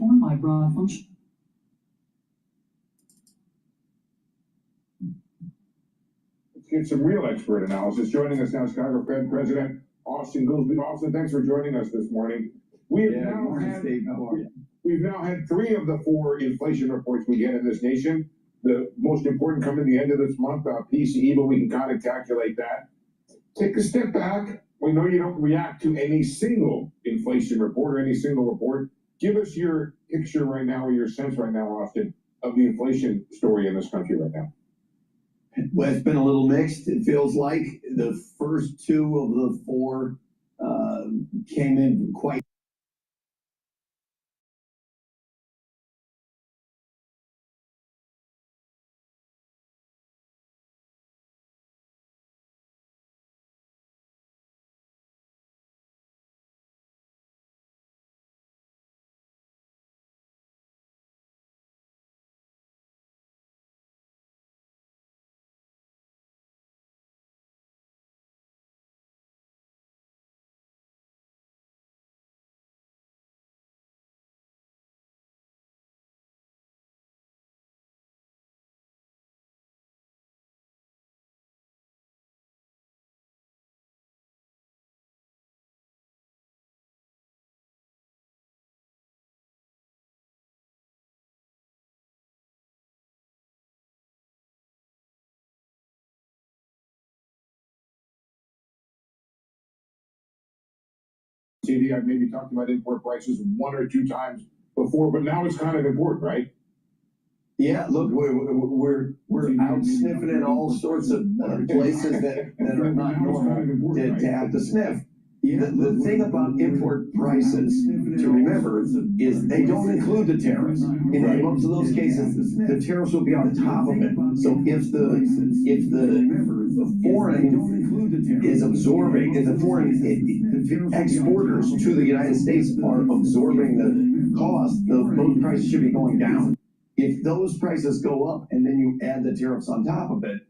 performed by broad function. Let's get some real expert analysis. Joining us now, Chicago Fed President Austin Goolsbee. Austin, thanks for joining us this morning. We've now had 3 of the 4 inflation reports we get in this nation. The most important come at the end of this month, PCE, but we can kind of calculate that. Take a step back. We know you don't react to any single inflation report or any single report. Give us your picture right now, or your sense right now, Austin, of the inflation story in this country right now. Well, it's been a little mixed. It feels like the first 2 of the 4 came in quite. CD, I've maybe talked about import prices 1 or 2 times before, but now it's kind of important, right? Yeah, look, we're out sniffing at all sorts of places that are not normal to have to sniff. The thing about import prices to remember is they don't include the tariffs. In most of those cases, the tariffs will be on top of it. So if the foreign is absorbing, if the foreign exporters to the United States are absorbing the cost, those prices should be going down. If those prices go up and then you add the tariffs on top of it,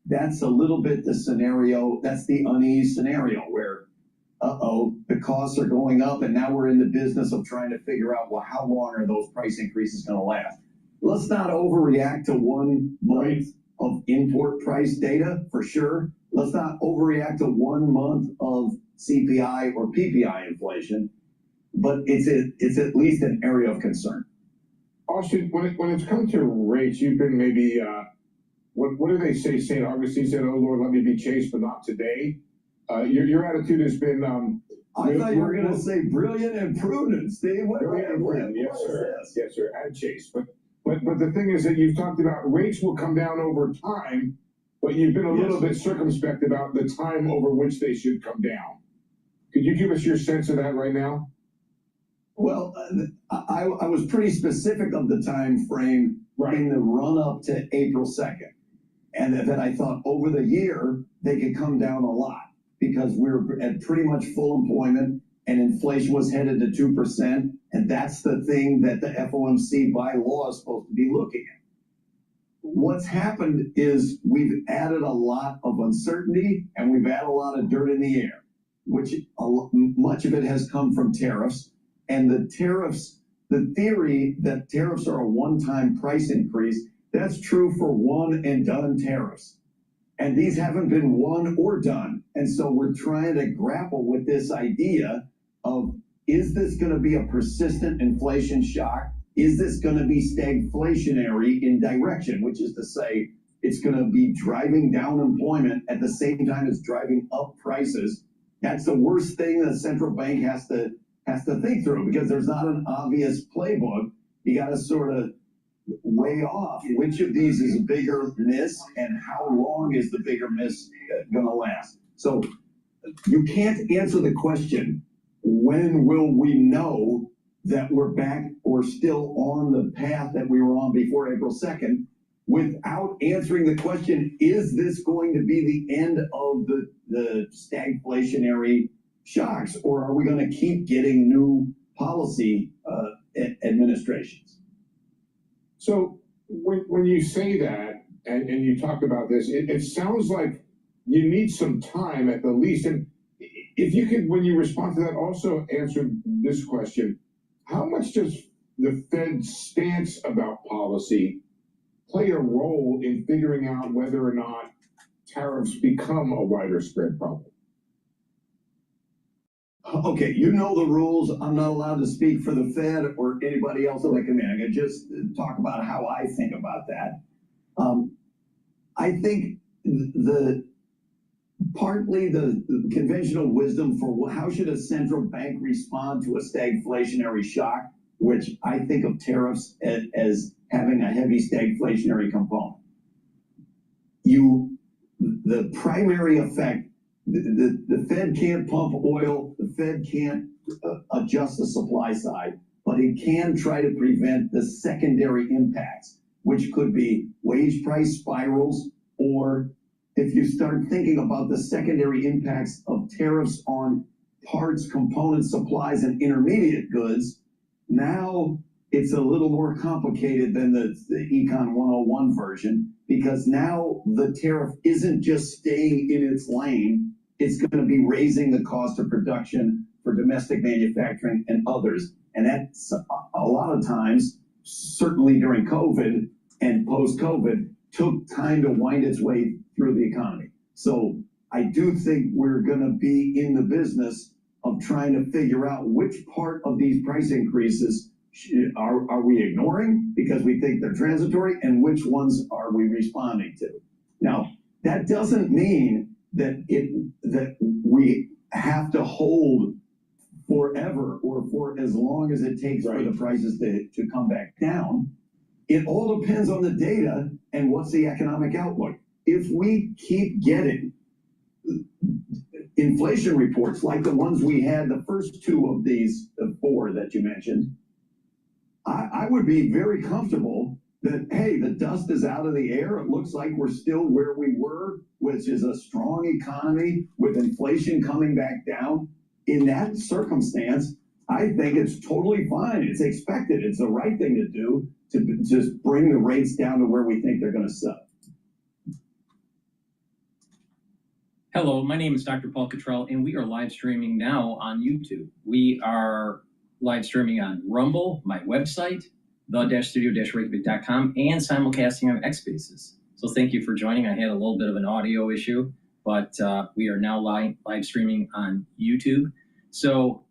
that's a little bit the scenario, that's the unease scenario where the costs are going up, and now we're in the business of trying to figure out, well, how long are those price increases going to last? Let's not overreact to 1 month of import price data, for sure. Let's not overreact to 1 month of CPI or PPI inflation, but it's at least an area of concern. Austin, when it's come to rates, you've been maybe, what do they say? St. Augustine said, "Oh Lord, let me be chaste, but not today." Your attitude has been. I thought you were going to say brilliant and prudent, Steve. Yes, sir. Yes, sir. And chaste, but the thing is that you've talked about rates will come down over time, but you've been a little bit circumspect about the time over which they should come down. Could you give us your sense of that right now? Well, I was pretty specific of the time frame in the run up to April 2nd, and that I thought over the year they could come down a lot because we were at pretty much full employment and inflation was headed to 2%, and that's the thing that the FOMC by law is supposed to be looking at. What's happened is we've added a lot of uncertainty and we've added a lot of dirt in the air, which much of it has come from tariffs. And the tariffs, the theory that tariffs are a one-time price increase, that's true for one and done tariffs. And these haven't been one or done. And so we're trying to grapple with this idea of, is this going to be a persistent inflation shock? Is this going to be stagflationary in direction, which is to say it's going to be driving down employment at the same time as driving up prices? That's the worst thing the central bank has to think through, because there's not an obvious playbook. You got to sort of weigh off which of these is a bigger miss and how long is the bigger miss going to last. So you can't answer the question, when will we know that we're back or still on the path that we were on before April 2nd, without answering the question, is this going to be the end of the stagflationary shocks, or are we going to keep getting new policy administrations? So when you say that and you talk about this, it sounds like you need some time at the least. And if you could, when you respond to that, also answer this question: how much does the Fed's stance about policy play a role in figuring out whether or not tariffs become a wider spread problem? Okay, you know the rules. I'm not allowed to speak for the Fed or anybody else in the committee. I can just talk about how I think about that. I think partly the conventional wisdom for how should a central bank respond to a stagflationary shock, which I think of tariffs as having a heavy stagflationary component. The primary effect, the Fed can't pump oil, the Fed can't adjust the supply side, but it can try to prevent the secondary impacts, which could be wage price spirals, or if you start thinking about the secondary impacts of tariffs on parts, components, supplies, and intermediate goods, now it's a little more complicated than the Econ 101 version, because now the tariff isn't just staying in its lane, it's going to be raising the cost of production for domestic manufacturing and others. And that's a lot of times, certainly during COVID and post-COVID, took time to wind its way through the economy. So I do think we're going to be in the business of trying to figure out which part of these price increases are we ignoring because we think they're transitory, and which ones are we responding to. Now, that doesn't mean that we have to hold forever or for as long as it takes for the prices to come back down. It all depends on the data and what's the economic outlook. If we keep getting inflation reports like the ones we had, the first two of these, the four that you mentioned, I would be very comfortable that, hey, the dust is out of the air. It looks like we're still where we were, which is a strong economy with inflation coming back down. In that circumstance, I think it's totally fine. It's expected. It's the right thing to do to just bring the rates down to where we think they're going to settle. Hello, my name is DrPaulCottrell, and we are live streaming now on YouTube. We are live streaming on Rumble, my website, the-studio-reykjavik.com, and simulcasting on Xspaces. So thank you for joining. I had a little bit of an audio issue, but we are now live streaming on YouTube. So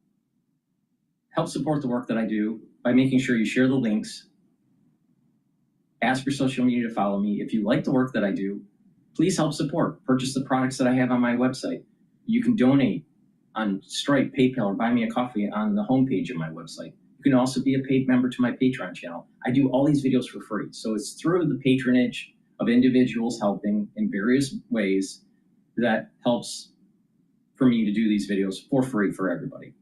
help support the work that I do by making sure you share the links, ask your social media to follow me. If you like the work that I do, please help support. Purchase the products that I have on my website. You can donate on Stripe, PayPal, or buy me a coffee on the homepage of my website. You can also be a paid member to my Patreon channel. I do all these videos for free. So it's through the patronage of individuals helping in various ways that helps for me to do these videos for free for everybody.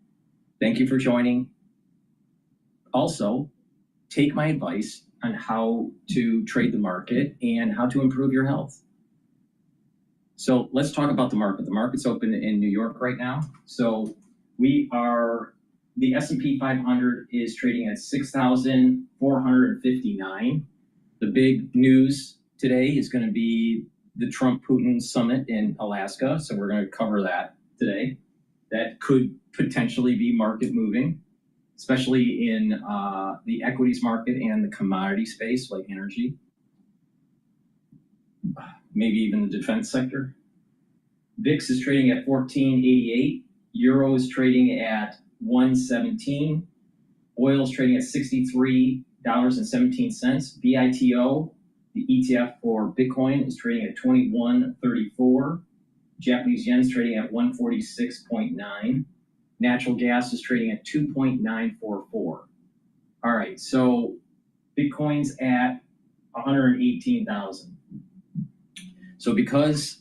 Thank you for joining. Also, take my advice on how to trade the market and how to improve your health. So let's talk about the market. The market's open in New York right now. So the S&P 500 is trading at 6,459. The big news today is going to be the Trump-Putin summit in Alaska. So we're going to cover that today. That could potentially be market moving, especially in the equities market and the commodity space like energy. Maybe even the defense sector. VIX is trading at 1488. Euro is trading at 117. Oil is trading at $63.17. BITO, the ETF for Bitcoin, is trading at 2134. Japanese yen is trading at 146.9. Natural gas is trading at 2.944. All right, so Bitcoin's at 118,000. So because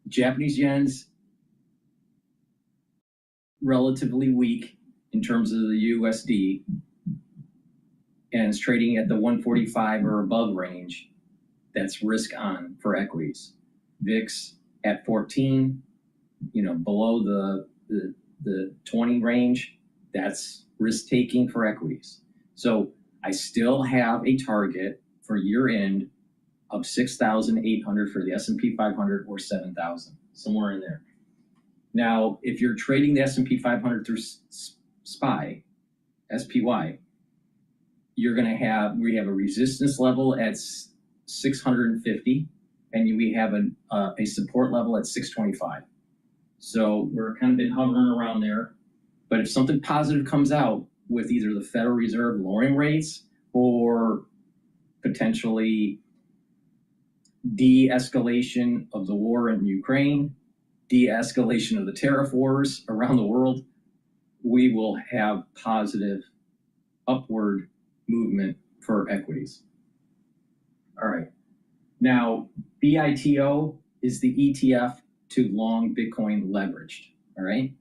Japanese yen's relatively weak in terms of the USD and is trading at the 145 or above range, that's risk on for equities. VIX at 14, below the 20 range, that's risk taking for equities. So I still have a target for year end of 6,800 for the S&P 500 or 7,000, somewhere in there. Now, if you're trading the S&P 500 through SPY, we have a resistance level at 650, and we have a support level at 625. So we're kind of been hovering around there. But if something positive comes out with either the Federal Reserve lowering rates or potentially de-escalation of the war in Ukraine, de-escalation of the tariff wars around the world, we will have positive upward movement for equities. All right. Now, BITO is the ETF to long Bitcoin leveraged. All right.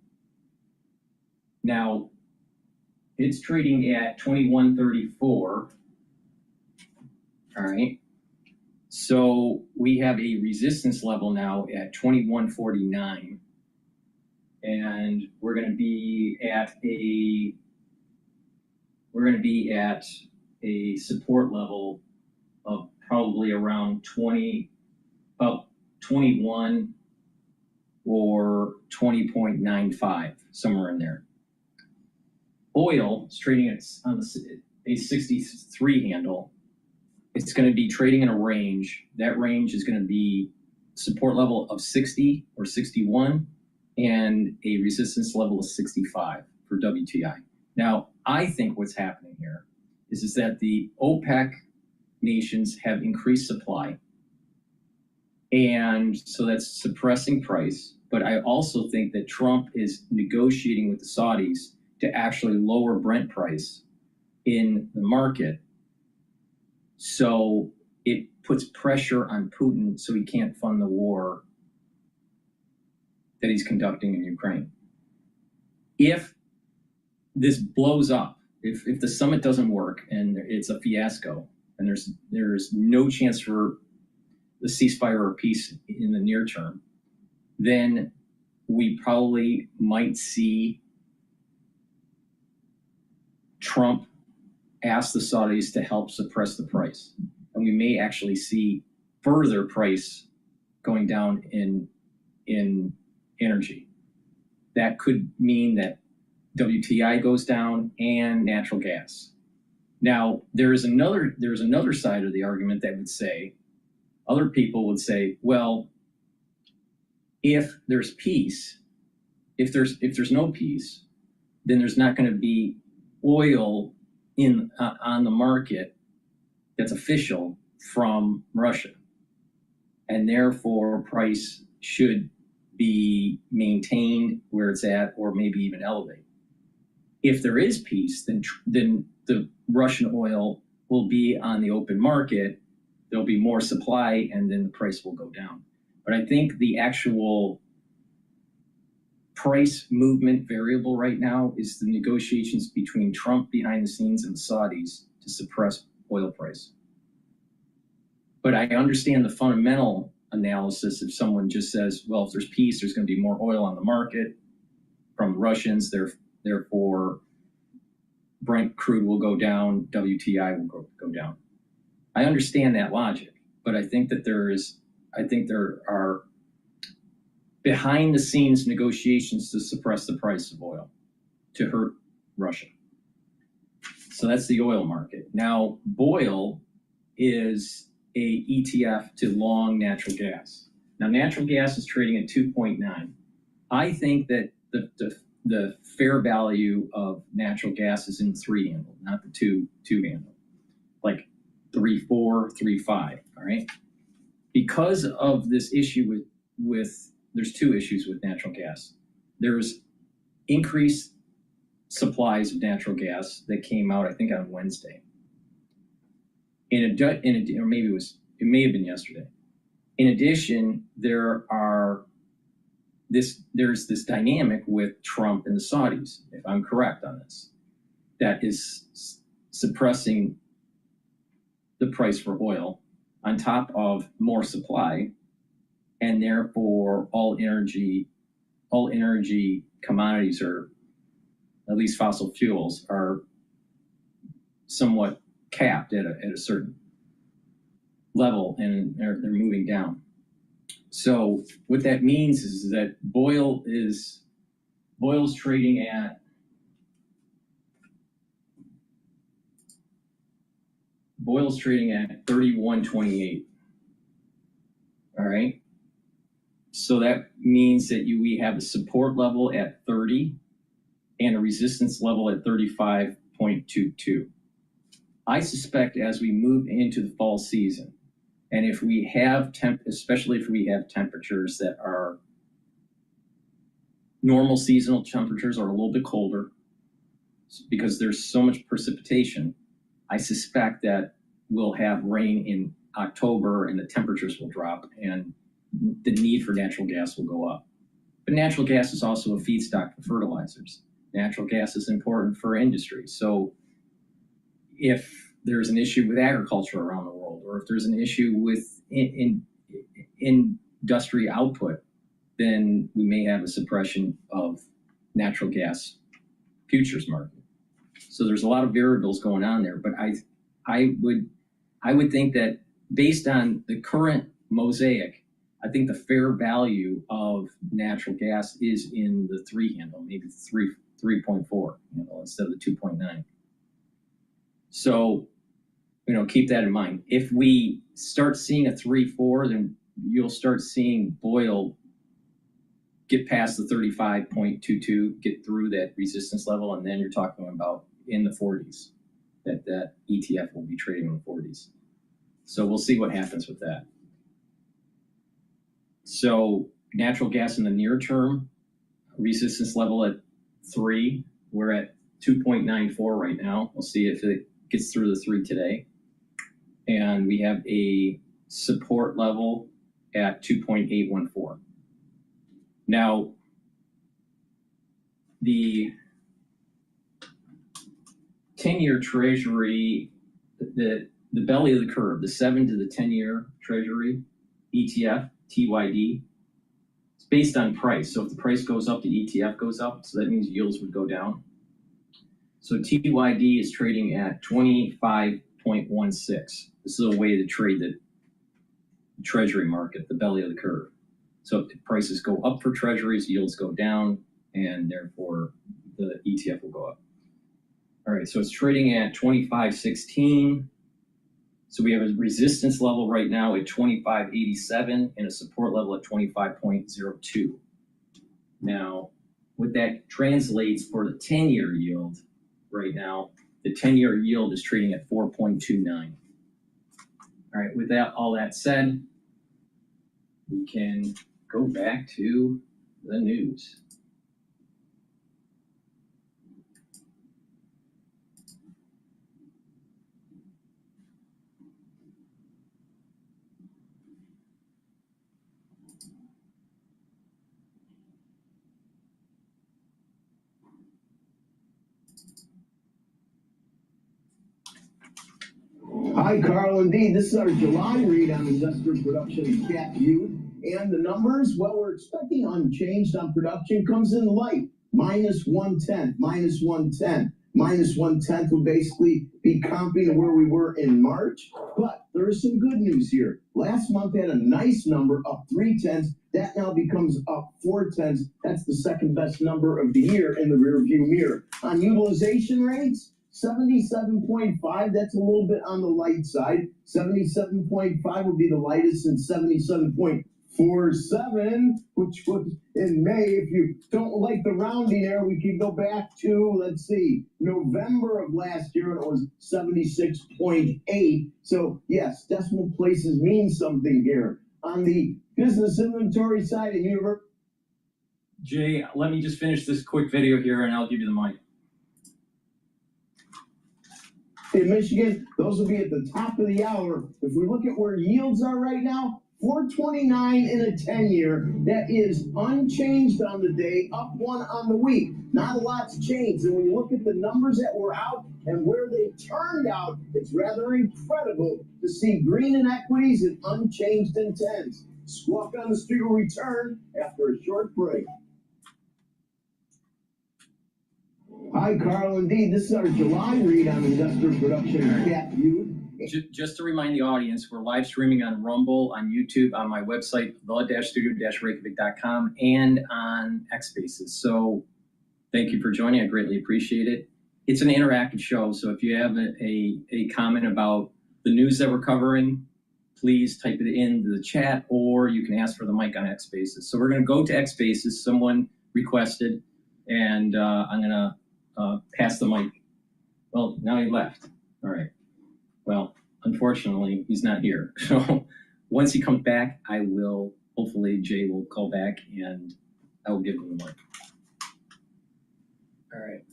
Now, it's trading at 2134. All right. So we have a resistance level now at 2149. And we're going to be at a support level of probably around 21 or 20.95, somewhere in there. Oil is trading at a 63 handle. It's going to be trading in a range. That range is going to be support level of 60 or 61 and a resistance level of 65 for WTI. Now, I think what's happening here is that the OPEC nations have increased supply. And so that's suppressing price. But I also think that Trump is negotiating with the Saudis to actually lower Brent price in the market. So it puts pressure on Putin so he can't fund the war that he's conducting in Ukraine. If this blows up, if the summit doesn't work and it's a fiasco, and there's no chance for the ceasefire or peace in the near term, then we probably might see Trump ask the Saudis to help suppress the price. And we may actually see further price going down in energy. That could mean that WTI goes down and natural gas. Now, there's another side of the argument that would say, other people would say, well, if there's peace, if there's no peace, then there's not going to be oil on the market that's official from Russia, and therefore price should be maintained where it's at, or maybe even elevate. If there is peace, then the Russian oil will be on the open market. There'll be more supply, and then the price will go down. But I think the actual price movement variable right now is the negotiations between Trump behind the scenes and the Saudis to suppress oil price. But I understand the fundamental analysis if someone just says, well, if there's peace, there's going to be more oil on the market from the Russians, therefore Brent crude will go down, WTI will go down. I understand that logic, but I think that there are behind the scenes negotiations to suppress the price of oil to hurt Russia. So that's the oil market. Now, BOIL is a ETF to long natural gas. Now, natural gas is trading at 2.9. I think that the fair value of natural gas is in the 3 handle, not the 2 handle, like 3.4, 3.5. All right. Because of this issue with there's 2 issues with natural gas. There's increased supplies of natural gas that came out, I think, on Wednesday. Or maybe it may have been yesterday. In addition, there's this dynamic with Trump and the Saudis, if I'm correct on this, that is suppressing the price for oil on top of more supply, and therefore all energy commodities, or at least fossil fuels, are somewhat capped at a certain level, and they're moving down. So what that means is that BOIL is trading at Oil's trading at 31.28. All right. So that means that we have a support level at 30 and a resistance level at 35.22. I suspect as we move into the fall season, and if we have especially if we have temperatures that are normal seasonal temperatures or a little bit colder, because there's so much precipitation, I suspect that we'll have rain in October and the temperatures will drop and the need for natural gas will go up. But natural gas is also a feedstock for fertilizers. Natural gas is important for industry. So if there's an issue with agriculture around the world, or if there's an issue with industry output, then we may have a suppression of natural gas futures market. So there's a lot of variables going on there, but I would think that based on the current mosaic, I think the fair value of natural gas is in the 3 handle, maybe 3.4 handle instead of the 2.9. So, keep that in mind. If we start seeing a 3.4, then you'll start seeing oil get past the 35.22, get through that resistance level, and then you're talking about in the 40s, that ETF will be trading in the 40s. So we'll see what happens with that. So natural gas in the near term, resistance level at 3. We're at 2.94 right now. We'll see if it gets through the 3 today. And we have a support level at 2.814. Now, the 10-year treasury, the belly of the curve, the 7 to the 10-year treasury ETF, TYD, it's based on price. So if the price goes up, the ETF goes up. So that means yields would go down. So TYD is trading at 25.16. This is a way to trade the treasury market, the belly of the curve. So if the prices go up for treasuries, yields go down, and therefore the ETF will go up. All right, so it's trading at 25.16. So we have a resistance level right now at 25.87 and a support level at 25.02. Now, what that translates for the 10-year yield right now, the 10-year yield is trading at 4.29. All right, with all that said, we can go back to the news. Hi, Carl. Indeed, this is our July read on industrial production and Bitchute. And the numbers, well, we're expecting unchanged on production. Comes in light, minus 1/10, minus 1/10. Minus 1/10 would basically be comping to where we were in March. But there is some good news here. Last month had a nice number, up 0.3. That now becomes up 0.4. That's the second best number of the year in the rearview mirror. On utilization rates, 77.5, that's a little bit on the light side. 77.5 would be the lightest, and 77.47, which was in May. If you don't like the rounding error, we can go back to, let's see, November of last year, and it was 76.8. So yes, decimal places mean something here. On the business inventory side and universe. Jay, let me just finish this quick video here and I'll give you the mic. In Michigan, those will be at the top of the hour. If we look at where yields are right now, 4.29 in a 10-year. That is unchanged on the day, up 1 on the week. Not a lot's changed. And when you look at the numbers that were out and where they turned out, it's rather incredible to see green in equities and unchanged in 10s. Squawk on the Street will return after a short break. Hi, Carl. Indeed, this is our July read on industrial production and Bitchute. Just to remind the audience, we're live streaming on Rumble, on YouTube, on my website, the-studio-reykjavik.com, and on X-Spaces. So thank you for joining. I greatly appreciate it. It's an interactive show, so if you have a comment about the news that we're covering, please type it into the chat, or you can ask for the mic on X Spaces. So we're going to go to X Spaces. Someone requested, and I'm going to pass the mic. Well, now he left. All right. Well, unfortunately, he's not here. So once he comes back, I will, hopefully Jay will call back and I will give him the mic. All right.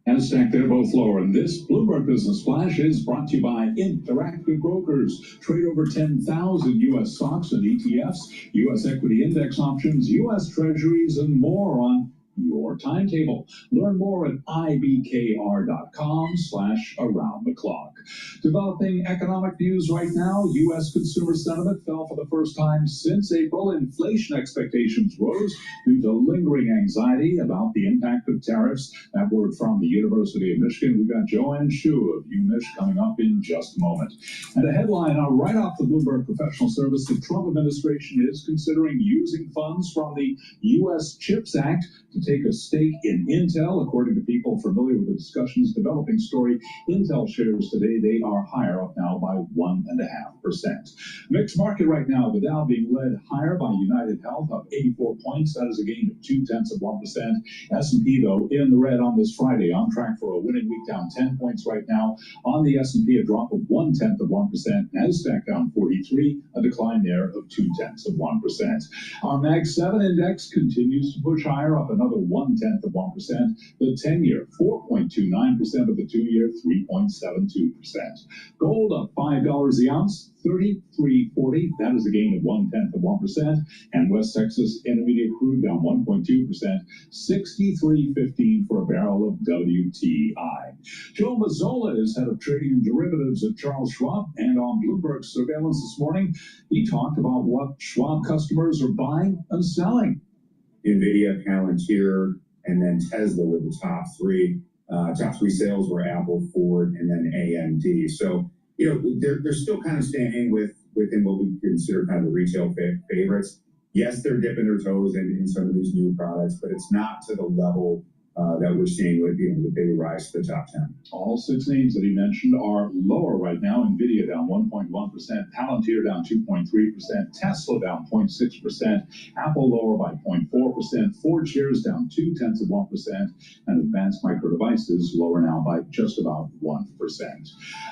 NASDAQ, they're both lower. And this Bloomberg Business Flash is brought to you by Interactive Brokers. Trade over 10,000 U.S. stocks and ETFs, U.S. equity index options, U.S. treasuries, and more on your timetable. Learn more at ibkr.com/around-the-clock. Developing economic news right now. U.S. consumer sentiment fell for the first time since April. Inflation expectations rose due to lingering anxiety about the impact of tariffs. That word from the University of Michigan. We've got Joanne Shu of UMich coming up in just a moment. And a headline right off the Bloomberg Professional Service: the Trump administration is considering using funds from the U.S. CHIPS Act to take a stake in Intel. According to people familiar with the discussions developing story, Intel shares today, they are higher, up now by 1.5%. Mixed market right now. The Dow being led higher by United Health, up 84 points. That is a gain of 0.2%. S&P, though, in the red on this Friday, on track for a winning week, down 10 points right now. On the S&P, a drop of 0.1%. Nasdaq down 43, a decline there of 0.2%. Our Mag 7 index continues to push higher, up another 0.1%. The 10-year, 4.29%, of the 2-year, 3.72%. Gold up $5 the ounce, $33.40. That is a gain of 0.1%. And West Texas Intermediate crude down 1.2%, $63.15 for a barrel of WTI. Joe Mazzola is head of trading and derivatives at Charles Schwab, and on Bloomberg Surveillance this morning, he talked about what Schwab customers are buying and selling. NVIDIA, Palantir, and then Tesla were the top three. Top three sales were Apple, Ford, and then AMD. So, they're still kind of staying within what we consider kind of the retail favorites. Yes, they're dipping their toes in some of these new products, but it's not to the level that we're seeing with the big rise to the top 10. All 6 names that he mentioned are lower right now. NVIDIA down 1.1%, Palantir down 2.3%, Tesla down 0.6%, Apple lower by 0.4%, Ford shares down 0.2%, and Advanced Micro Devices lower now by just about 1%.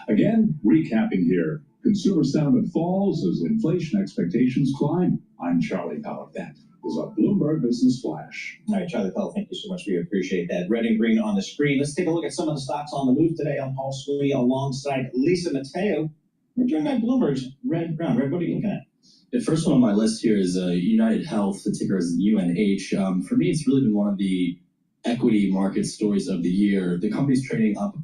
Again, recapping here, consumer sentiment falls as inflation expectations climb. I'm Charlie Powell. That is a Bloomberg Business Flash. All right, Charlie Powell, thank you so much. We appreciate that. Red and green on the screen. Let's take a look at some of the stocks on the move today. I'm Paul Sweeney alongside Lisa Mateo. We're doing that Bloomberg's Red Brown. Red, what are you looking at? The first one on my list here is United Health. The ticker is UNH. For me, it's really been one of the equity market stories of the year. The company's traded up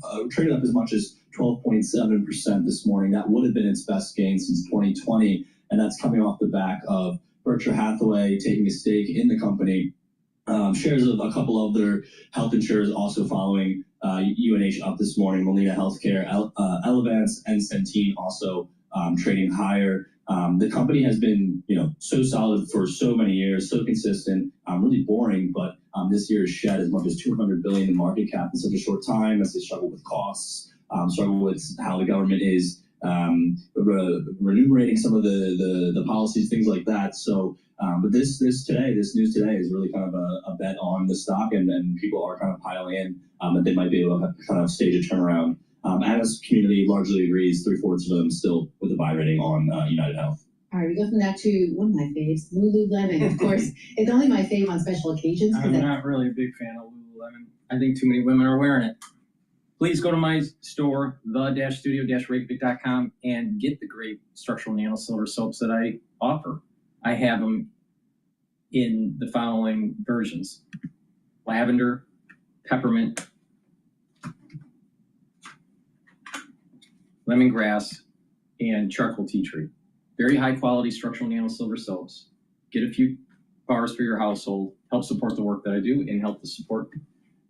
as much as 12.7% this morning. That would have been its best gain since 2020, and that's coming off the back of Berkshire Hathaway taking a stake in the company. Shares of a couple of their health insurers also following UNH up this morning. Molina Healthcare, Elevance, and Centene also trading higher. The company has been, so solid for so many years, so consistent, really boring, but this year has shed as much as $200 billion in market cap in such a short time as they struggle with costs, struggle with how the government is remunerating some of the policies, things like that. So, but this news today is really kind of a bet on the stock, and people are kind of piling in that they might be able to kind of stage a turnaround. Analyst community largely agrees, 3/4 of them still with a buy rating on United Health. All right, we go from that to one of my faves, Lululemon. Of course, it's only my fave on special occasions. I'm not really a big fan of Lululemon. I think too many women are wearing it. Please go to my store, the-studio-reykjavik.com, and get the great structural nano silver soaps that I offer. I have them in the following versions: lavender, peppermint, lemongrass, and charcoal tea tree. Very high quality structural nano silver soaps. Get a few bars for your household, help support the work that I do, and help to support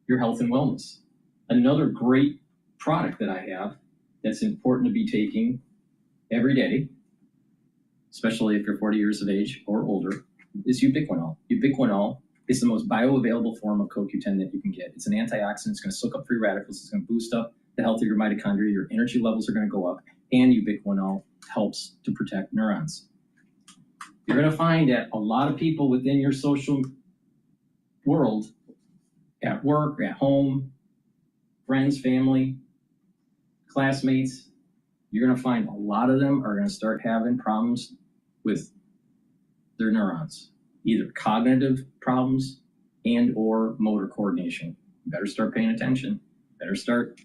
your health and wellness. Another great product that I have that's important to be taking every day, especially if you're 40 years of age or older, is ubiquinol. Ubiquinol It's the most bioavailable form of CoQ10 that you can get. It's an antioxidant. It's going to soak up free radicals. It's going to boost up the health of your mitochondria. Your energy levels are going to go up, and ubiquinol helps to protect neurons. You're going to find that a lot of people within your social world, at work, at home, friends, family, classmates, you're going to find a lot of them are going to start having problems with their neurons, either cognitive problems and or motor coordination. You better start paying attention. Better start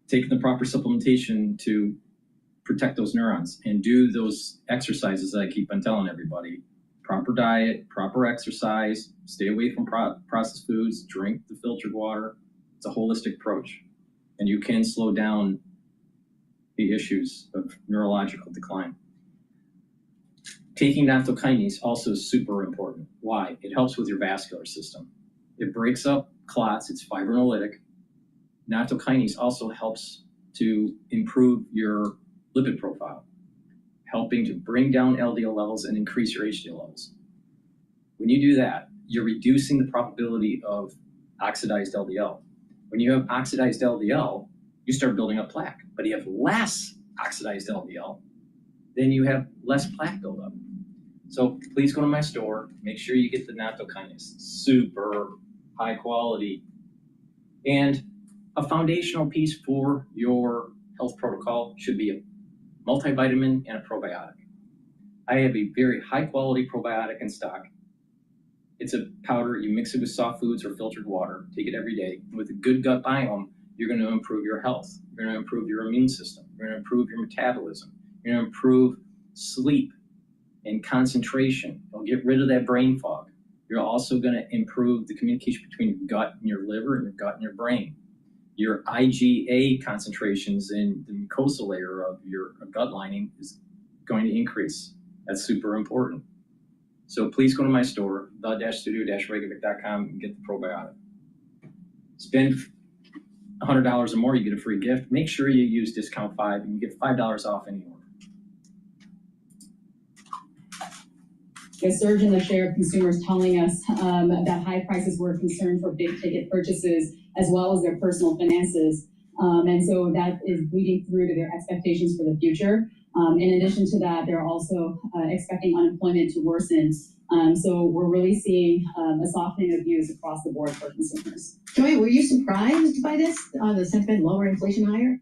taking the proper supplementation to protect those neurons and do those exercises that I keep on telling everybody. Proper diet, proper exercise, stay away from processed foods, drink the filtered water. It's a holistic approach, and you can slow down the issues of neurological decline. Taking nattokinase also is super important. Why? It helps with your vascular system. It breaks up clots, it's fibrinolytic. Nattokinase also helps to improve your lipid profile, helping to bring down LDL levels and increase your HDL levels. When you do that, you're reducing the probability of oxidized LDL. When you have oxidized LDL, you start building up plaque. But you have less oxidized LDL, then you have less plaque buildup. So please go to my store, make sure you get the nattokinase, super high quality. And a foundational piece for your health protocol should be a multivitamin and a probiotic. I have a very high quality probiotic in stock. It's a powder, you mix it with soft foods or filtered water, take it every day. With a good gut biome, you're going to improve your health. You're going to improve your immune system. You're going to improve your metabolism. You're going to improve sleep and concentration. You'll get rid of that brain fog. You're also going to improve the communication between your gut and your liver and your gut and your brain. Your IgA concentrations in the mucosal layer of your gut lining is going to increase. That's super important. So please go to my store, the-studio-reykjavik.com, and get the probiotic. Spend $100 or more, you get a free gift. Make sure you use discount 5 and you get $5 off any order. A surge in the share of consumers telling us that high prices were a concern for big ticket purchases as well as their personal finances. And so that is bleeding through to their expectations for the future. In addition to that, they're also expecting unemployment to worsen. So we're really seeing a softening of views across the board for consumers. Joy, were you surprised by this, the sentiment, lower inflation higher?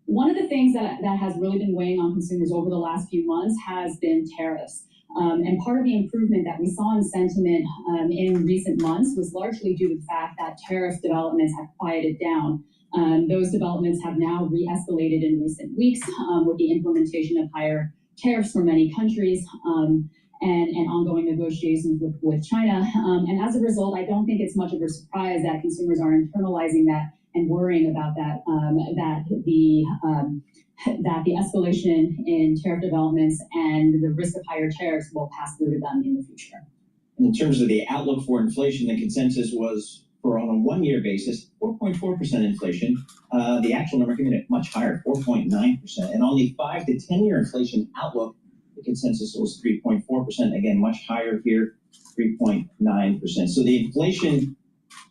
One of the things that has really been weighing on consumers over the last few months has been tariffs. And part of the improvement that we saw in sentiment in recent months was largely due to the fact that tariff developments have quieted down. Those developments have now re-escalated in recent weeks with the implementation of higher tariffs for many countries and ongoing negotiations with China. And as a result, I don't think it's much of a surprise that consumers are internalizing that and worrying about that, that the escalation in tariff developments and the risk of higher tariffs will pass through to them in the future. In terms of the outlook for inflation, the consensus was for on a one-year basis, 4.4% inflation. The actual number came in at much higher, 4.9%. And on the 5 to 10-year inflation outlook, the consensus was 3.4%. Again, much higher here, 3.9%. So the inflation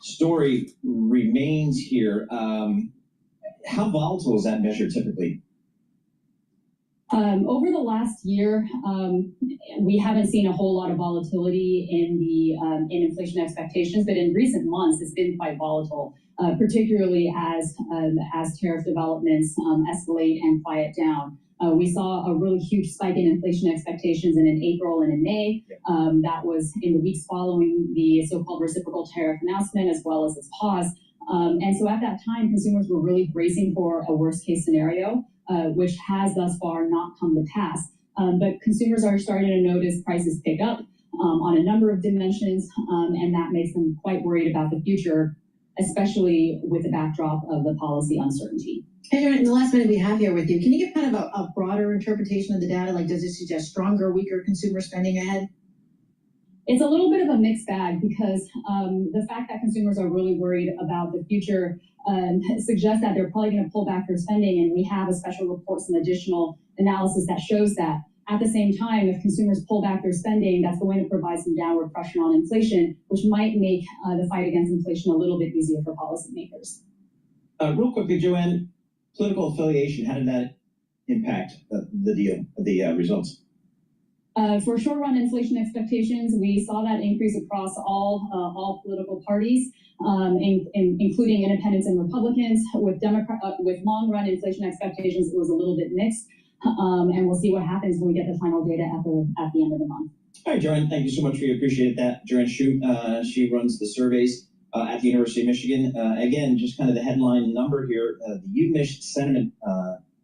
story remains here. How volatile is that measure typically? Over the last year, we haven't seen a whole lot of volatility in inflation expectations, but in recent months, it's been quite volatile, particularly as tariff developments escalate and quiet down. We saw a really huge spike in inflation expectations in April and in May. That was in the weeks following the so-called reciprocal tariff announcement, as well as its pause. And so at that time, consumers were really bracing for a worst-case scenario, which has thus far not come to pass. But consumers are starting to notice prices pick up on a number of dimensions, and that makes them quite worried about the future, especially with the backdrop of the policy uncertainty. And in the last minute we have here with you, can you give kind of a broader interpretation of the data? Like, does it suggest stronger or weaker consumer spending ahead? It's a little bit of a mixed bag because the fact that consumers are really worried about the future suggests that they're probably going to pull back their spending, and we have a special report, some additional analysis that shows that. At the same time, if consumers pull back their spending, that's going to provide some downward pressure on inflation, which might make the fight against inflation a little bit easier for policymakers. Real quickly, Joanne, political affiliation, how did that impact the results? For short-run inflation expectations, we saw that increase across all political parties, including independents and Republicans. With long-run inflation expectations, it was a little bit mixed, and we'll see what happens when we get the final data at the end of the month. All right, Joanne, thank you so much. We appreciate that. Joanne Shute, she runs the surveys at the University of Michigan. Again, just kind of the headline number here, the UMich sentiment,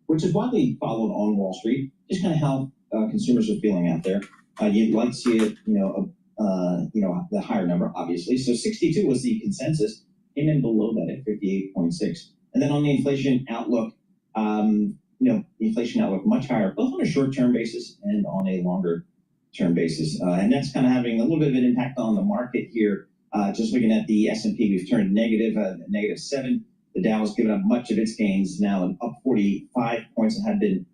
which is widely followed on Wall Street, just kind of how consumers are feeling out there. You'd like to see it, the higher number, obviously. So 62 was the consensus, came in below that at 58.6. And then on the inflation outlook, the inflation outlook much higher, both on a short-term basis and on a longer-term basis. And that's kind of having a little bit of an impact on the market here. Just looking at the S&P, we've turned negative, -7. The Dow has given up much of its gains, now up 45 points, and had been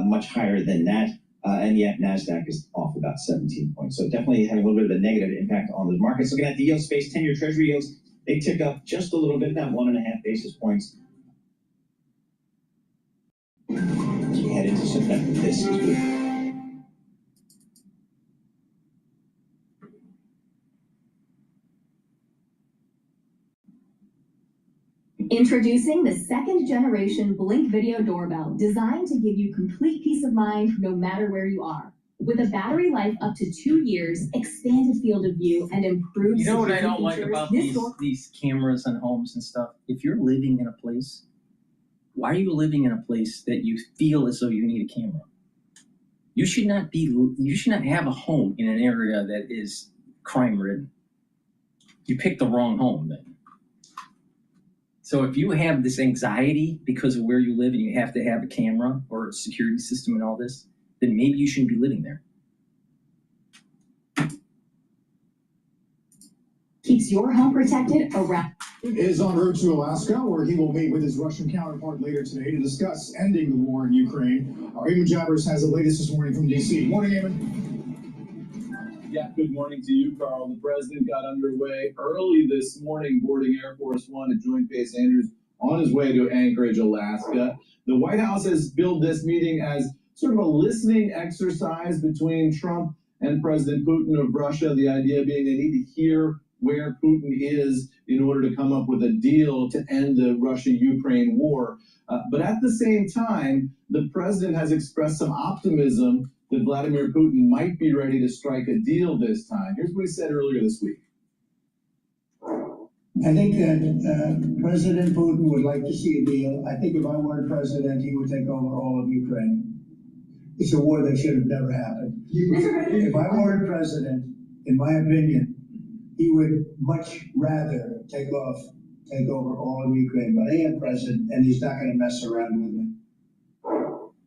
much higher than that. And yet NASDAQ is off about 17 points. So definitely having a little bit of a negative impact on the markets. Looking at the yield space, 10-year Treasury yields, they tick up just a little bit, about 1.5 basis points. As we head into September, this is good. Introducing the second generation Blink Video Doorbell, designed to give you complete peace of mind no matter where you are. With a battery life up to 2 years, expanded field of view, and improved You know what I security don't like features, about this these cameras on homes and stuff? If you're living in a place, why are you living in a place that you feel as though you need a camera? You should not have a home in an area that is crime ridden. You picked the wrong home then. So if you have this anxiety because of where you live and you have to have a camera or a security system and all this, then maybe you shouldn't be living there. keeps your home protected around. Is en route to Alaska, where he will meet with his Russian counterpart later today to discuss ending the war in Ukraine. Our Eamon Jabbers has the latest this morning from D.C. Morning, Eamon. Yeah, good morning to you, Carl. The president got underway early this morning, boarding Air Force One at Joint Base Andrews on his way to Anchorage, Alaska. The White House has billed this meeting as sort of a listening exercise between Trump and President Putin of Russia. The idea being they need to hear where Putin is in order to come up with a deal to end the Russia-Ukraine war. But at the same time, the president has expressed some optimism that Vladimir Putin might be ready to strike a deal this time. Here's what he said earlier this week. I think that President Putin would like to see a deal. I think if I were president, he would take over all of Ukraine. It's a war that should have never happened. If I were president, in my opinion, he would much rather take over all of Ukraine. But I am president, and he's not going to mess around with me.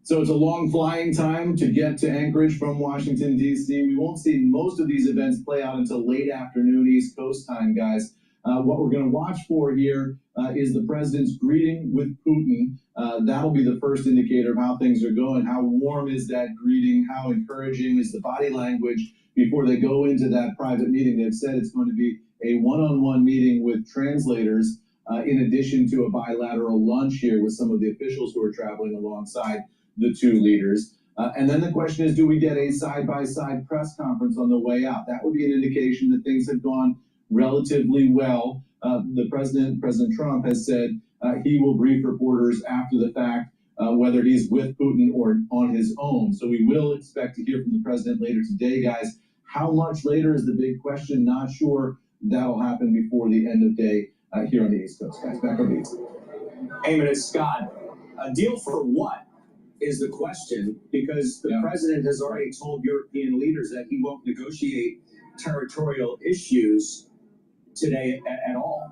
So it's a long flying time to get to Anchorage from Washington, D.C. We won't see most of these events play out until late afternoon East Coast time, guys. What we're going to watch for here is the president's greeting with Putin. That'll be the first indicator of how things are going. How warm is that greeting? How encouraging is the body language before they go into that private meeting? They've said it's going to be a one-on-one meeting with translators, in addition to a bilateral lunch here with some of the officials who are traveling alongside the two leaders. And then the question is, do we get a side-by-side press conference on the way out? That would be an indication that things have gone relatively well. The President Trump, has said he will brief reporters after the fact, whether he's with Putin or on his own. So we will expect to hear from the president later today, guys. How much later is the big question? Not sure. That'll happen before the end of day here on the East Coast, guys. Back over to you. Eamon, it's Scott. A deal for what is the question, because the president has already told European leaders that he won't negotiate territorial issues today at all.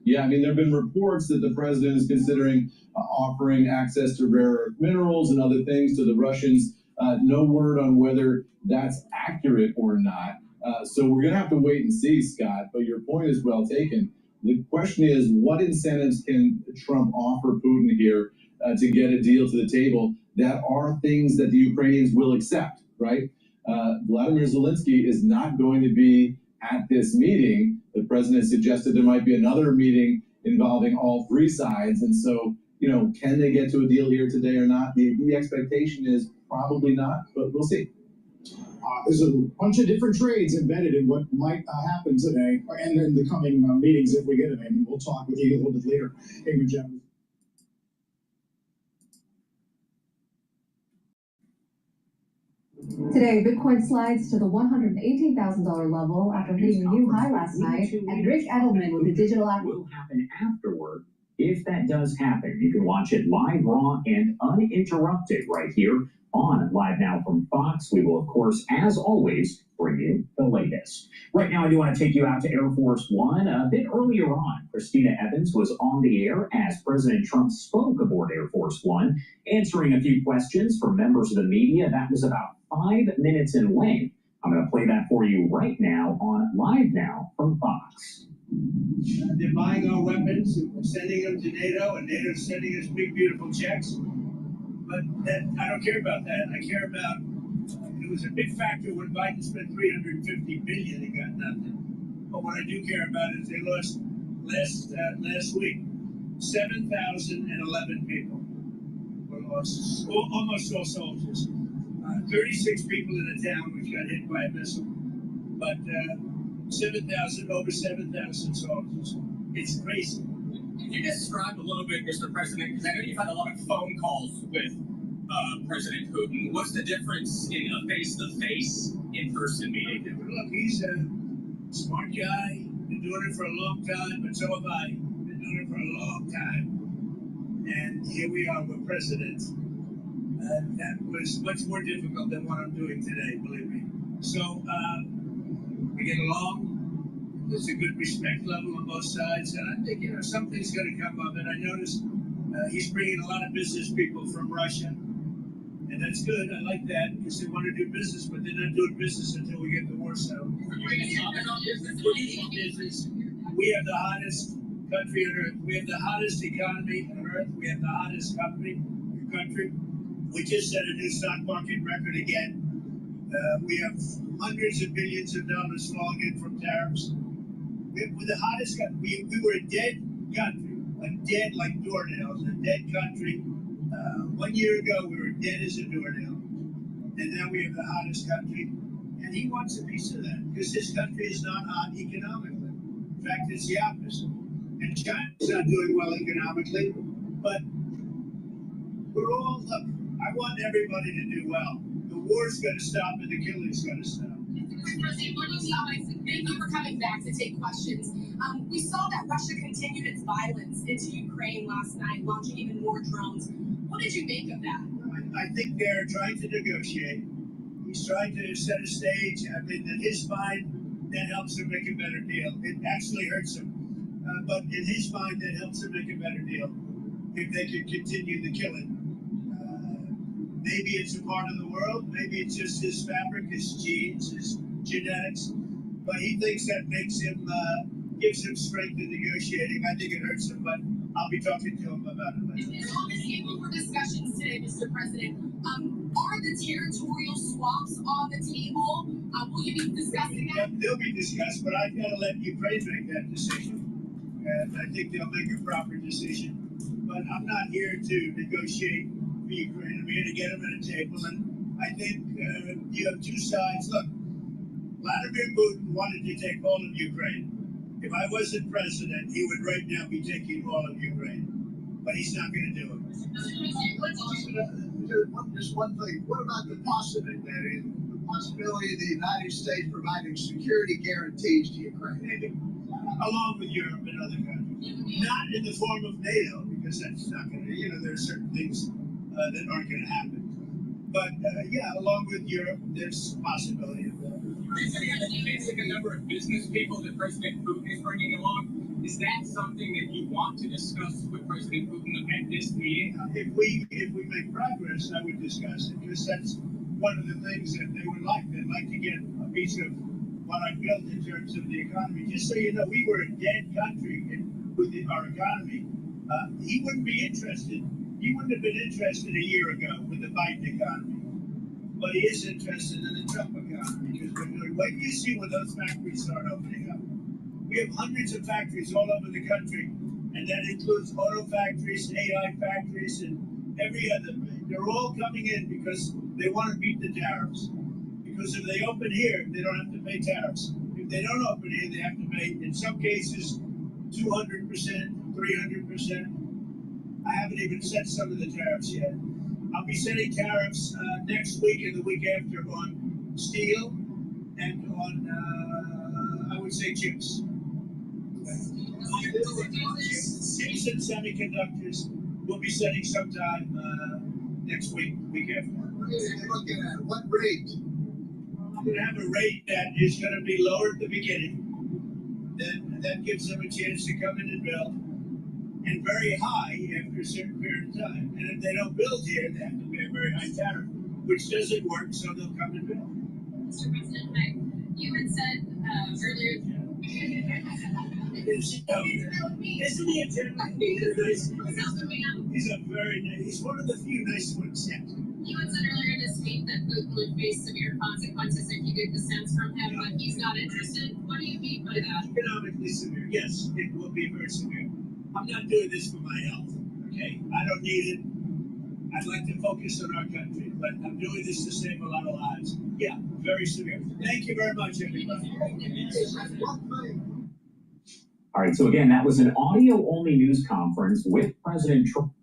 Yeah, I mean, there have been reports that the president is considering offering access to rare earth minerals and other things to the Russians. No word on whether that's accurate or not. So we're going to have to wait and see, Scott, but your point is well taken. The question is, what incentives can Trump offer Putin here to get a deal to the table that are things that the Ukrainians will accept, right? Vladimir Zelensky is not going to be at this meeting. The president suggested there might be another meeting involving all three sides. And so, can they get to a deal here today or not? The expectation is probably not, but we'll see. There's a bunch of different trades embedded in what might happen today and in the coming meetings if we get them. And we'll talk with you a little bit later. Today, Bitcoin slides to the $118,000 level after hitting a new high last night. And Rick Edelman with the digital app will happen afterward. If that does happen, you can watch it live, raw, and uninterrupted right here on Live Now from Fox. We will, of course, as always, bring you the latest. Right now, I do want to take you out to Air Force One. A bit earlier on, Christina Evans was on the air as President Trump spoke aboard Air Force One, answering a few questions from members of the media. That was about 5 minutes in length. I'm going to play that for you right now on Live Now from Fox. They're buying our weapons, and we're sending them to NATO, and NATO's sending us big, beautiful checks. But I don't care about that. I care about, it was a big factor when Biden spent $350 billion and got nothing. But what I do care about is they lost last week 7,011 people were lost, almost all soldiers. 36 people in a town which got hit by a missile, but over 7,000 soldiers. It's crazy. Can you describe a little bit, Mr. President, because I know you've had a lot of phone calls with President Putin. What's the difference in a face-to-face, in-person meeting? Look, he's a smart guy, been doing it for a long time, but so have I. Been doing it for a long time. And here we are with presidents. That was much more difficult than what I'm doing today, believe me. So, we get along. There's a good respect level on both sides, and I think, something's going to come of it. I noticed he's bringing a lot of business people from Russia, and that's good. I like that because they want to do business, but they're not doing business until we get the war settled. Business. We have the hottest country on earth. We have the hottest economy on earth. We have the hottest country. We just set a new stock market record again. We have hundreds of billions of dollars flowing in from tariffs. We're the hottest country. We were a dead country, like doornails, a dead country. 1 year ago, we were dead as a doornail. And now we have the hottest country. And he wants a piece of that because his country is not hot economically. In fact, it's the opposite. And China's not doing well economically, but we're all, look, I want everybody to do well. The war's going to stop and the killing's going to stop. Thank you for coming back to take questions. We saw that Russia continued its violence into Ukraine last night, launching even more drones. What did you make of that? I think they're trying to negotiate. He's trying to set a stage. I mean, in his mind, that helps him make a better deal. It actually hurts him. But in his mind, that helps him make a better deal if they could continue the killing. Maybe it's a part of the world. Maybe it's just his fabric, his genes, his genetics. But he thinks that makes him, gives him strength in negotiating. I think it hurts him, but I'll be talking to him about it later. Is on the table for discussions today, Mr. President? Are the territorial swaps on the table? Will you be discussing that? They'll be discussed, but I've got to let Ukraine make that decision. And I think they'll make a proper decision. But I'm not here to negotiate for Ukraine. I'm here to get them at a table. And I think you have two sides. Look, Vladimir Putin wanted to take all of Ukraine. If I wasn't president, he would right now be taking all of Ukraine. But he's not going to do it. Just one thing. What about the possibility of the United States providing security guarantees to Ukraine? Along with Europe and other countries. Not in the form of NATO, because that's not going to, there are certain things that aren't going to happen. But along with Europe, there's a possibility of that. Basically, a number of business people that President Putin is bringing along. Is that something that you want to discuss with President Putin at this meeting? If we make progress, I would discuss it, because that's one of the things that they would like. They'd like to get a piece of what I built in terms of the economy. Just so you know, we were a dead country with our economy. He wouldn't be interested He wouldn't have been interested a year ago with the Biden economy. But he is interested in the Trump economy because wait till you see when those factories start opening up. We have hundreds of factories all over the country, and that includes auto factories, AI factories, and every other. They're all coming in because they want to beat the tariffs. Because if they open here, they don't have to pay tariffs. If they don't open here, they have to pay, in some cases, 200%, 300%. I haven't even set some of the tariffs yet. I'll be setting tariffs next week and the week after on steel and on, I would say, chips. Chips and semiconductors we'll be setting sometime next week, week after. What are you looking at? What rate? I'm going to have a rate that is going to be lower at the beginning. Then that gives them a chance to come in and build. And very high after a certain period of time. And if they don't build here, they have to pay a very high tariff, which doesn't work, so they'll come and build. Mr. President, you had said earlier. Isn't he a gentleman? He's a nice man. He's a very nice. He's one of the few nice ones yet. You had said earlier this week that Putin would face severe consequences if you get dissent from him, but he's not interested. What do you mean by that? Economically severe. Yes, it will be very severe. I'm not doing this for my health, okay? I don't need it. I'd like to focus on our country, but I'm doing this to save a lot of lives. Yeah, very severe. Thank you very much, everybody. All right, so again, that was an audio-only news conference with President Trump.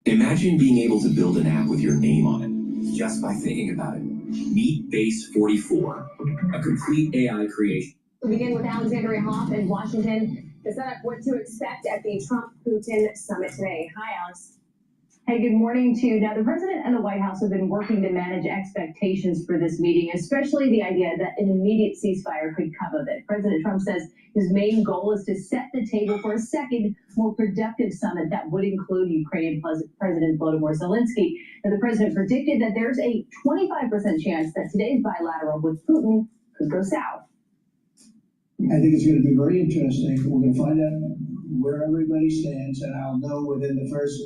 Imagine being able to build an app with your name on it, just by thinking about it. Meet Base 44, a complete AI creation. We'll begin with Alexandria Hoff in Washington to set up what to expect at the Trump-Putin summit today. Hi, Alex. Hey, good morning to you. Now, the president and the White House have been working to manage expectations for this meeting, especially the idea that an immediate ceasefire could come of it. President Trump says his main goal is to set the table for a second, more productive summit that would include Ukrainian President Volodymyr Zelensky. And the president predicted that there's a 25% chance that today's bilateral with Putin could go south. I think it's going to be very interesting. We're going to find out where everybody stands, and I'll know within the first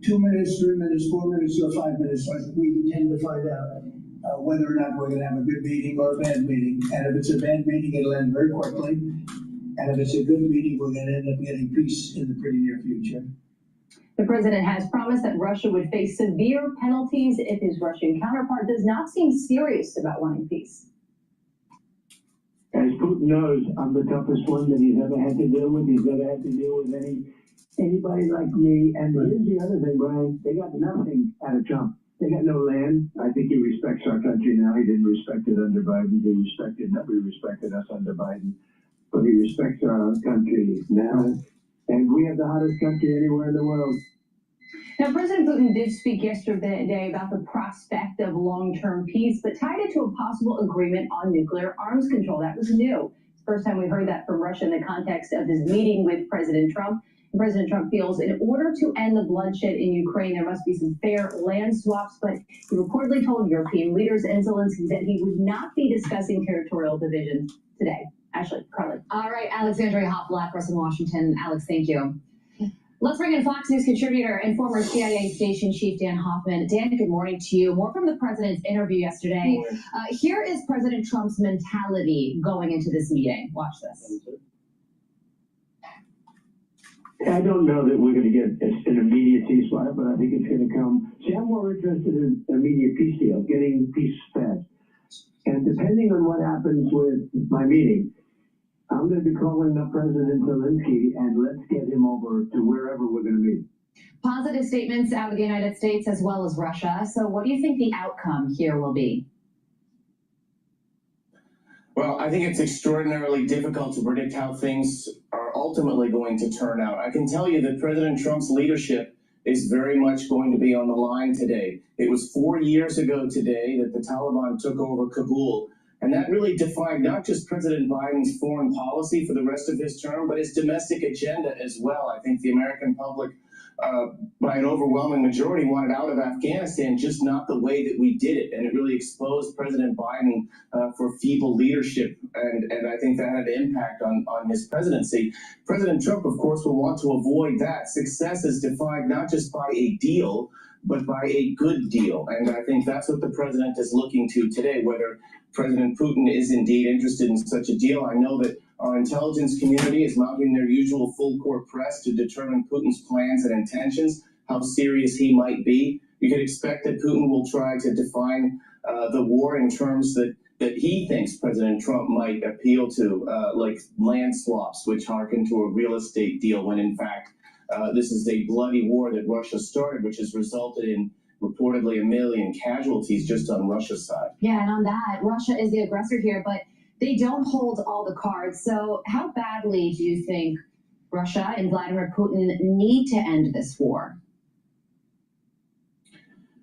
2 minutes, 3 minutes, 4 minutes, or 5 minutes. We tend to find out whether or not we're going to have a good meeting or a bad meeting. And if it's a bad meeting, it'll end very quickly. And if it's a good meeting, we're going to end up getting peace in the pretty near future. The president has promised that Russia would face severe penalties if his Russian counterpart does not seem serious about wanting peace. As Putin knows, I'm the toughest one that he's ever had to deal with. He's never had to deal with anybody like me. And here's the other thing, Brian. They got nothing out of Trump. They got no land. I think he respects our country now. He didn't respect it under Biden. Nobody respected us under Biden. But he respects our country now. And we have the hottest country anywhere in the world. Now, President Putin did speak yesterday about the prospect of long-term peace, but tied it to a possible agreement on nuclear arms control. That was new. It's the first time we heard that from Russia in the context of his meeting with President Trump. And President Trump feels in order to end the bloodshed in Ukraine, there must be some fair land swaps, but he reportedly told European leaders and Zelensky that he would not be discussing territorial division today. Ashley, Carly. All right, Alexandria Hoff, Black Press in Washington. Alex, thank you. Let's bring in Fox News contributor and former CIA station chief Dan Hoffman. Dan, good morning to you. More from the president's interview yesterday. Here is President Trump's mentality going into this meeting. Watch this. I don't know that we're going to get an immediate ceasefire, but I think it's going to come. See, I'm more interested in immediate peace deal, getting peace fast. And depending on what happens with my meeting, I'm going to be calling up President Zelensky and let's get him over to wherever we're going to meet. Positive statements out of the United States as well as Russia. So what do you think the outcome here will be? Well, I think it's extraordinarily difficult to predict how things are ultimately going to turn out. I can tell you that President Trump's leadership is very much going to be on the line today. It was 4 years ago today that the Taliban took over Kabul. And that really defined not just President Biden's foreign policy for the rest of his term, but his domestic agenda as well. I think the American public by an overwhelming majority, wanted out of Afghanistan, just not the way that we did it. And it really exposed President Biden for feeble leadership. And I think that had an impact on his presidency. President Trump, of course, will want to avoid that. Success is defined not just by a deal, but by a good deal. And I think that's what the president is looking to today, whether President Putin is indeed interested in such a deal. I know that our intelligence community is mounting their usual full-court press to determine Putin's plans and intentions, how serious he might be. You can expect that Putin will try to define the war in terms that he thinks President Trump might appeal to, like land swaps, which harken to a real estate deal, when in fact this is a bloody war that Russia started, which has resulted in reportedly 1 million casualties just on Russia's side. Yeah, and on that, Russia is the aggressor here, but they don't hold all the cards. So how badly do you think Russia and Vladimir Putin need to end this war?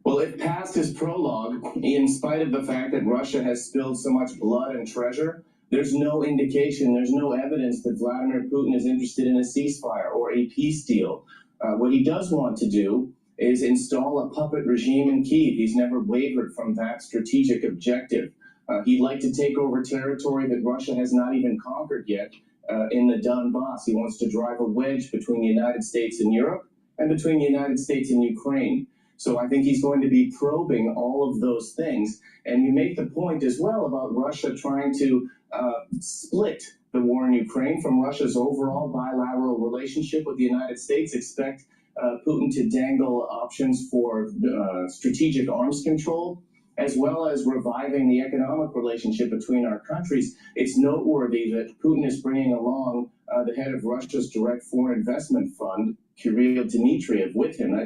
Well, if past is prologue, in spite of the fact that Russia has spilled so much blood and treasure, there's no indication, there's no evidence that Vladimir Putin is interested in a ceasefire or a peace deal. What he does want to do is install a puppet regime in Kyiv. He's never wavered from that strategic objective. He'd like to take over territory that Russia has not even conquered yet in the Donbass. He wants to drive a wedge between the United States and Europe and between the United States and Ukraine. So I think he's going to be probing all of those things. And you make the point as well about Russia trying to split the war in Ukraine from Russia's overall bilateral relationship with the United States. Expect Putin to dangle options for strategic arms control, as well as reviving the economic relationship between our countries. It's noteworthy that Putin is bringing along the head of Russia's direct foreign investment fund, Kirill Dmitriev, with him.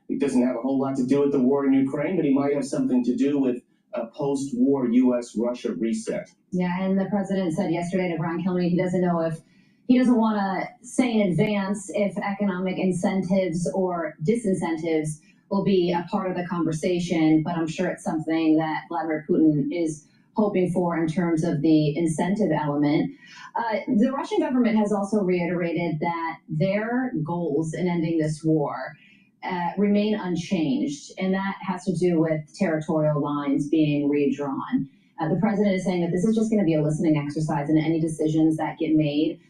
It doesn't have a whole lot to do with the war in Ukraine, but he might have something to do with a post-war U.S.-Russia reset. Yeah, and the president said yesterday to Brian Kilmeade he doesn't know if he doesn't want to say in advance if economic incentives or disincentives will be a part of the conversation, but I'm sure it's something that Vladimir Putin is hoping for in terms of the incentive element. The Russian government has also reiterated that their goals in ending this war remain unchanged, and that has to do with territorial lines being redrawn. The president is saying that this is just going to be a listening exercise, and any decisions that get made,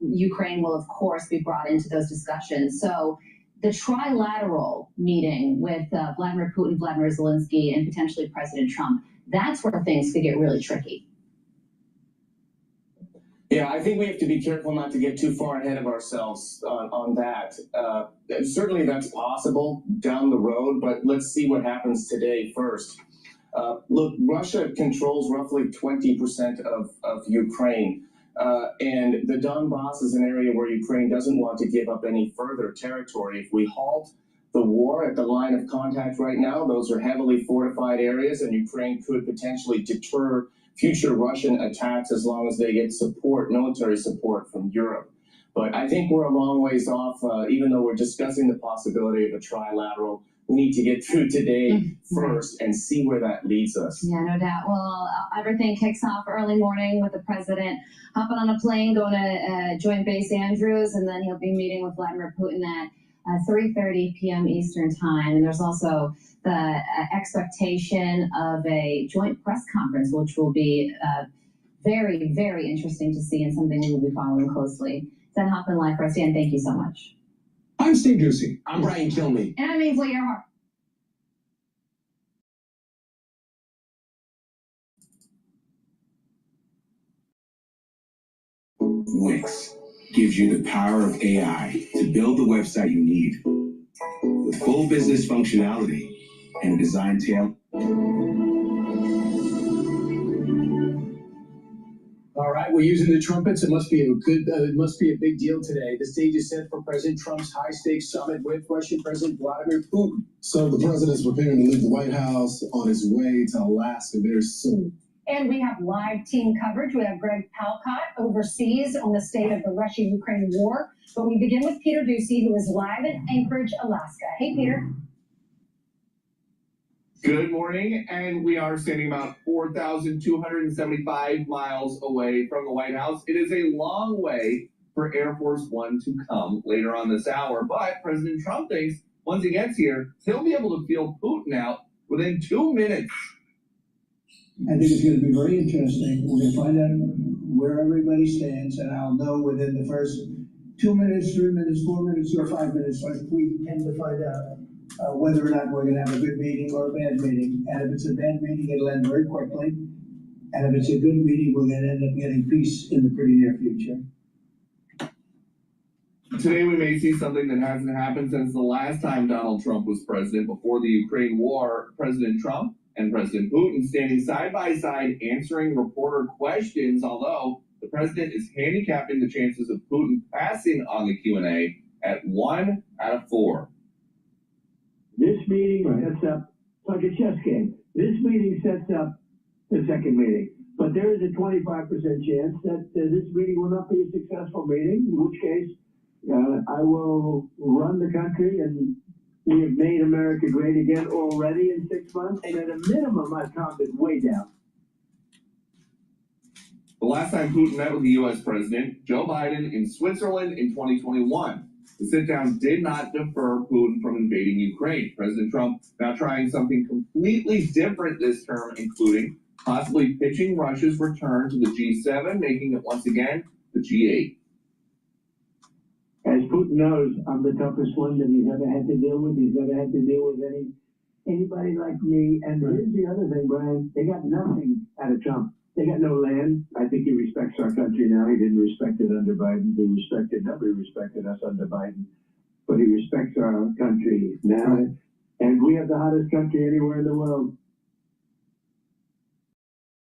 Ukraine will, of course, be brought into those discussions. So the trilateral meeting with Vladimir Putin, Vladimir Zelensky, and potentially President Trump, that's where things could get really tricky. Yeah, I think we have to be careful not to get too far ahead of ourselves on that. Certainly that's possible down the road, but let's see what happens today first. Look, Russia controls roughly 20% of Ukraine, and the Donbass is an area where Ukraine doesn't want to give up any further territory. If we halt the war at the line of contact right now, those are heavily fortified areas, and Ukraine could potentially deter future Russian attacks as long as they get support, military support from Europe. But I think we're a long ways off, even though we're discussing the possibility of a trilateral. We need to get through today first and see where that leads us. Yeah, no doubt. Well, everything kicks off early morning with the president hopping on a plane, going to Joint Base Andrews, and then he'll be meeting with Vladimir Putin at 3:30 p.m. Eastern time. And there's also the expectation of a joint press conference, which will be very, very interesting to see and something we will be following closely. Dan Hoffman live for us. Dan, thank you so much. I'm Steve Ducey. I'm Brian Kilmeade. And I'm Ainsley Earhart. Wix gives you the power of AI to build the website you need with full business functionality and a design tail. All right, we're using the trumpets. It must be a big deal today. The stage is set for President Trump's high-stakes summit with Russian President Vladimir Putin. So the president's preparing to leave the White House on his way to Alaska very soon. And we have live team coverage. We have Greg Palcott overseas on the state of the Russia-Ukraine war. But we begin with Peter Ducey, who is live in Anchorage, Alaska. Hey, Peter. Good morning, and we are standing about 4,275 miles away from the White House. It is a long way for Air Force One to come later on this hour. But President Trump thinks once he gets here, he'll be able to feel Putin out within 2 minutes. I think it's going to be very interesting. We're going to find out where everybody stands, and I'll know within the first 2 minutes, 3 minutes, 4 minutes, or 5 minutes, like we tend to find out whether or not we're going to have a good meeting or a bad meeting. And if it's a bad meeting, it'll end very quickly. And if it's a good meeting, we're going to end up getting peace in the pretty near future. Today we may see something that hasn't happened since the last time Donald Trump was president. Before the Ukraine war, President Trump and President Putin standing side by side answering reporter questions, although the president is handicapping the chances of Putin passing on the Q&A at 1 out of 4. This meeting sets up, it's like a chess game. This meeting sets up the second meeting. But there is a 25% chance that this meeting will not be a successful meeting, in which case I will run the country, and we have made America great again already in 6 months. And at a minimum, I've counted way down. The last time Putin met with the U.S. President, Joe Biden, in Switzerland in 2021. The sit-down did not deter Putin from invading Ukraine. President Trump now trying something completely different this term, including possibly pitching Russia's return to the G7, making it once again the G8. As Putin knows, I'm the toughest one that he's ever had to deal with. He's never had to deal with anybody like me. And here's the other thing, Brian. They got nothing out of Trump. They got no land. I think he respects our country now. He didn't respect it under Biden. Nobody respected us under Biden. But he respects our country now. Right. And we have the hottest country anywhere in the world.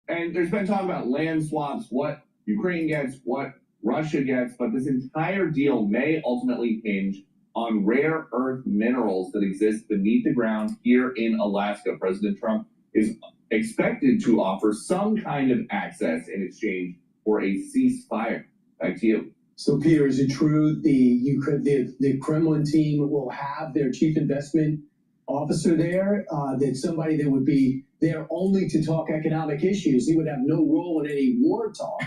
And there's been talk about land swaps, what Ukraine gets, what Russia gets, but this entire deal may ultimately hinge on rare earth minerals that exist beneath the ground here in Alaska. President Trump is expected to offer some kind of access in exchange for a ceasefire. Back to you. So, Peter, is it true the Kremlin team will have their chief investment officer there, that somebody that would be there only to talk economic issues? He would have no role in any war talk.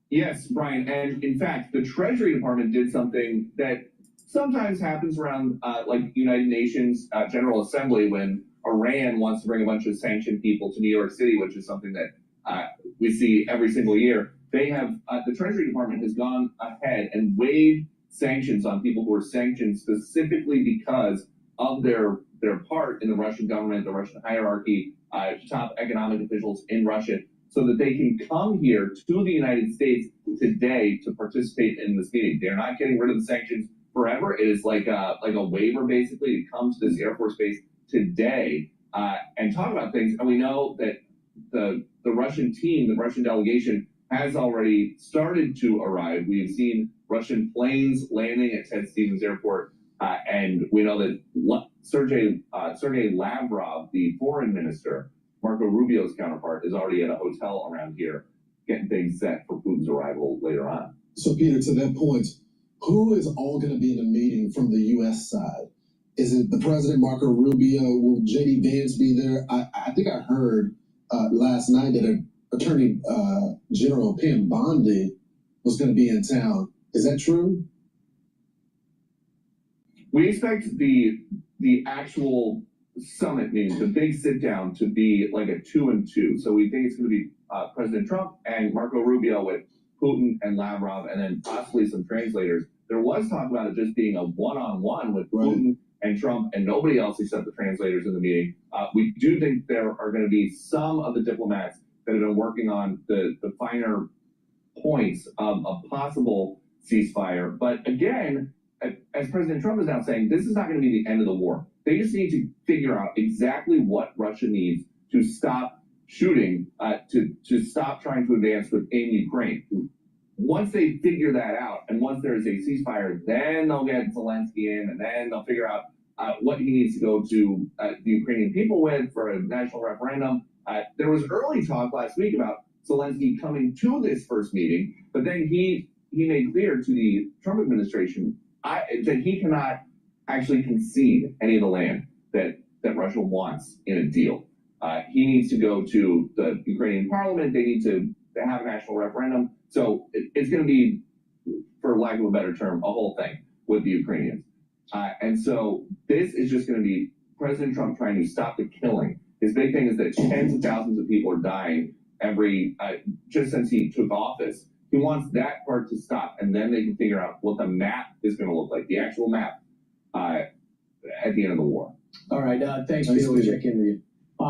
Yes, Brian, and in fact, the Treasury Department did something that sometimes happens around like United Nations General Assembly when Iran wants to bring a bunch of sanctioned people to New York City, which is something that we see every single year. They have, the Treasury Department has gone ahead and waived sanctions on people who are sanctioned specifically because of their part in the Russian government, the Russian hierarchy, top economic officials in Russia, so that they can come here to the United States today to participate in this meeting. They're not getting rid of the sanctions forever. It is like a waiver, basically, to come to this Air Force base today and talk about things. And we know that the Russian team, the Russian delegation, has already started to arrive. We've seen Russian planes landing at Ted Stevens Airport, and we know that Sergei Lavrov, the foreign minister, Marco Rubio's counterpart, is already at a hotel around here getting things set for Putin's arrival later on. So, Peter, to that point, who is all going to be in the meeting from the U.S. side? Is it the president, Marco Rubio? Will J.D. Vance be there? I think I heard last night that Attorney General Pam Bondi was going to be in town. Is that true? We expect the actual summit meeting, the big sit down, to be like a 2-and-2. So we think it's going to be President Trump and Marco Rubio with Putin and Lavrov, and then possibly some translators. There was talk about it just being a one-on-one with Putin and Trump and nobody else except the translators in the meeting. We do think there are going to be some of the diplomats that have been working on the finer points of a possible ceasefire. But again, as President Trump is now saying, this is not going to be the end of the war. They just need to figure out exactly what Russia needs to stop shooting, to stop trying to advance within Ukraine. Once they figure that out, and once there is a ceasefire, then they'll get Zelensky in, and then they'll figure out what he needs to go to the Ukrainian people with for a national referendum. There was early talk last week about Zelensky coming to this first meeting, but then he made clear to the Trump administration that he cannot actually concede any of the land that Russia wants in a deal. He needs to go to the Ukrainian parliament. They need to to have a national referendum. So it's going to be, for lack of a better term, a whole thing with the Ukrainians. And so this is just going to be President Trump trying to stop the killing. His big thing is that tens of thousands of people are dying just since he took office. He wants that part to stop, and then they can figure out what the map is going to look like, the actual map at the end of the war. All right, thanks, Peter. We'll check in with you.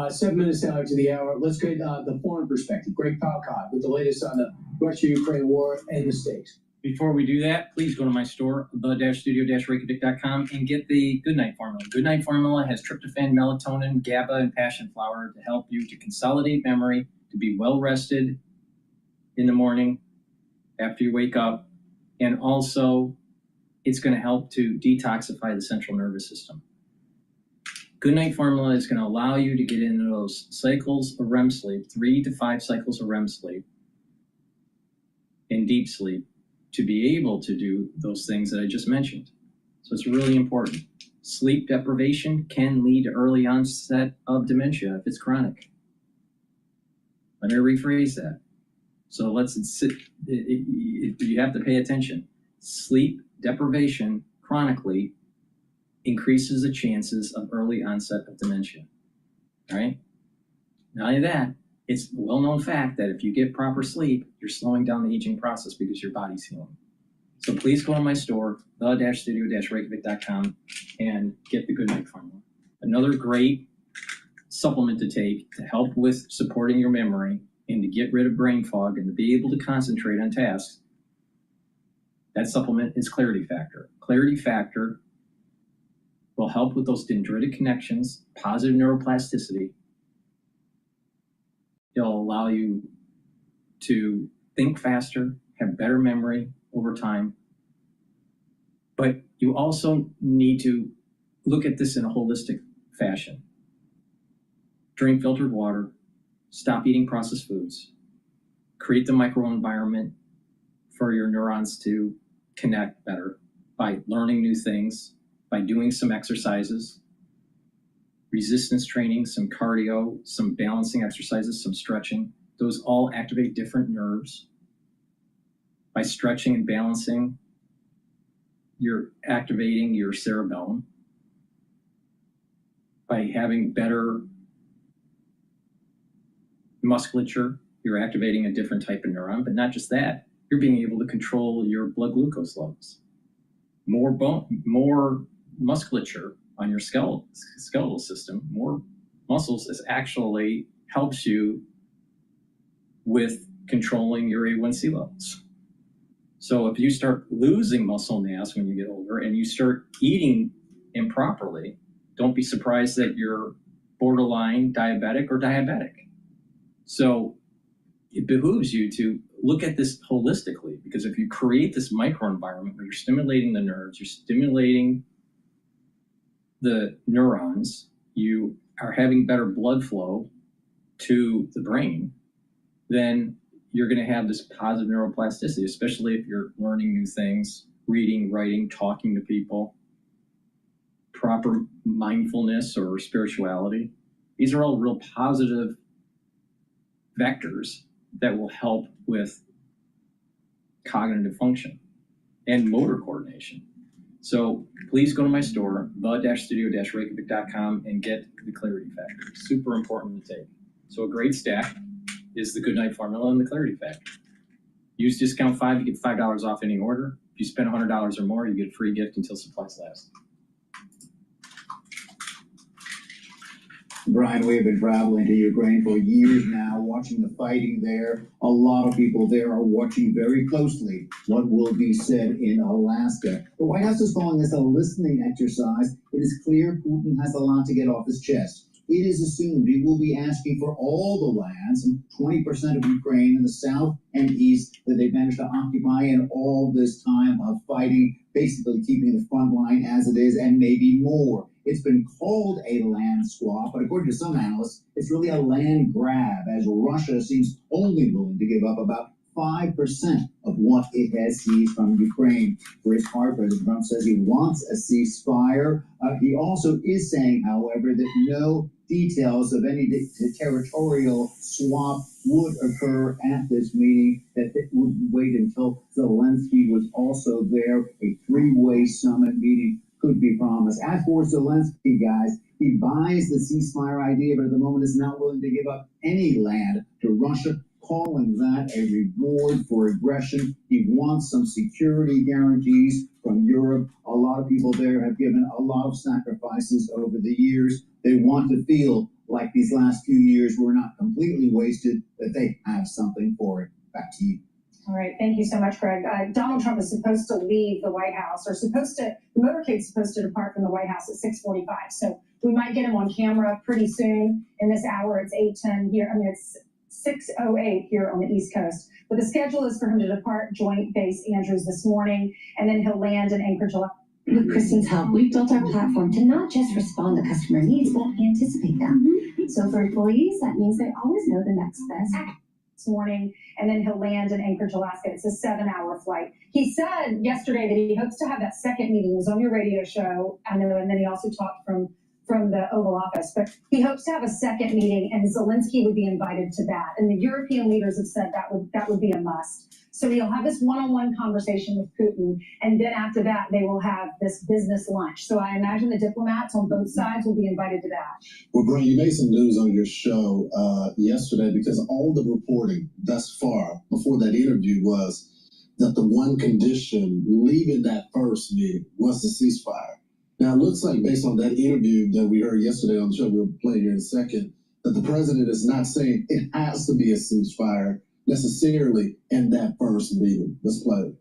7 minutes now to the hour. Let's get the foreign perspective. Greg Palcott with the latest on the Russia-Ukraine war and the stakes. Before we do that, please go to my store, the-studio-reykjavik.com, and get the Goodnight Formula. Goodnight Formula has tryptophan, melatonin, GABA, and passion flower to help you to consolidate memory, to be well rested in the morning after you wake up, and also it's going to help to detoxify the central nervous system. Goodnight Formula is going to allow you to get into those cycles of REM sleep, 3 to 5 cycles of REM sleep, and deep sleep, to be able to do those things that I just mentioned. So it's really important. Sleep deprivation can lead to early onset of dementia if it's chronic. Let me rephrase that. So you have to pay attention. Sleep deprivation chronically increases the chances of early onset of dementia. All right? Not only that, it's a well-known fact that if you get proper sleep, you're slowing down the aging process because your body's healing. So please go to my store, the-studio-reykjavik.com, and get the Goodnight Formula. Another great supplement to take to help with supporting your memory and to get rid of brain fog and to be able to concentrate on tasks, that supplement is Clarity Factor. Clarity Factor will help with those dendritic connections, positive neuroplasticity. It'll allow you to think faster, have better memory over time. But you also need to look at this in a holistic fashion. Drink filtered water, stop eating processed foods, create the microenvironment for your neurons to connect better by learning new things, by doing some exercises, resistance training, some cardio, some balancing exercises, some stretching. Those all activate different nerves. By stretching and balancing, you're activating your cerebellum. By having better musculature, you're activating a different type of neuron. But not just that, you're being able to control your blood glucose levels. More bone, more musculature on your skeletal system, more muscles, is actually helps you with controlling your A1C levels. So if you start losing muscle mass when you get older and you start eating improperly, don't be surprised that you're borderline diabetic or diabetic. So it behooves you to look at this holistically, because if you create this microenvironment where you're stimulating the nerves, you're stimulating the neurons, you are having better blood flow to the brain, then you're going to have this positive neuroplasticity, especially if you're learning new things, reading, writing, talking to people, proper mindfulness or spirituality. These are all real positive vectors that will help with cognitive function and motor coordination. So please go to my store, the-studio-reykjavik.com, and get the Clarity Factor. Super important to take. So a great stack is the Goodnight Formula and the Clarity Factor. Use discount 5, you get $5 off any order. If you spend $100 or more, you get a free gift until supplies last. Brian, we have been traveling to Ukraine for years now, watching the fighting there. A lot of people there are watching very closely what will be said in Alaska. The White House is calling this a listening exercise. It is clear Putin has a lot to get off his chest. It is assumed he will be asking for all the land, some 20% of Ukraine in the south and east, that they've managed to occupy in all this time of fighting, basically keeping the front line as it is, and maybe more. It's been called a land swap, but according to some analysts, it's really a land grab, as Russia seems only willing to give up about 5% of what it has seized from Ukraine. For his part, President Trump says he wants a ceasefire. He also is saying, however, that no details of any territorial swap would occur at this meeting, that it would wait until Zelensky was also there. A three-way summit meeting could be promised. As for Zelensky, guys, he buys the ceasefire idea, but at the moment is not willing to give up any land to Russia, calling that a reward for aggression. He wants some security guarantees from Europe. A lot of people there have given a lot of sacrifices over the years. They want to feel like these last few years were not completely wasted, that they have something for it. Back to you. All right, thank you so much, Greg. Donald Trump is supposed to leave the White House, or the motorcade's supposed to depart from the White House at 6:45. So we might get him on camera pretty soon. In this hour, it's 8:10 here. It's 6:08 here on the East Coast. But the schedule is for him to depart Joint Base Andrews this morning, and then he'll land in Anchorage. With Kristen's help, we've built our platform to not just respond to customer needs, but anticipate them. So for employees, that means they always know the next best act. This morning, and then he'll land in Anchorage, Alaska. It's a 7-hour flight. He said yesterday that he hopes to have that second meeting. He was on your radio show, I know, and then he also talked from the Oval Office. But he hopes to have a second meeting, and Zelensky would be invited to that. And the European leaders have said that would be a must. So he'll have this one-on-one conversation with Putin, and then after that, they will have this business lunch. So I imagine the diplomats on both sides will be invited to that. Well, Brian, you made some news on your show yesterday, because all the reporting thus far before that interview was that the one condition leaving that first meeting was the ceasefire. Now, it looks like, based on that interview that we heard yesterday on the show, we'll play here in a second, that the president is not saying it has to be a ceasefire necessarily in that first meeting. Let's play it.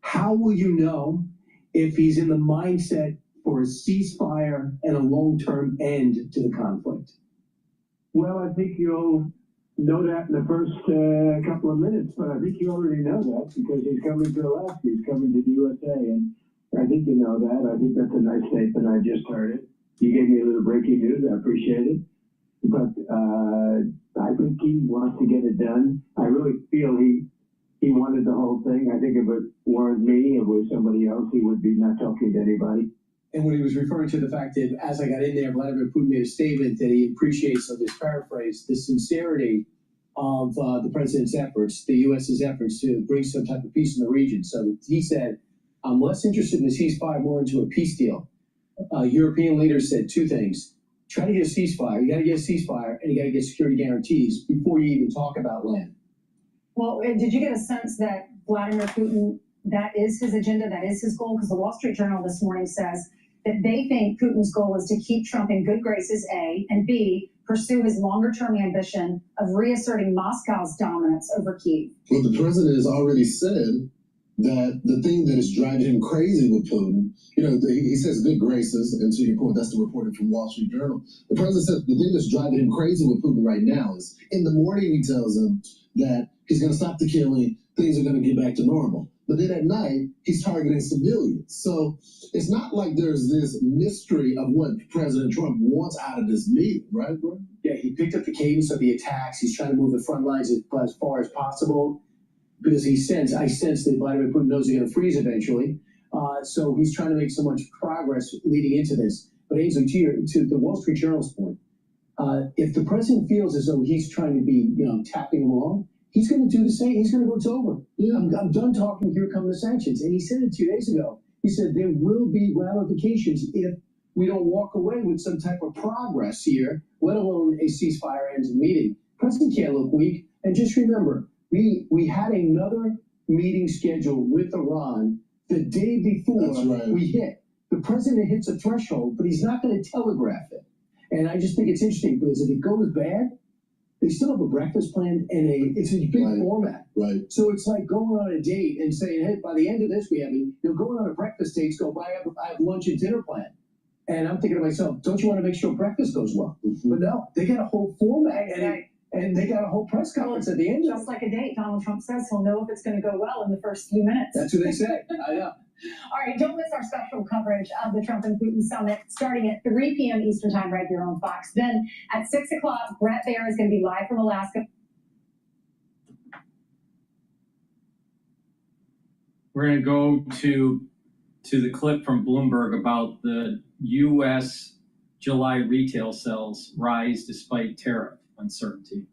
How will you know if he's in the mindset for a ceasefire and a long-term end to the conflict? Well, I think you'll know that in the first couple of minutes, but I think you already know that because he's coming to Alaska, he's coming to the USA, and I think you know that. I think that's a nice statement. I just heard it. You gave me a little breaking news. I appreciate it. But I think he wants to get it done. I really feel he wanted the whole thing. I think if it weren't me, if it was somebody else, he would be not talking to anybody. And when he was referring to the fact that, as I got in there, Vladimir Putin made a statement that he appreciates, of this paraphrase, the sincerity of the president's efforts, the U.S.'s efforts to bring some type of peace in the region. So he said, I'm less interested in the ceasefire, more into a peace deal. European leaders said two things. Try to get a ceasefire. You got to get a ceasefire, and you got to get security guarantees before you even talk about land. Well, did you get a sense that Vladimir Putin, that is his agenda, that is his goal? Because the Wall Street Journal this morning says that they think Putin's goal is to keep Trump in good graces, A, and B, pursue his longer-term ambition of reasserting Moscow's dominance over Kyiv. Well, the president has already said that the thing that is driving him crazy with Putin, he says good graces, and to your point, that's the reporting from Wall Street Journal. The president said the thing that's driving him crazy with Putin right now is, in the morning he tells him that he's going to stop the killing, things are going to get back to normal. But then at night, he's targeting civilians. So it's not like there's this mystery of what President Trump wants out of this meeting, right, bro? Yeah, he picked up the cadence of the attacks. He's trying to move the front lines as far as possible, because I sense that Vladimir Putin knows he's going to freeze eventually. So he's trying to make so much progress leading into this. But Ainsley, to the Wall Street Journal's point, if the president feels as though he's trying to be, tapping him along, he's going to do the same. He's going to go, it's over. Yeah, I'm done talking. Here come the sanctions. And he said it 2 days ago. He said there will be ramifications if we don't walk away with some type of progress here, let alone a ceasefire ends the meeting. President can't look weak. And just remember, we had another meeting scheduled with Iran the day before we hit. The president hits a threshold, but he's not going to telegraph it. And I just think it's interesting because if it goes bad, they still have a breakfast plan and it's a big format. Right. So it's like going on a date and saying, hey, by the end of this, going on a breakfast date, I have lunch and dinner plan. And I'm thinking to myself, don't you want to make sure breakfast goes well? Mm-hmm. But no, they got a whole format and they got a whole press conference at the end. Just like a date, Donald Trump says he'll know if it's going to go well in the first few minutes. That's what they say. I know. All right, don't miss our special coverage of the Trump and Putin summit starting at 3 p.m. Eastern time right here on Fox. Then at 6 o'clock, Brett Baer is going to be live from Alaska. We're going to go to the clip from Bloomberg about the U.S. July retail sales rise despite tariff uncertainty.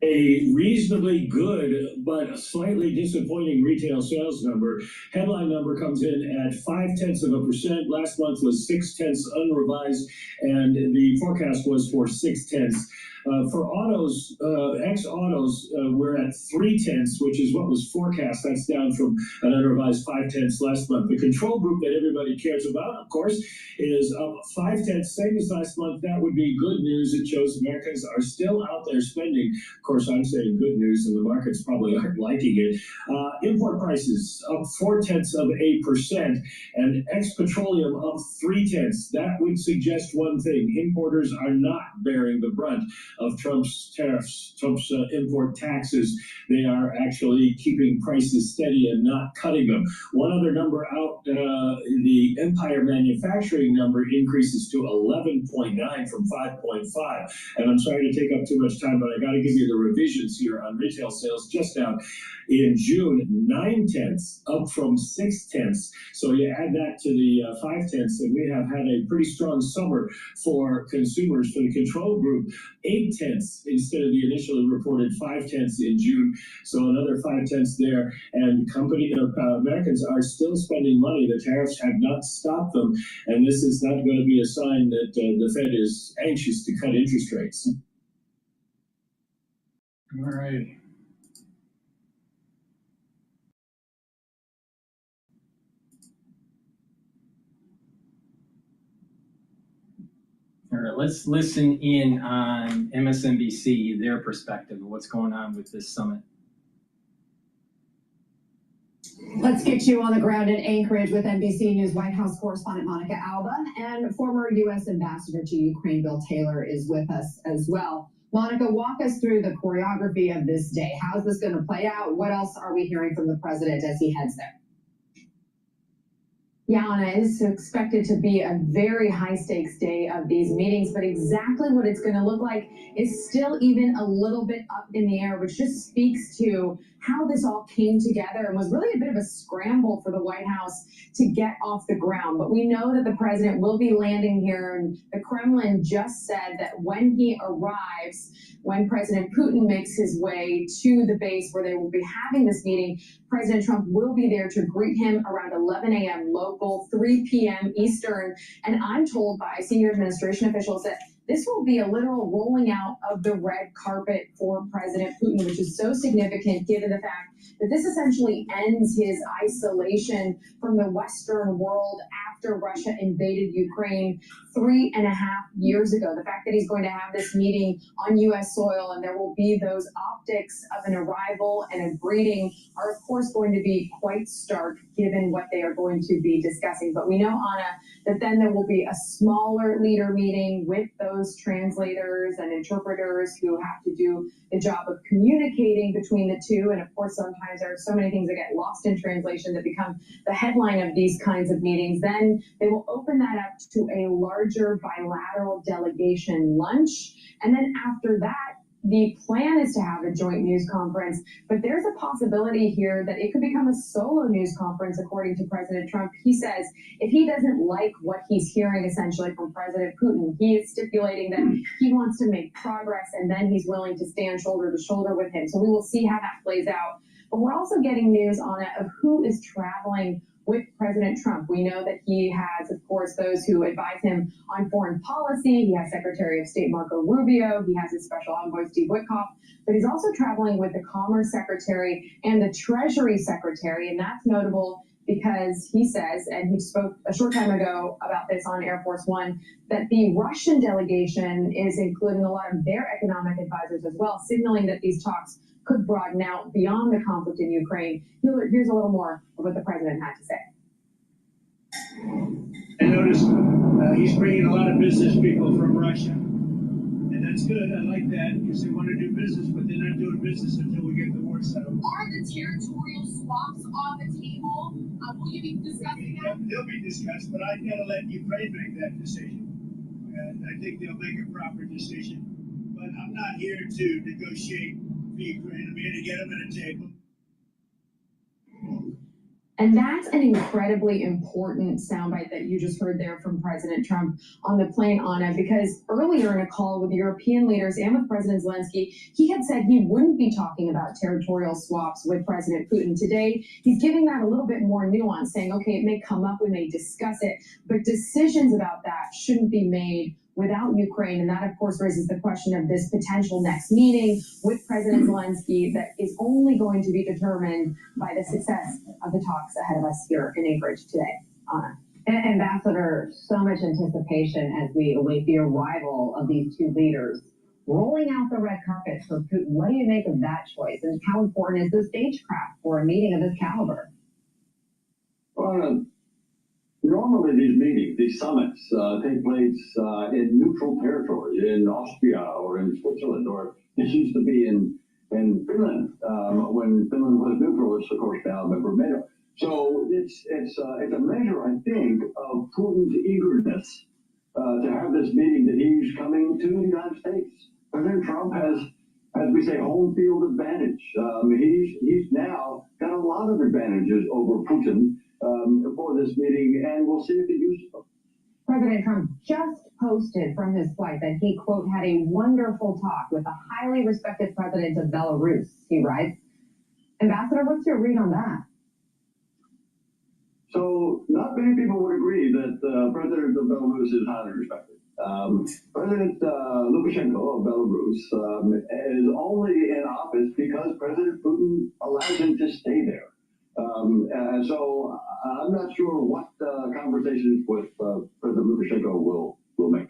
A reasonably good but a slightly disappointing retail sales number. Headline number comes in at 0.5%. Last month was 0.6 unrevised, and the forecast was for 0.6. For autos, ex-autos, we're at 0.3, which is what was forecast. That's down from an unrevised 0.5 last month. The control group that everybody cares about, of course, is up 0.5, same as last month. That would be good news. It shows Americans are still out there spending. Of course, I'm saying good news, and the markets probably aren't liking it. Import prices up 0.4%, and ex-petroleum up 0.3. That would suggest one thing: importers are not bearing the brunt of Trump's tariffs, Trump's import taxes. They are actually keeping prices steady and not cutting them. One other number out, the Empire manufacturing number increases to 11.9 from 5.5. And I'm sorry to take up too much time, but I got to give you the revisions here on retail sales just out. In June, 0.9, up from 0.6. So you add that to the 0.5, and we have had a pretty strong summer for consumers. For the control group, 0.8 instead of the initially reported 0.5 in June. So another 0.5 there. And Americans are still spending money. The tariffs have not stopped them, and this is not going to be a sign that the Fed is anxious to cut interest rates. All right. All right, let's listen in on MSNBC, their perspective of what's going on with this summit. Let's get you on the ground in Anchorage with NBC News White House correspondent Monica Alba, and former U.S. Ambassador to Ukraine Bill Taylor is with us as well. Monica, walk us through the choreography of this day. How is this going to play out? What else are we hearing from the president as he heads there? Yeah, Anna, it's expected to be a very high-stakes day of these meetings, but exactly what it's going to look like is still even a little bit up in the air, which just speaks to how this all came together and was really a bit of a scramble for the White House to get off the ground. But we know that the president will be landing here, and the Kremlin just said that when he arrives, when President Putin makes his way to the base where they will be having this meeting, President Trump will be there to greet him around 11 a.m. local, 3 p.m. Eastern. And I'm told by senior administration officials that this will be a literal rolling out of the red carpet for President Putin, which is so significant given the fact that this essentially ends his isolation from the Western world after Russia invaded Ukraine 3.5 years ago. The fact that he's going to have this meeting on U.S. soil and there will be those optics of an arrival and a greeting are, of course, going to be quite stark given what they are going to be discussing. But we know, Anna, that then there will be a smaller leader meeting with those translators and interpreters who have to do the job of communicating between the two. And of course, sometimes there are so many things that get lost in translation that become the headline of these kinds of meetings. Then they will open that up to a larger bilateral delegation lunch. And then after that, the plan is to have a joint news conference, but there's a possibility here that it could become a solo news conference, according to President Trump. He says if he doesn't like what he's hearing essentially from President Putin, he is stipulating that he wants to make progress and then he's willing to stand shoulder to shoulder with him. So we will see how that plays out. But we're also getting news on it of who is traveling with President Trump. We know that he has, of course, those who advise him on foreign policy. He has Secretary of State Marco Rubio. He has his special envoy, Steve Witkoff. But he's also traveling with the Commerce Secretary and the Treasury Secretary. And that's notable because he says, and he spoke a short time ago about this on Air Force One, that the Russian delegation is including a lot of their economic advisors as well, signaling that these talks could broaden out beyond the conflict in Ukraine. Here's a little more of what the president had to say. I noticed he's bringing a lot of business people from Russia. And that's good. I like that because they want to do business, but they're not doing business until we get the war settled. Are the territorial swaps on the table? Will you be discussing that? They'll be discussed, but I gotta let Ukraine make that decision. And I think they'll make a proper decision. But I'm not here to negotiate for Ukraine. I'm here to get them at a table. And that's an incredibly important soundbite that you just heard there from President Trump on the plane, Anna, because earlier in a call with European leaders and with President Zelensky, he had said he wouldn't be talking about territorial swaps with President Putin. Today, he's giving that a little bit more nuance, saying, okay, it may come up, we may discuss it, but decisions about that shouldn't be made without Ukraine. And that, of course, raises the question of this potential next meeting with President Zelensky that is only going to be determined by the success of the talks ahead of us here in Anchorage today. Anna. Ambassador, so much anticipation as we await the arrival of these two leaders. Rolling out the red carpet for Putin, what do you make of that choice? And how important is the stagecraft for a meeting of this caliber? Well, normally these meetings, these summits, take place in neutral territory, in Austria or in Switzerland, or this used to be in Finland, when Finland was neutral. It's of course now a member of NATO. So it's a measure, I think, of Putin's eagerness to have this meeting that he's coming to the United States. President Trump has, as we say, home field advantage. He's now got a lot of advantages over Putin for this meeting, and we'll see if he uses them. President Trump just posted from his flight that he, quote, had a wonderful talk with a highly respected president of Belarus, he writes. Ambassador, what's your read on that? So not many people would agree that the president of Belarus is highly respected. President Lukashenko of Belarus is only in office because President Putin allows him to stay there. So I'm not sure what conversations with President Lukashenko will make.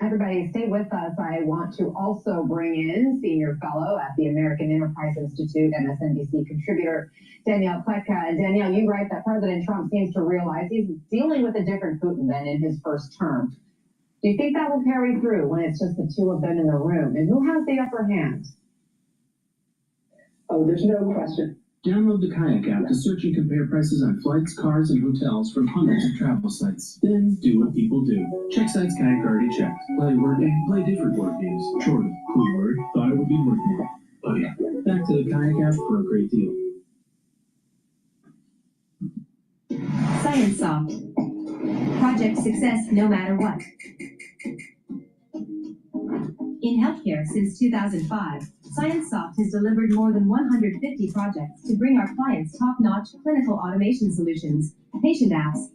Everybody, stay with us. I want to also bring in senior fellow at the American Enterprise Institute, MSNBC contributor, Danielle Pletka. Danielle, you write that President Trump seems to realize he's dealing with a different Putin than in his first term. Do you think that will carry through when it's just the two of them in the room? And who has the upper hand? Oh, there's no question. Download the Kayak app to search and compare prices on flights, cars, and hotels from hundreds of travel sites. Then do what people do. Check sites Kayak already checked. Play word game, play different word games. Short of cool word, thought it would be worth more. Oh yeah, back to the Kayak app for a great deal. ScienceSoft. Project success no matter what. In healthcare since 2005, ScienceSoft has delivered more than 150 projects to bring our clients top-notch clinical automation solutions, patient apps,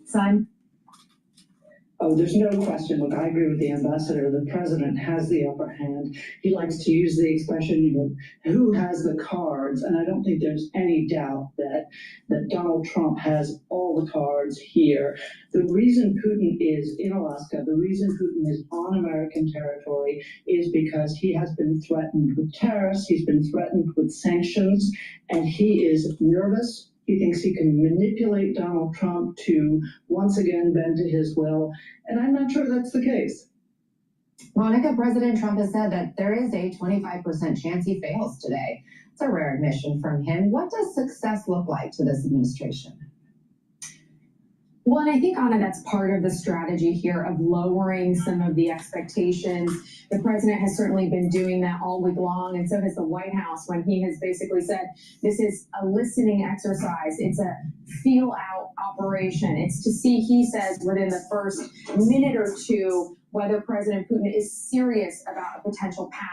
Oh, there's no question. Look, I agree with the ambassador. The president has the upper hand. He likes to use the expression, who has the cards? And I don't think there's any doubt that Donald Trump has all the cards here. The reason Putin is in Alaska, the reason Putin is on American territory is because he has been threatened with tariffs, he's been threatened with sanctions, and he is nervous. He thinks he can manipulate Donald Trump to once again bend to his will, and I'm not sure that's the case. Monica, President Trump has said that there is a 25% chance he fails today. It's a rare admission from him. What does success look like to this administration? Well, and I think, Anna, that's part of the strategy here of lowering some of the expectations. The president has certainly been doing that all week long, and so has the White House when he has basically said this is a listening exercise. It's a feel-out operation. It's to see, he says, within the first minute or two, whether President Putin is serious about a potential path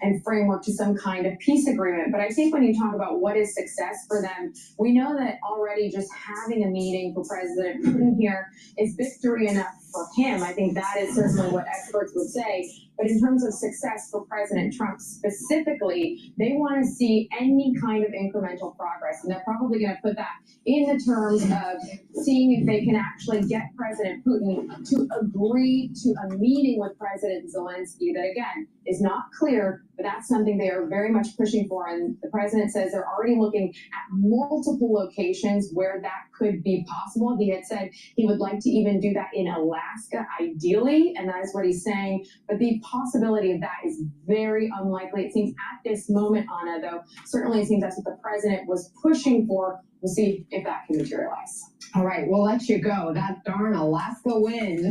and framework to some kind of peace agreement. But I think when you talk about what is success for them, we know that already just having a meeting for President Putin here is victory enough for him. I think that is certainly what experts would say. But in terms of success for President Trump specifically, they want to see any kind of incremental progress. And they're probably going to put that in the terms of seeing if they can actually get President Putin to agree to a meeting with President Zelensky that, again, is not clear, but that's something they are very much pushing for. And the president says they're already looking at multiple locations where that could be possible. He had said he would like to even do that in Alaska, ideally, and that is what he's saying. But the possibility of that is very unlikely. It seems at this moment, Anna, though, certainly it seems that's what the president was pushing for. We'll see if that can materialize. All right, we'll let you go. That darn Alaska wind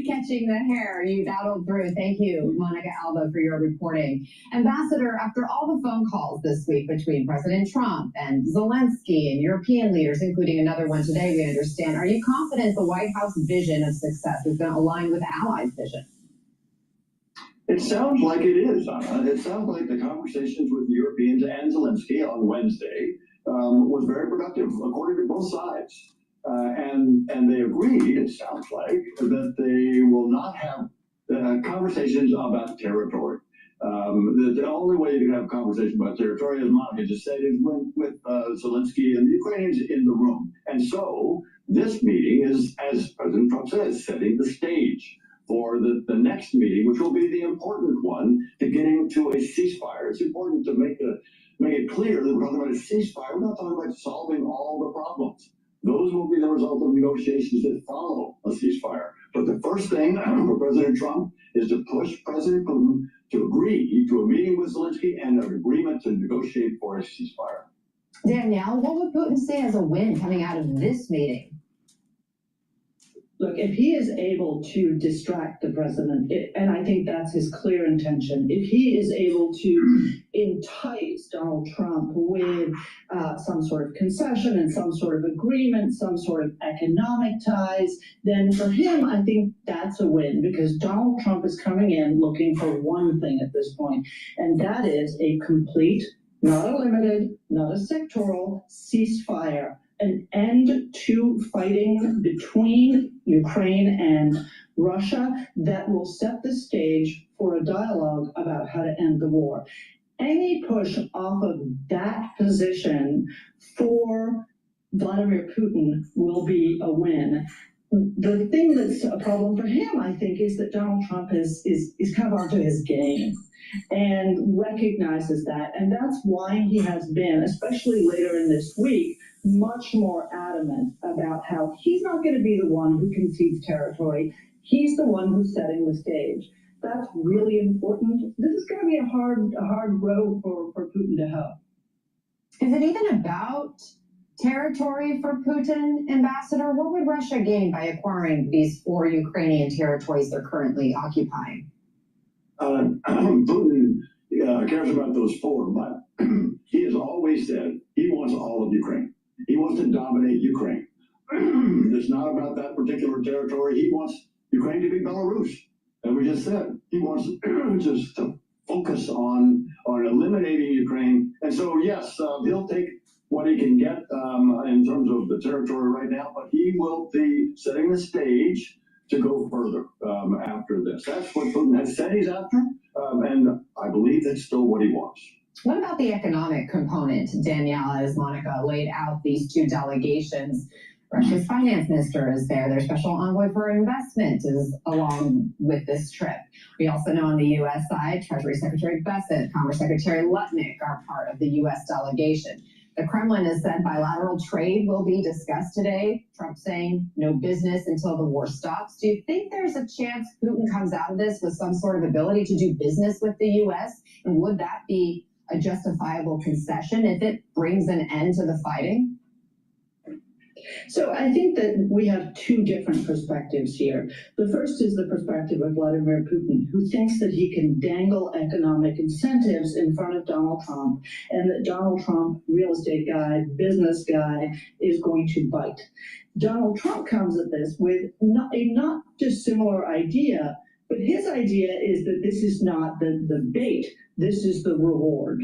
catching the hair. You battled through. Thank you, Monica Alba, for your reporting. Ambassador, after all the phone calls this week between President Trump and Zelensky and European leaders, including another one today, we understand, are you confident the White House vision of success is going to align with allies' vision? It sounds like it is, Anna. It sounds like the conversations with the Europeans and Zelensky on Wednesday was very productive, according to both sides. And they agreed, it sounds like, that they will not have conversations about territory. The only way you can have a conversation about territory, as Monica just said, is with Zelensky and the Ukrainians in the room. And so this meeting is, as President Trump says, setting the stage for the next meeting, which will be the important one to getting to a ceasefire. It's important to make it clear that we're talking about a ceasefire. We're not talking about solving all the problems. Those will be the result of negotiations that follow a ceasefire. But the first thing for President Trump is to push President Putin to agree to a meeting with Zelensky and an agreement to negotiate for a ceasefire. Danielle, what would Putin say as a win coming out of this meeting? Look, if he is able to distract the president, and I think that's his clear intention, if he is able to entice Donald Trump with some sort of concession and some sort of agreement, some sort of economic ties, then for him, I think that's a win, because Donald Trump is coming in looking for one thing at this point, and that is a complete, not a limited, not a sectoral ceasefire. An end to fighting between Ukraine and Russia that will set the stage for a dialogue about how to end the war. Any push off of that position for Vladimir Putin will be a win. The thing that's a problem for him, I think, is that Donald Trump is kind of onto his game and recognizes that. And that's why he has been, especially later in this week, much more adamant about how he's not going to be the one who concedes territory. He's the one who's setting the stage. That's really important. This is going to be a hard road for Putin to hoe. Is it even about territory for Putin, Ambassador? What would Russia gain by acquiring these 4 Ukrainian territories they're currently occupying? Putin cares about those 4, but he has always said he wants all of Ukraine. He wants to dominate Ukraine. It's not about that particular territory. He wants Ukraine to be Belarus. And we just said he wants just to focus on eliminating Ukraine. And so, yes, he'll take what he can get in terms of the territory right now, but he will be setting the stage to go further after this. That's what Putin has said he's after, and I believe that's still what he wants. What about the economic component, Danielle, as Monica laid out these 2 delegations? Russia's finance minister is there. Their special envoy for investment is along with this trip. We also know on the U.S. side, Treasury Secretary Bessent, Commerce Secretary Lutnick are part of the U.S. delegation. The Kremlin has said bilateral trade will be discussed today. Trump saying no business until the war stops. Do you think there's a chance Putin comes out of this with some sort of ability to do business with the U.S.? And would that be a justifiable concession if it brings an end to the fighting? So I think that we have 2 different perspectives here. The first is the perspective of Vladimir Putin, who thinks that he can dangle economic incentives in front of Donald Trump, and that Donald Trump, real estate guy, business guy, is going to bite. Donald Trump comes at this with a not dissimilar idea, but his idea is that this is not the bait, this is the reward.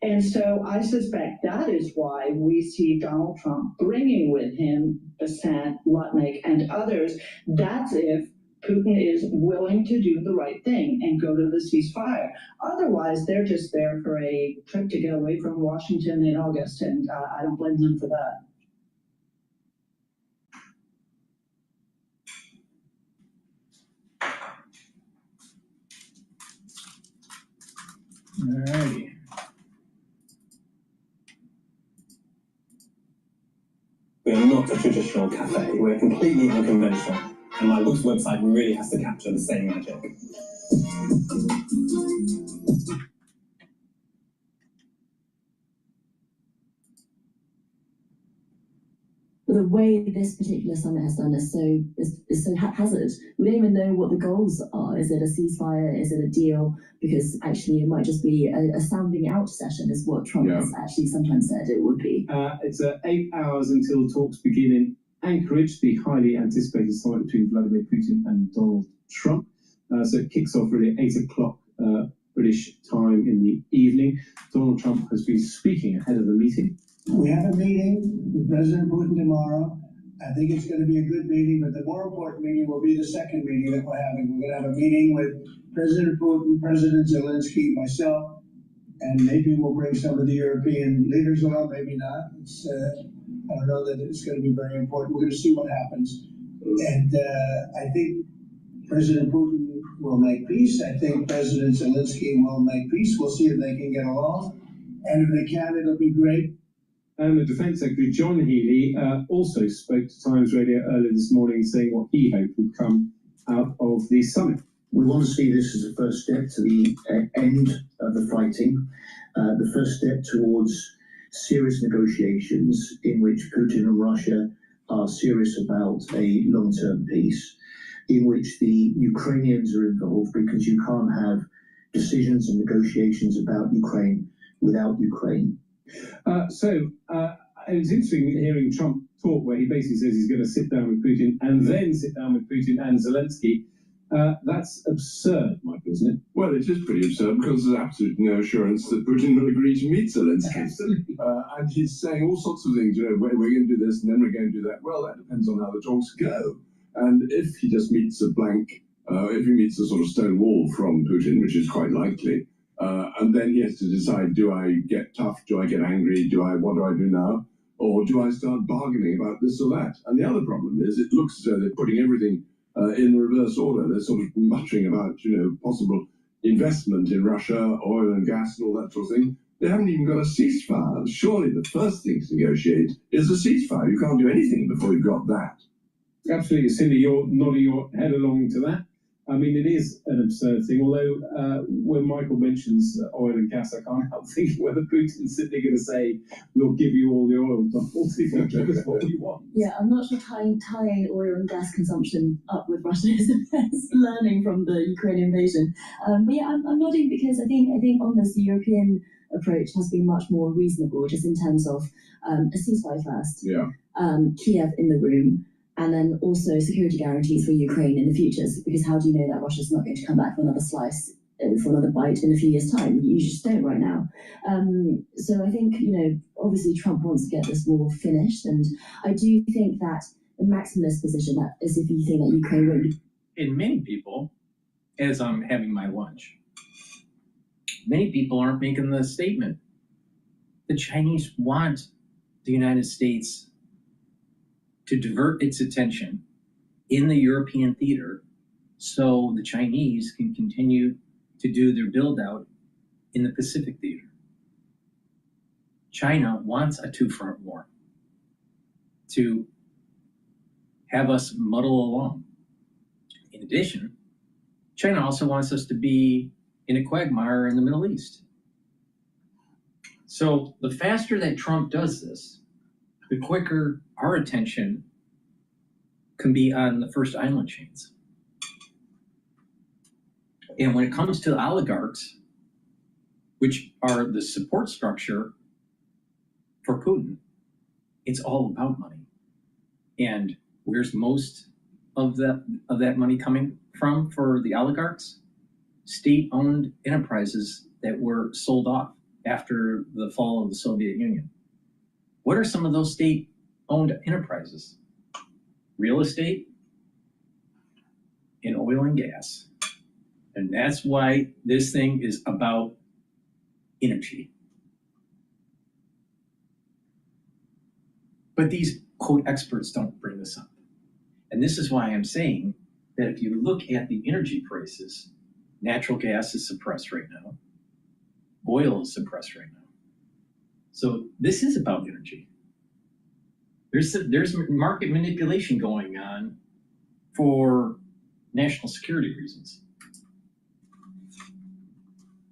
And so I suspect that is why we see Donald Trump bringing with him Bessent, Lutnick, and others. That's if Putin is willing to do the right thing and go to the ceasefire. Otherwise, they're just there for a trip to get away from Washington in August, and I don't blame them for that. All righty. We are not a traditional cafe. We're completely unconventional. And my Looks website really has to capture the same magic. But the way this particular summit has done is so haphazard. We don't even know what the goals are. Is it a ceasefire? Is it a deal? Because actually it might just be a sounding out session, is what Trump has actually sometimes said it would be. It's 8 hours until talks begin in Anchorage, the highly anticipated summit between Vladimir Putin and Donald Trump. So it kicks off really at 8 o'clock British time in the evening. Donald Trump has been speaking ahead of the meeting. We have a meeting with President Putin tomorrow. I think it's going to be a good meeting, but the more important meeting will be the second meeting that we're having. We're going to have a meeting with President Putin, President Zelensky, myself, and maybe we'll bring some of the European leaders along, maybe not. I don't know that it's going to be very important. We're going to see what happens. And I think President Putin will make peace. I think President Zelensky will make peace. We'll see if they can get along. And if they can, it'll be great. And the Defence Secretary, John Healey, also spoke to Times Radio earlier this morning saying what he hoped would come out of the summit. We want to see this as a first step to the end of the fighting, the first step towards serious negotiations in which Putin and Russia are serious about a long-term peace, in which the Ukrainians are involved, because you can't have decisions and negotiations about Ukraine without Ukraine. It was interesting hearing Trump talk where he basically says he's going to sit down with Putin and then sit down with Putin and Zelensky. That's absurd, Michael, isn't it? Well, it is pretty absurd because there's absolutely no assurance that Putin will agree to meet Zelensky. And he's saying all sorts of things, we're going to do this and then we're going to do that. Well, that depends on how the talks go. And if he just meets a blank, if he meets a sort of stone wall from Putin, which is quite likely, and then he has to decide, do I get tough, do I get angry, what do I do now? Or do I start bargaining about this or that? And the other problem is it looks as though they're putting everything in reverse order. They're sort of muttering about, possible investment in Russia, oil and gas and all that sort of thing. They haven't even got a ceasefire. Surely the first thing to negotiate is a ceasefire. You can't do anything before you've got that. Absolutely, Cindy, you're nodding your head along to that. I mean, it is an absurd thing, although when Michael mentions oil and gas, I can't help thinking whether Putin's simply going to say, we'll give you all the oil, Donald, if you give us what we want. Yeah, I'm not sure tying oil and gas consumption up with Russia is the best learning from the Ukrainian invasion. But yeah, I'm nodding because I think on this, the European approach has been much more reasonable, just in terms of a ceasefire first, Kiev in the room, and then also security guarantees for Ukraine in the future, because how do you know that Russia's not going to come back for another slice, for another bite in a few years' time? You just don't right now. So I think, obviously Trump wants to get this war finished, and I do think that the maximalist position, that is if you think that Ukraine won't... And many people, as I'm having my lunch, many people aren't making the statement. The Chinese want the United States to divert its attention in the European theater so the Chinese can continue to do their build out in the Pacific theater. China wants a two-front war to have us muddle along. In addition, China also wants us to be in a quagmire in the Middle East. So the faster that Trump does this, the quicker our attention can be on the first island chains. And when it comes to oligarchs, which are the support structure for Putin, it's all about money. And where's most of that money coming from for the oligarchs? State-owned enterprises that were sold off after the fall of the Soviet Union. What are some of those state-owned enterprises? Real estate and oil and gas. And that's why this thing is about energy. But these, quote, experts don't bring this up. And this is why I'm saying that if you look at the energy prices, natural gas is suppressed right now. Oil is suppressed right now. So this is about energy. There's market manipulation going on for national security reasons.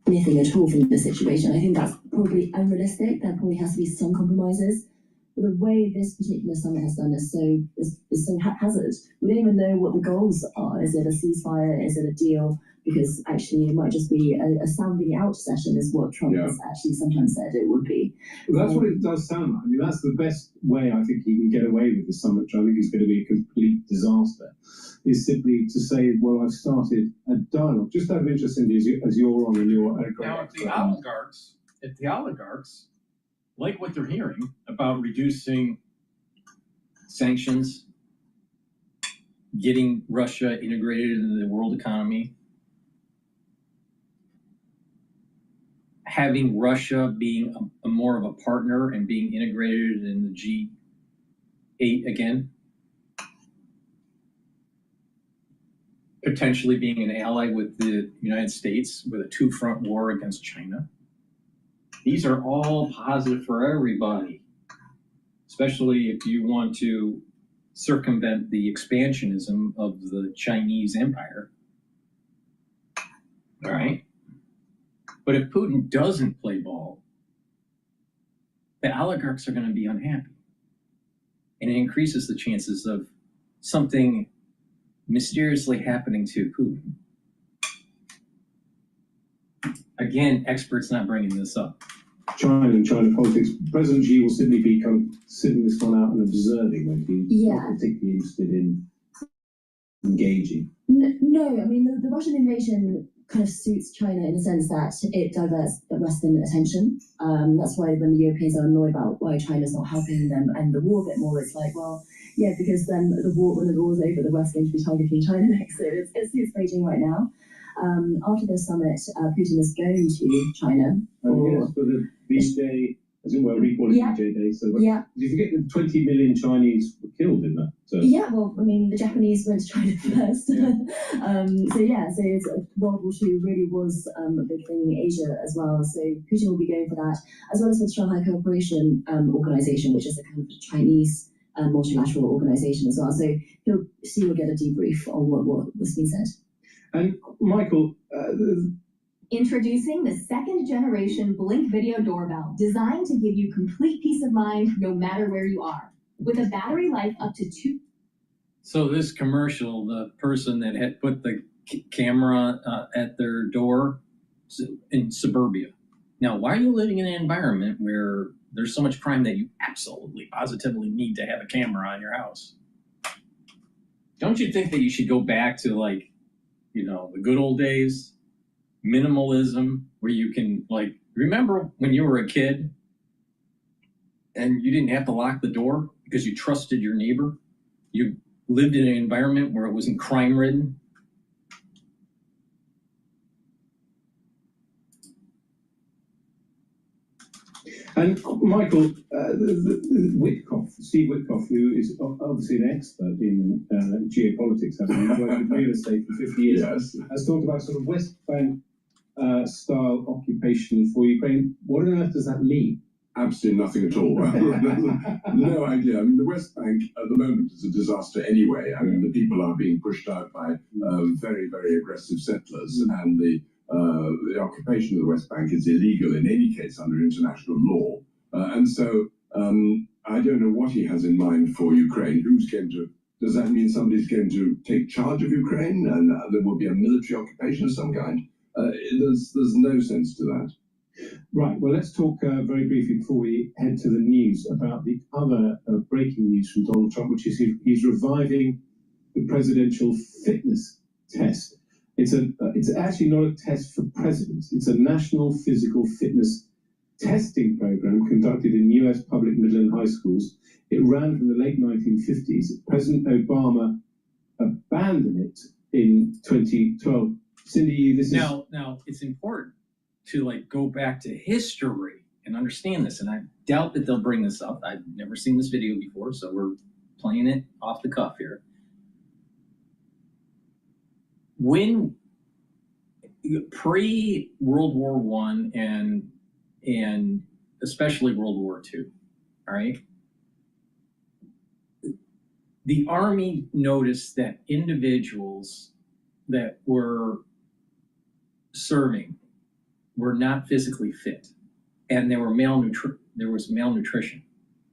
Anything at all from the situation. I think that's probably unrealistic. There probably has to be some compromises. But the way this particular summit has done is so haphazard. We don't even know what the goals are. Is it a ceasefire? Is it a deal? Because actually it might just be a sounding out session is what Trump has actually sometimes said it would be. Well, that's what it does sound like. I mean, that's the best way I think he can get away with this summit, which I think is going to be a complete disaster, is simply to say, well, I've started a dialogue. Just out of interest, Cindy, as you're on and you're now, if the oligarchs like what they're hearing about reducing sanctions, getting Russia integrated into the world economy, having Russia being a more of a partner and being integrated in the G8 again, potentially being an ally with the United States with a two-front war against China. These are all positive for everybody, especially if you want to circumvent the expansionism of the Chinese empire. All right? But if Putin doesn't play ball, the oligarchs are going to be unhappy. And it increases the chances of something mysteriously happening to Putin. Again, experts not bringing this up. China and China politics. President Xi will simply be kind of sitting this one out and observing when he's not particularly interested in engaging. No, I mean, the Russian invasion kind of suits China in the sense that it diverts the Western attention. That's why when the Europeans are annoyed about why China's not helping them end the war a bit more, it's like, well, yeah, because then when the war's over, the West's going to be targeting China next. So it suits Beijing right now. After the summit, Putin is going to China. Yes, for the VJ, as it were, we call it VJ Day. So if you forget that 20 million Chinese were killed in that. Yeah, well, I mean, the Japanese went to China first. So it's, World War II really was a big thing in Asia as well. So Putin will be going for that, as well as with Shanghai Cooperation Organization, which is a kind of Chinese multilateral organization as well. So he'll get a debrief on what was being said. And Michael, Introducing the second generation Blink Video Doorbell, designed to give you complete peace of mind no matter where you are. With a battery life up to 2. So this commercial, the person that had put the camera at their door in suburbia. Now, why are you living in an environment where there's so much crime that you absolutely, positively need to have a camera on your house? Don't you think that you should go back to, like, you know, the good old days, minimalism, where you can, like, remember when you were a kid and you didn't have to lock the door because you trusted your neighbor? You lived in an environment where it wasn't crime ridden. and Michael, Steve Witkoff, who is obviously an expert in geopolitics, having worked in real estate for 50 years, has talked about sort of West Bank style occupation for Ukraine. What on earth does that mean? Absolutely nothing at all. No idea. I mean, the West Bank at the moment is a disaster anyway. I mean, the people are being pushed out by very, very aggressive settlers, and the occupation of the West Bank is illegal in any case under international law. And so I don't know what he has in mind for Ukraine. Who's going to? Does that mean somebody's going to take charge of Ukraine and there will be a military occupation of some kind? There's no sense to that. Right, well, let's talk very briefly before we head to the news about the other breaking news from Donald Trump, which is he's reviving the presidential fitness test. It's actually not a test for presidents. It's a national physical fitness testing program conducted in US public middle and high schools. It ran from the late 1950s. President Obama abandoned it in 2012. Cindy, now it's important to, like, go back to history and understand this, and I doubt that they'll bring this up. I've never seen this video before, so we're playing it off the cuff here. When pre-World War I and especially World War II, all right, the Army noticed that individuals that were serving were not physically fit, and there was malnutrition,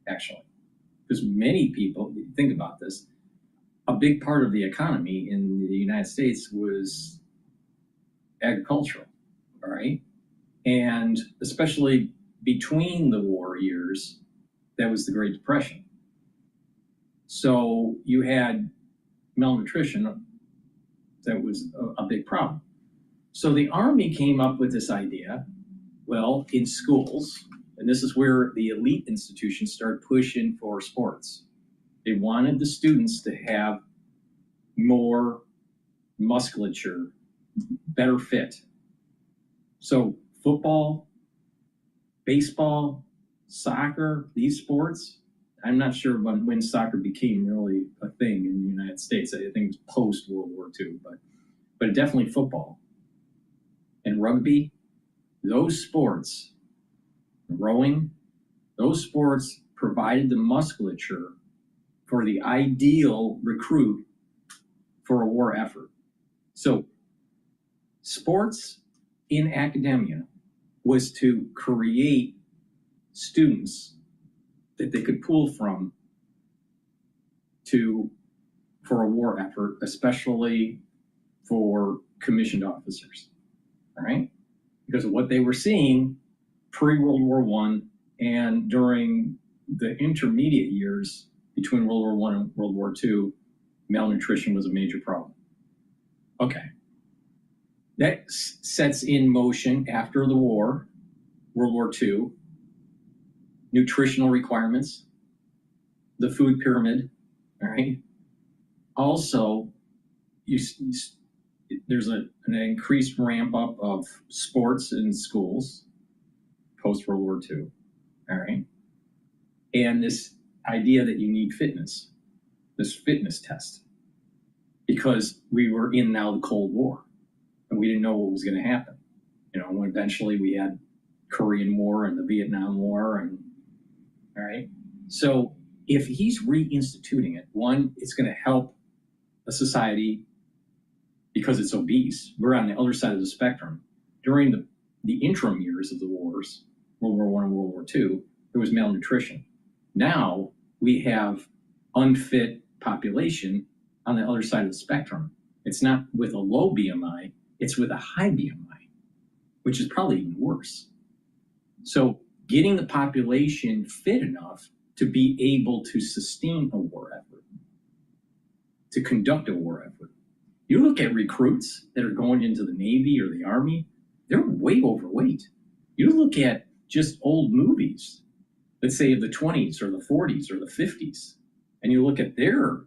actually. because many people, think about this, a big part of the economy in the United States was agricultural, all right? And especially between the war years, that was the Great Depression. So you had malnutrition that was a big problem. So the Army came up with this idea, well, in schools, and this is where the elite institutions started pushing for sports. They wanted the students to have more musculature, better fit. So football, baseball, soccer, these sports, I'm not sure when soccer became really a thing in the United States. I think it was post World War II, but definitely football and rugby, those sports, rowing, those sports provided the musculature for the ideal recruit for a war effort. So sports in academia was to create students that they could pull from for a war effort, especially for commissioned officers, all right? Because of what they were seeing pre-World War I and during the intermediate years between World War I and World War II, malnutrition was a major problem. Okay. That sets in motion after the war, World War II, nutritional requirements, the food pyramid, all right? Also, there's an increased ramp up of sports in schools post World War II, all right? And this idea that you need fitness, this fitness test, because we were in now the Cold War and we didn't know what was going to happen. You know, when eventually we had Korean War and the Vietnam War, and all right. So if he's reinstituting it, one, it's going to help a society because it's obese. We're on the other side of the spectrum. During the interim years of the wars, World War I and World War II, there was malnutrition. Now we have unfit population on the other side of the spectrum. It's not with a low BMI, it's with a high BMI, which is probably even worse. So getting the population fit enough to be able to sustain a war effort, to conduct a war effort. You look at recruits that are going into the Navy or the Army, they're way overweight. You look at just old movies, let's say of the 20s or the 40s or the 50s, and you look at their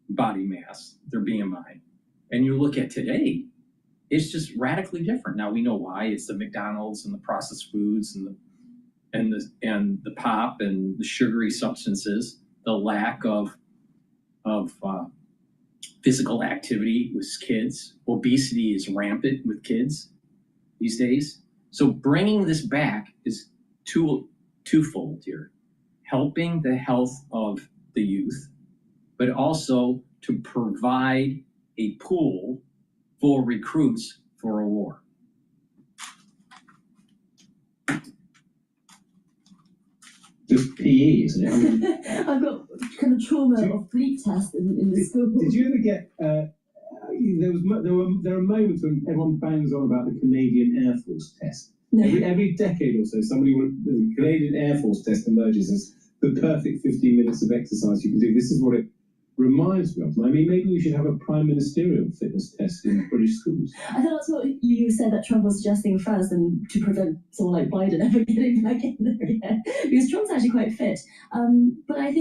body mass, their BMI, and you look at today, it's just radically different. Now we know why. It's the McDonald's and the processed foods and the pop and the sugary substances, the lack of physical activity with kids. Obesity is rampant with kids these days. So bringing this back is twofold here. Helping the health of the youth, but also to provide a pool for recruits for a war. Just PE, isn't it? I mean, I've got kind of trauma of bleep test in the school. did you ever get? There are moments when everyone bangs on about the Canadian Air Force test. No. Every decade or so, the Canadian Air Force test emerges as the perfect 15 minutes of exercise you can do. This is what it reminds me of. I mean, maybe we should have a prime ministerial fitness test in British schools. I thought that's what you said that Trump was suggesting first, and to prevent someone like Biden ever getting back in there again, because Trump's actually quite fit. But I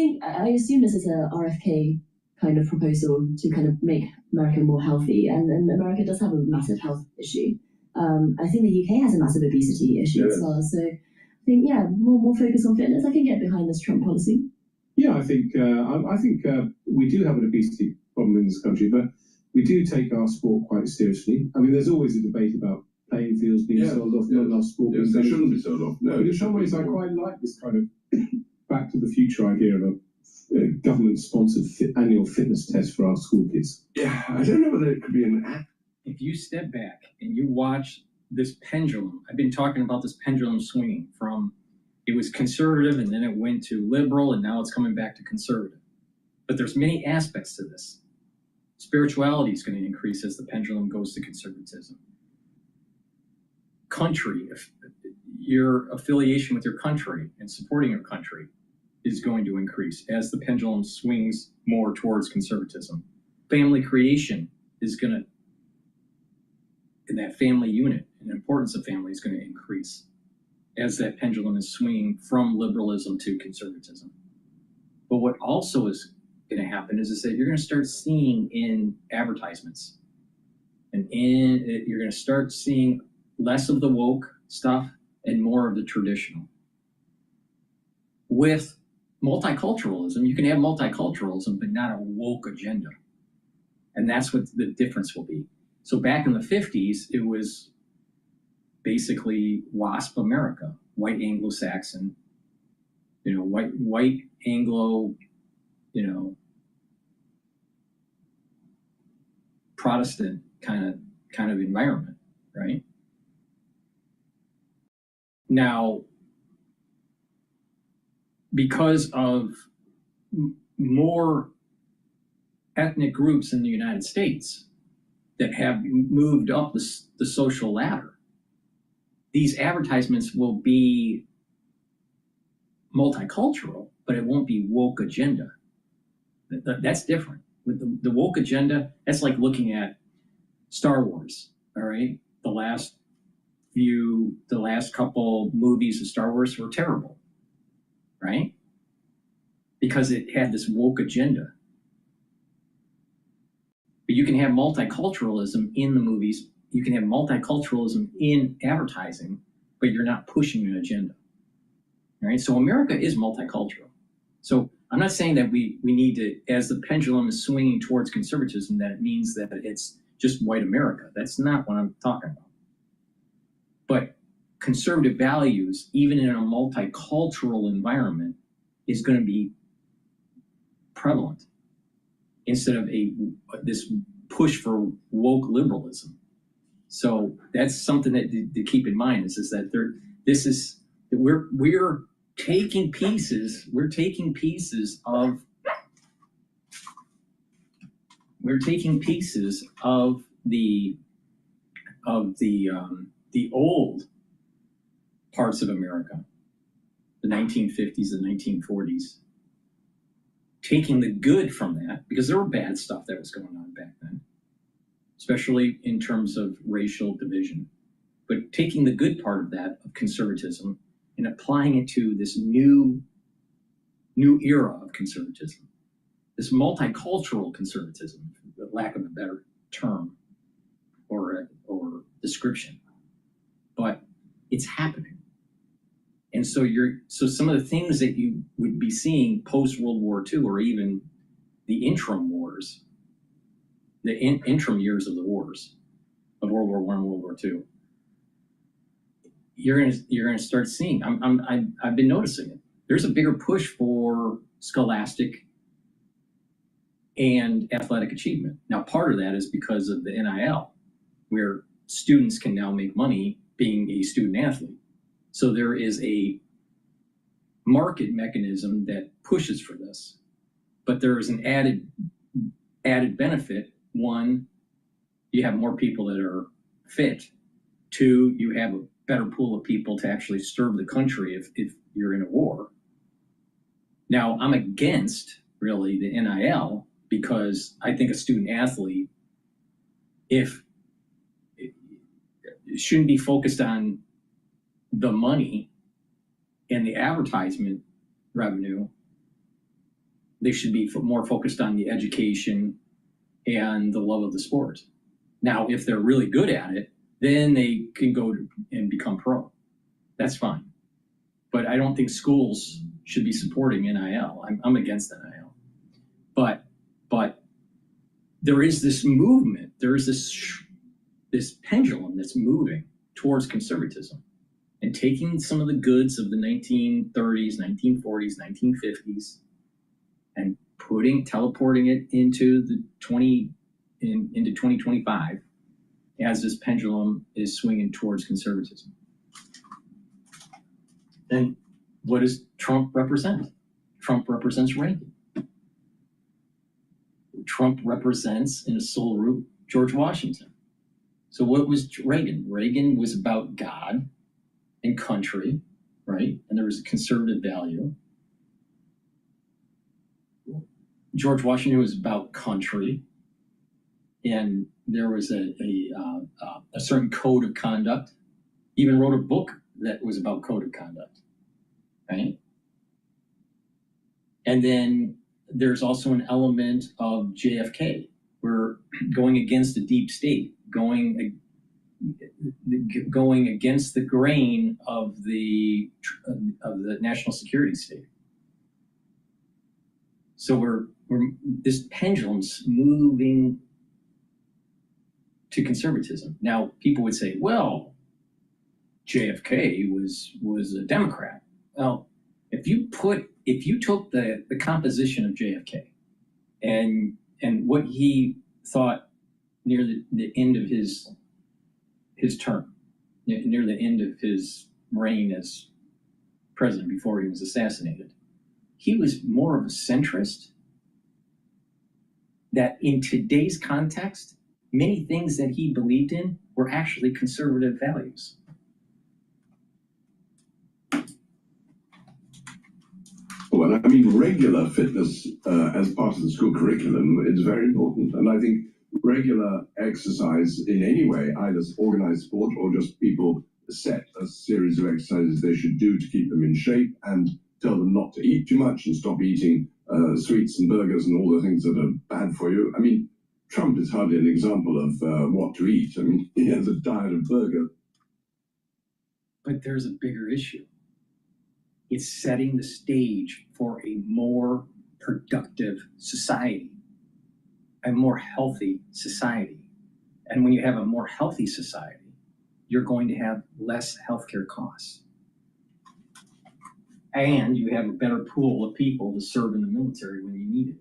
assume this is a RFK kind of proposal to kind of make America more healthy, and America does have a massive health issue. I think the UK has a massive obesity issue as well. So I think, more focus on fitness. I can get behind this Trump policy. Yeah, I think we do have an obesity problem in this country, but we do take our sport quite seriously. I mean, there's always a debate about playing fields being sold off, not enough sport. Yes, they shouldn't be sold off. No, but in some ways, I quite like this kind of back to the future idea of a government-sponsored annual fitness test for our school kids. Yeah, I don't know whether it could be an app. If you step back and you watch this pendulum, I've been talking about this pendulum swinging from It was conservative, and then it went to liberal, and now it's coming back to conservative. But there's many aspects to this. Spirituality is going to increase as the pendulum goes to conservatism. Country, your affiliation with your country and supporting your country is going to increase as the pendulum swings more towards conservatism. Family creation is going to, in that family unit, and the importance of family is going to increase as that pendulum is swinging from liberalism to conservatism. But what also is going to happen is that you're going to start seeing in advertisements, and you're going to start seeing less of the woke stuff and more of the traditional. With multiculturalism, you can have multiculturalism, but not a woke agenda. And that's what the difference will be. So back in the 50s, it was basically WASP America, white Anglo-Saxon, white Anglo, Protestant kind of environment, right? Now, because of more ethnic groups in the United States that have moved up the social ladder, these advertisements will be multicultural, but it won't be woke agenda. That's different. With the woke agenda, that's like looking at Star Wars, all right? The last couple movies of Star Wars were terrible, right? Because it had this woke agenda. But you can have multiculturalism in the movies. You can have multiculturalism in advertising, but you're not pushing an agenda, right? So America is multicultural. So I'm not saying that we need to, as the pendulum is swinging towards conservatism, that it means that it's just white America. That's not what I'm talking about. But conservative values, even in a multicultural environment, is going to be prevalent instead of this push for woke liberalism. So that's something that to keep in mind is that we're taking pieces of the old parts of America, the 1950s, the 1940s, taking the good from that, because there were bad stuff that was going on back then, especially in terms of racial division, but taking the good part of that, of conservatism, and applying it to this new era of conservatism, this multicultural conservatism, for lack of a better term or description. But it's happening. And so some of the things that you would be seeing post World War II, or even the interim wars, the interim years of the wars of World War I and World War II, you're gonna start seeing. I've been noticing it. There's a bigger push for scholastic and athletic achievement. Now, part of that is because of the NIL, where students can now make money being a student athlete. So there is a market mechanism that pushes for this, but there is an added benefit. One, you have more people that are fit. Two, you have a better pool of people to actually serve the country if you're in a war. Now, I'm against really the NIL because I think a student athlete, it shouldn't be focused on the money and the advertisement revenue. They should be more focused on the education and the love of the sport. Now, if they're really good at it, then they can go and become pro. That's fine. But I don't think schools should be supporting NIL. I'm against NIL. But there is this movement. There is this pendulum that's moving towards conservatism and taking some of the goods of the 1930s, 1940s, 1950s, and teleporting it into 2025 as this pendulum is swinging towards conservatism. And what does Trump represent? Trump represents Reagan. Trump represents, in a soul root, George Washington. So what was Reagan? Reagan was about God and country, right? And there was a conservative value. George Washington was about country, and there was a certain code of conduct. Even wrote a book that was about code of conduct, right? And then there's also an element of JFK. We're going against the deep state, going against the grain of the national security state. So we're this pendulum's moving to conservatism. Now, people would say, well, JFK was a Democrat. Well, if you took the composition of JFK and what he thought near the end of his term, near the end of his reign as president before he was assassinated, he was more of a centrist. That in today's context, many things that he believed in were actually conservative values. Well, I mean, regular fitness as part of the school curriculum is very important. And I think regular exercise in any way, either organized sport or just people set a series of exercises they should do to keep them in shape and tell them not to eat too much and stop eating sweets and burgers and all the things that are bad for you. I mean, Trump is hardly an example of what to eat. I mean, he has a diet of burger. But there's a bigger issue. It's setting the stage for a more productive society, a more healthy society. And when you have a more healthy society, you're going to have less healthcare costs. And you have a better pool of people to serve in the military when you need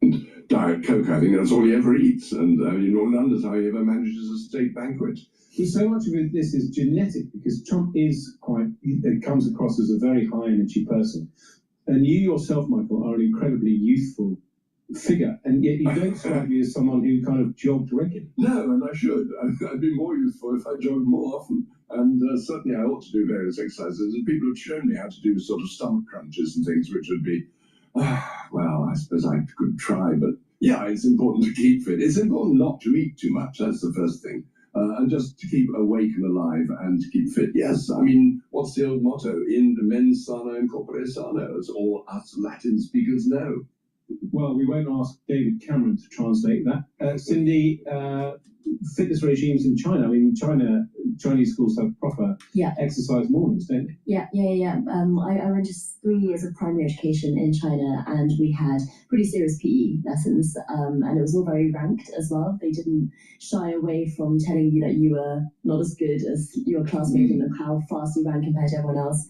it. Diet Coke, I think that's all he ever eats. And you know, wonders how he ever manages a state banquet. So much of this is genetic, because Trump is it comes across as a very high energy person. And you yourself, Michael, are an incredibly youthful figure, and yet you don't strike me as someone who kind of jogged regularly. No, and I should. I'd be more youthful if I jogged more often. And certainly I ought to do various exercises. And people have shown me how to do sort of stomach crunches and things, which would be, well, I suppose I could try. But yeah, it's important to keep fit. It's important not to eat too much. That's the first thing. And just to keep awake and alive and to keep fit. Yes, I mean, what's the old motto? In mens sana in corpore sano, as all us Latin speakers know. Well, we won't ask David Cameron to translate that. Cindy, fitness regimes in China. I mean, Chinese schools have proper exercise mornings, don't they? Yeah. I went to 3 years of primary education in China, and we had pretty serious PE lessons, and it was all very ranked as well. They didn't shy away from telling you that you were not as good as your classmates and how fast you ran compared to everyone else.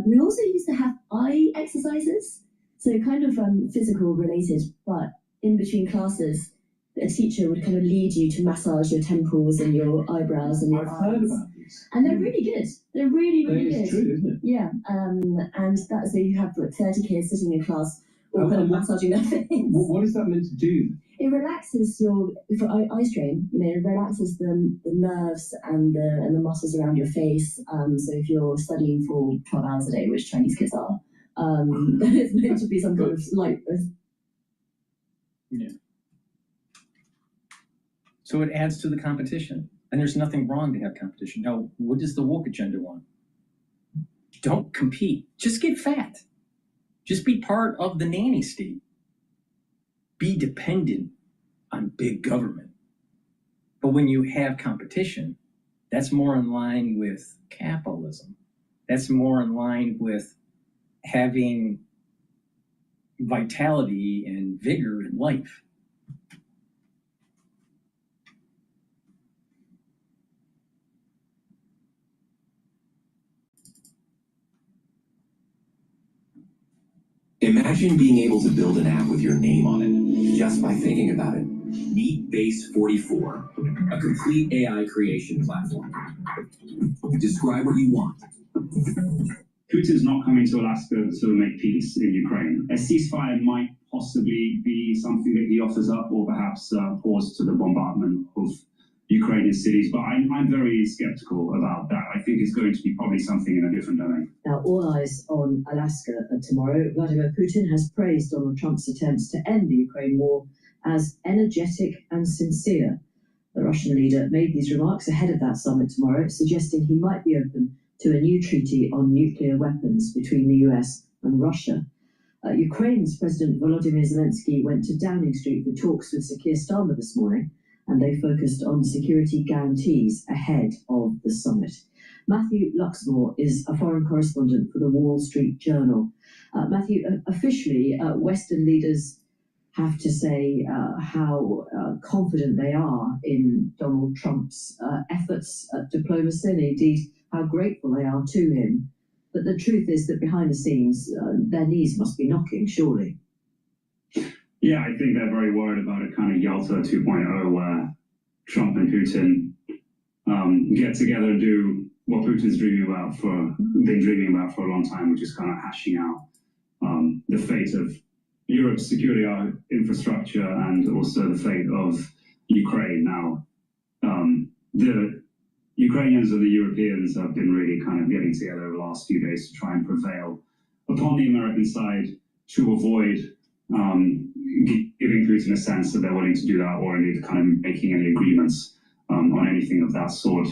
We also used to have eye exercises, so kind of physical related, but in between classes, a teacher would kind of lead you to massage your temples and your eyebrows and your I've heard about these. And they're really good. They're really good. It's true, isn't it? Yeah. And that, so you have like 30 kids sitting in class, all kind of massaging their face. What is that meant to do? It relaxes for eye strain, it relaxes the nerves and the muscles around your face. So if you're studying for 12 hours a day, which Chinese kids are, it's meant to be some kind of light. Yeah. So it adds to the competition. And there's nothing wrong to have competition. Now, what does the woke agenda want? Don't compete. Just get fat. Just be part of the nanny state. Be dependent on big government. But when you have competition, that's more in line with capitalism. That's more in line with having vitality and vigor in life. Imagine being able to build an app with your name on it, just by thinking about it. Meet Base 44, a complete AI creation platform. Describe what you want. Putin's not coming to Alaska to sort of make peace in Ukraine. A ceasefire might possibly be something that he offers up, or perhaps pause to the bombardment of Ukrainian cities. But I'm very skeptical about that. I think it's going to be probably something in a different domain. Now, all eyes on Alaska tomorrow. Vladimir Putin has praised Donald Trump's attempts to end the Ukraine war as energetic and sincere. The Russian leader made these remarks ahead of that summit tomorrow, suggesting he might be open to a new treaty on nuclear weapons between the US and Russia. Ukraine's President Volodymyr Zelensky went to Downing Street for talks with Sir Keir Starmer this morning, and they focused on security guarantees ahead of the summit. Matthew Luxmore is a foreign correspondent for the Wall Street Journal. Matthew, officially, Western leaders have to say how confident they are in Donald Trump's efforts at diplomacy, and indeed how grateful they are to him. But the truth is that behind the scenes, their knees must be knocking, surely. Yeah, I think they're very worried about a kind of Yalta 2.0 where Trump and Putin get together and do what Putin's been dreaming about for a long time, which is kind of hashing out the fate of Europe's security infrastructure and also the fate of Ukraine. Now, the Ukrainians and the Europeans have been really kind of getting together over the last few days to try and prevail upon the American side to avoid giving Putin a sense that they're willing to do that, or indeed kind of making any agreements on anything of that sort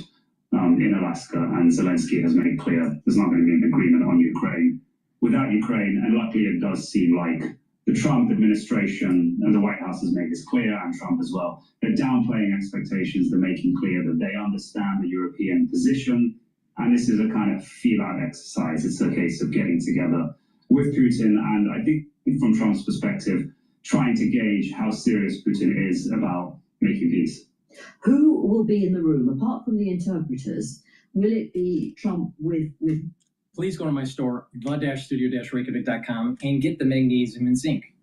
in Alaska. And Zelensky has made clear there's not going to be an agreement on Ukraine without Ukraine. And luckily, it does seem like the Trump administration and the White House has made this clear, and Trump as well. They're downplaying expectations. They're making clear that they understand the European position. And this is a kind of feel-out exercise. It's a case of getting together with Putin. And I think from Trump's perspective, trying to gauge how serious Putin is about making peace. Who will be in the room, apart from the interpreters? Will it be Trump with Please go to my store, the-studio-reykjavik.com, and get the magnesium and zinc.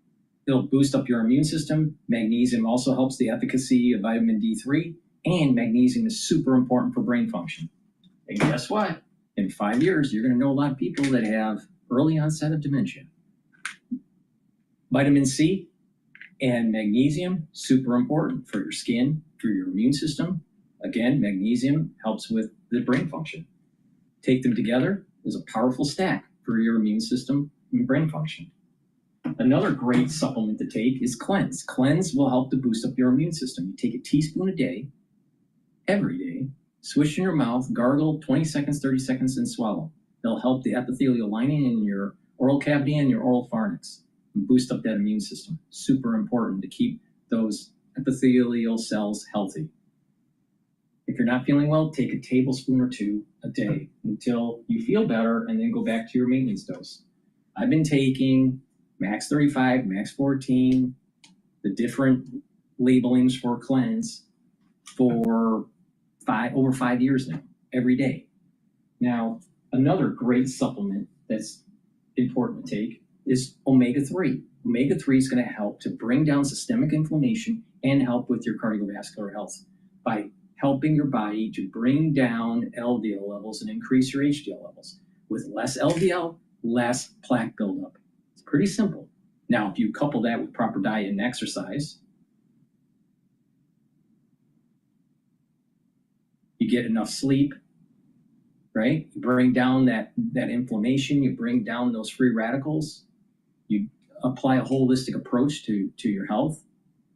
It'll boost up your immune system. Magnesium also helps the efficacy of vitamin D3, and magnesium is super important for brain function. And guess what? In 5 years, you're going to know a lot of people that have early onset of dementia. Vitamin C and magnesium, super important for your skin, for your immune system. Again, magnesium helps with the brain function. Take them together is a powerful stack for your immune system and brain function. Another great supplement to take is Cleanse. Cleanse will help to boost up your immune system. You take a teaspoon a day, every day, swish in your mouth, gargle 20 seconds, 30 seconds, and swallow. It'll help the epithelial lining in your oral cavity and your oral pharynx and boost up that immune system. Super important to keep those epithelial cells healthy. If you're not feeling well, take a tablespoon or two a day until you feel better, and then go back to your maintenance dose. I've been taking Max 35, Max 14, the different labelings for Cleanse for over 5 years now, every day. Now, another great supplement that's important to take is omega-3. Omega-3 is going to help to bring down systemic inflammation and help with your cardiovascular health by helping your body to bring down LDL levels and increase your HDL levels. With less LDL, less plaque buildup. It's pretty simple. Now, if you couple that with proper diet and exercise, you get enough sleep, right? You bring down that inflammation, you bring down those free radicals, you apply a holistic approach to your health,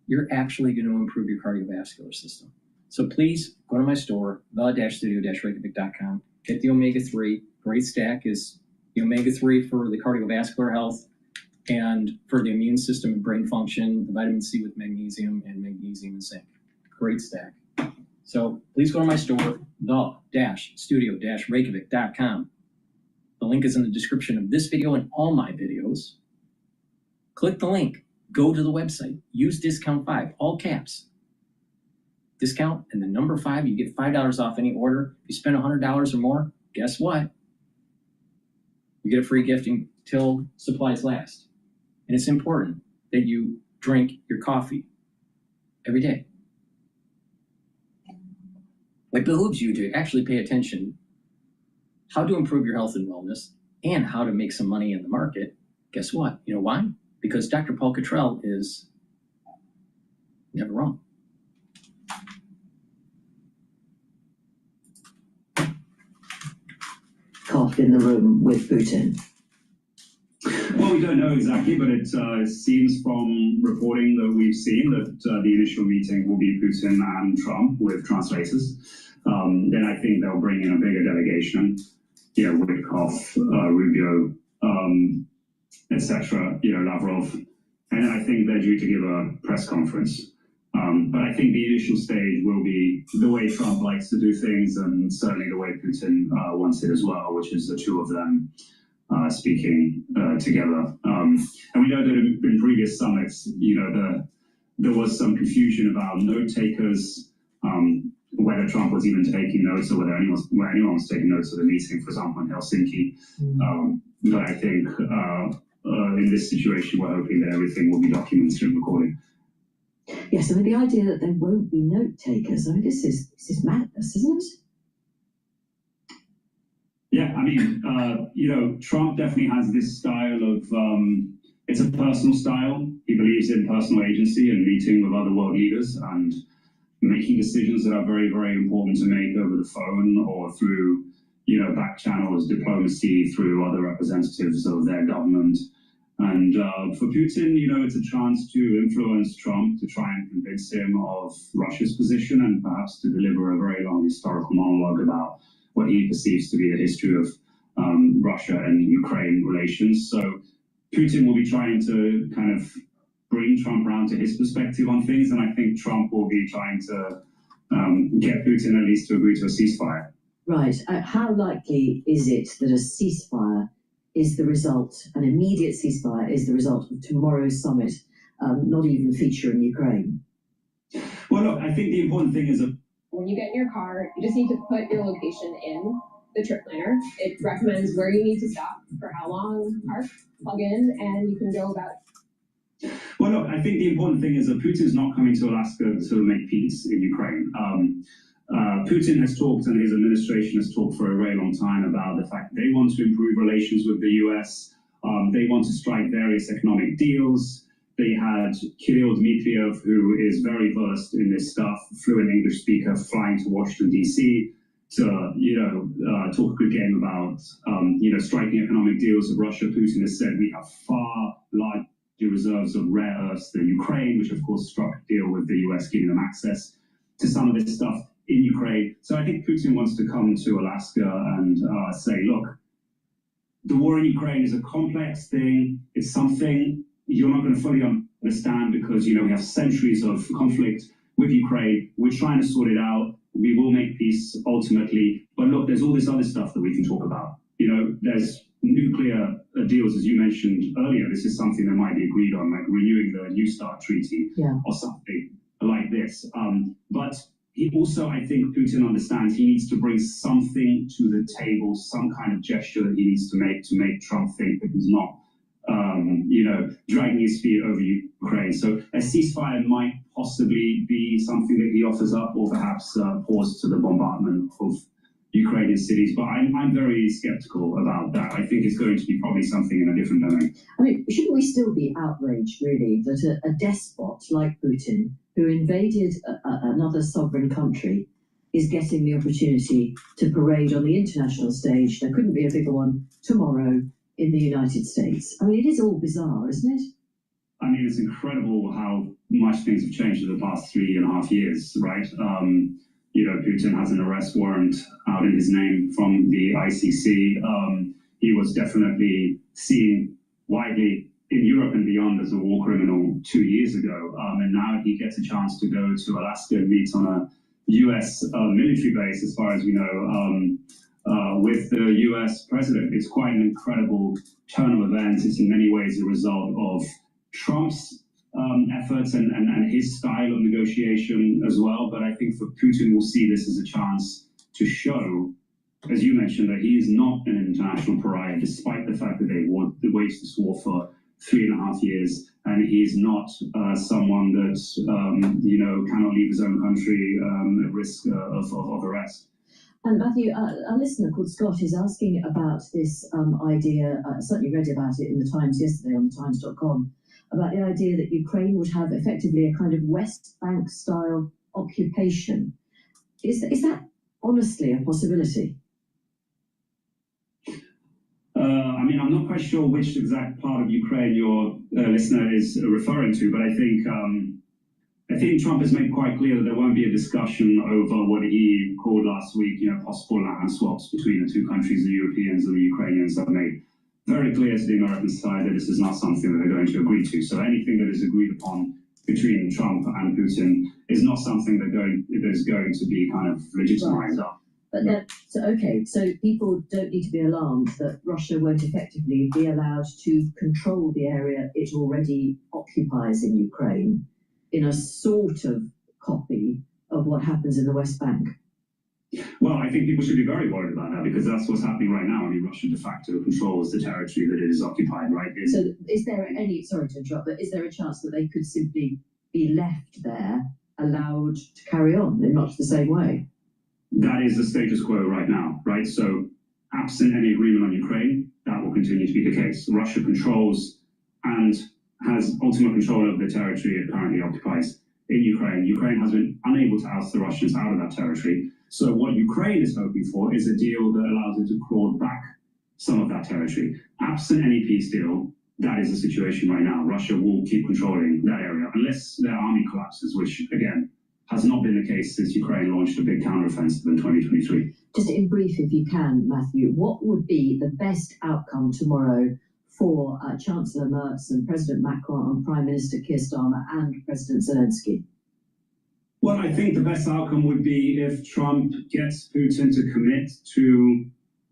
you're actually going to improve your cardiovascular system. So please go to my store, the-studio-reykjavik.com, get the omega-3. Great stack is the omega-3 for the cardiovascular health and for the immune system and brain function, the vitamin C with magnesium and magnesium and zinc. Great stack. So please go to my store, the-studio-reykjavik.com. The link is in the description of this video and all my videos. Click the link, go to the website, use discount 5, all caps. Discount and the number 5, you get $5 off any order. If you spend $100 or more, guess what? You get a free gift until supplies last. And it's important that you drink your coffee every day. It behooves you to actually pay attention how to improve your health and wellness, and how to make some money in the market. Guess what? You know why? Because Dr. Paul Cottrell is never wrong. Cop in the room with Putin. Well, we don't know exactly, but it seems from reporting that we've seen that the initial meeting will be Putin and Trump with translators. Then I think they'll bring in a bigger delegation, Witkoff, Rubio, etc., Lavrov. And then I think they're due to give a press conference. But I think the initial stage will be the way Trump likes to do things, and certainly the way Putin wants it as well, which is the two of them speaking together. And we know that in previous summits, there was some confusion about note takers, whether Trump was even taking notes or whether anyone was taking notes of the meeting, for example, in Helsinki. But I think in this situation, we're hoping that everything will be documented and recorded. Yes, I mean, the idea that there won't be note takers, I mean, this is madness, isn't it? Yeah, I mean, Trump definitely has this style of, it's a personal style. He believes in personal agency and meeting with other world leaders and making decisions that are very, very important to make over the phone or through, back channels, diplomacy, through other representatives of their government. And for Putin, it's a chance to influence Trump, to try and convince him of Russia's position and perhaps to deliver a very long historical monologue about what he perceives to be the history of Russia and Ukraine relations. So Putin will be trying to kind of bring Trump around to his perspective on things, and I think Trump will be trying to get Putin at least to agree to a ceasefire. Right. How likely is it that a ceasefire is the result, an immediate ceasefire is the result of tomorrow's summit, not even featuring Ukraine? Well, look, I think the important thing is that when you get in your car, you just need to put your location in the trip planner. It recommends where you need to stop, for how long, park, plug in, and you can go about it. Well, look, I think the important thing is that Putin's not coming to Alaska to make peace in Ukraine. Putin has talked, and his administration has talked for a very long time about the fact that they want to improve relations with the US. They want to strike various economic deals. They had Kirill Dmitriev, who is very versed in this stuff, fluent English speaker, flying to Washington, D.C. to, talk a good game about, striking economic deals with Russia. Putin has said we have far larger reserves of rare earths than Ukraine, which of course struck a deal with the US, giving them access to some of this stuff in Ukraine. So I think Putin wants to come to Alaska and say, look, the war in Ukraine is a complex thing. It's something you're not going to fully understand because, we have centuries of conflict with Ukraine. We're trying to sort it out. We will make peace ultimately. But look, there's all this other stuff that we can talk about. There's nuclear deals, as you mentioned earlier. This is something that might be agreed on, like renewing the New START treaty or something like this. But he also, I think Putin understands he needs to bring something to the table, some kind of gesture that he needs to make Trump think that he's not, dragging his feet over Ukraine. So a ceasefire might possibly be something that he offers up, or perhaps pause to the bombardment of Ukrainian cities. But I'm very skeptical about that. I think it's going to be probably something in a different domain. I mean, shouldn't we still be outraged, really, that a despot like Putin, who invaded another sovereign country, is getting the opportunity to parade on the international stage? There couldn't be a bigger one tomorrow in the United States. I mean, it is all bizarre, isn't it? I mean, it's incredible how much things have changed in the past 3.5 years, right? Putin has an arrest warrant out in his name from the ICC. He was definitely seen widely in Europe and beyond as a war criminal 2 years ago. And now he gets a chance to go to Alaska and meet on a US military base, as far as we know, with the US president. It's quite an incredible turn of events. It's in many ways a result of Trump's efforts and his style of negotiation as well. But I think for Putin, we'll see this as a chance to show, as you mentioned, that he is not an international pariah, despite the fact that they waged this war for 3.5 years, and he's not someone that cannot leave his own country at risk of arrest. And Matthew, a listener called Scott is asking about this idea, certainly read about it in the Times yesterday on thetimes.com, about the idea that Ukraine would have effectively a kind of West Bank style occupation. Is that honestly a possibility? I mean, I'm not quite sure which exact part of Ukraine your listener is referring to, but I think Trump has made quite clear that there won't be a discussion over what he called last week, possible land swaps between the two countries. The Europeans and the Ukrainians have made very clear to the American side that this is not something that they're going to agree to. So anything that is agreed upon between Trump and Putin is not something that is going to be kind of legitimized up. But so people don't need to be alarmed that Russia won't effectively be allowed to control the area it already occupies in Ukraine in a sort of copy of what happens in the West Bank. Well, I think people should be very worried about that because that's what's happening right now. I mean, Russia de facto controls the territory that it is occupied, right? So is there any, sorry to interrupt, but is there a chance that they could simply be left there, allowed to carry on in much the same way? That is the status quo right now, right? So absent any agreement on Ukraine, that will continue to be the case. Russia controls and has ultimate control over the territory it currently occupies in Ukraine. Ukraine has been unable to oust the Russians out of that territory. So what Ukraine is hoping for is a deal that allows it to claw back some of that territory. Absent any peace deal, that is the situation right now. Russia will keep controlling that area unless their army collapses, which, again, has not been the case since Ukraine launched a big counteroffensive in 2023. Just in brief, if you can, Matthew, what would be the best outcome tomorrow for Chancellor Merz and President Macron and Prime Minister Keir Starmer and President Zelensky? Well, I think the best outcome would be if Trump gets Putin to commit to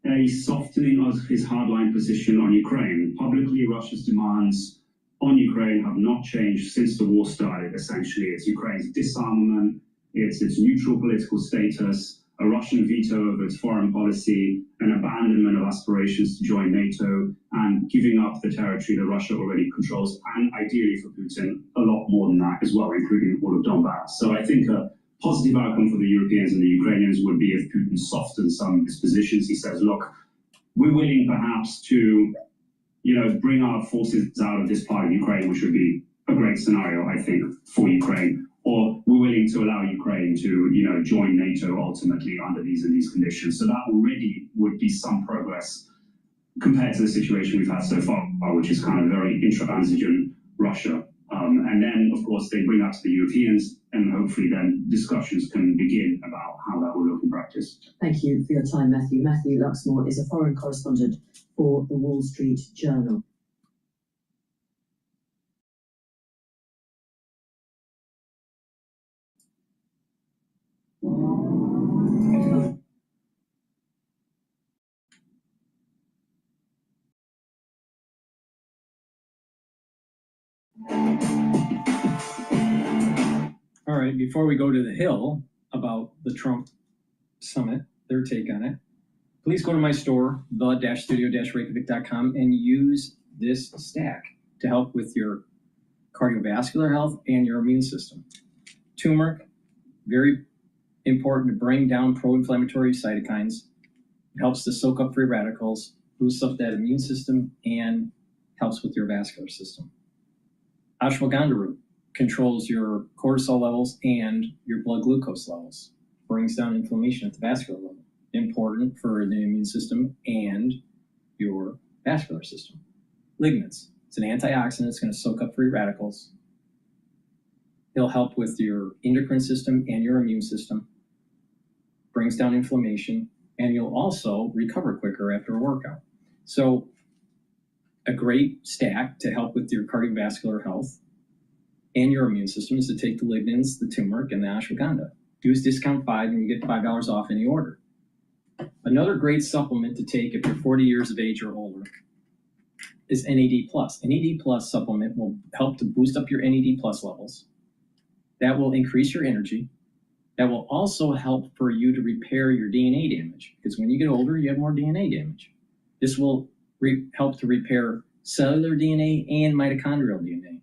a softening of his hardline position on Ukraine. Publicly, Russia's demands on Ukraine have not changed since the war started, essentially. It's Ukraine's disarmament, it's its neutral political status, a Russian veto over its foreign policy, an abandonment of aspirations to join NATO, and giving up the territory that Russia already controls, and ideally for Putin, a lot more than that as well, including all of Donbass. So I think a positive outcome for the Europeans and the Ukrainians would be if Putin softens some of his positions. He says, look, we're willing perhaps to bring our forces out of this part of Ukraine, which would be a great scenario, I think, for Ukraine. Or we're willing to allow Ukraine to, join NATO ultimately under these and these conditions. So that already would be some progress compared to the situation we've had so far, which is kind of very intransigent Russia. And then, of course, they bring that to the Europeans, and hopefully then discussions can begin about how that will look in practice. Thank you for your time, Matthew. Matthew Luxmore is a foreign correspondent for the Wall Street Journal. All right, before we go to the Hill about the Trump summit, their take on it, please go to my store, the-studio-reykjavik.com, and use this stack to help with your cardiovascular health and your immune system. Turmeric, very important to bring down pro-inflammatory cytokines. It helps to soak up free radicals, boosts up that immune system, and helps with your vascular system. Ashwagandha root controls your cortisol levels and your blood glucose levels, brings down inflammation at the vascular level. Important for the immune system and your vascular system. Lignans, it's an antioxidant, it's going to soak up free radicals. It'll help with your endocrine system and your immune system, brings down inflammation, and you'll also recover quicker after a workout. So a great stack to help with your cardiovascular health and your immune system is to take the lignans, the turmeric, and the ashwagandha. Use discount 5 and you get $5 off any order. Another great supplement to take if you're 40 years of age or older is NAD+. NAD+ supplement will help to boost up your NAD+ levels. That will increase your energy. That will also help for you to repair your DNA damage, because when you get older, you have more DNA damage. This will help to repair cellular DNA and mitochondrial DNA.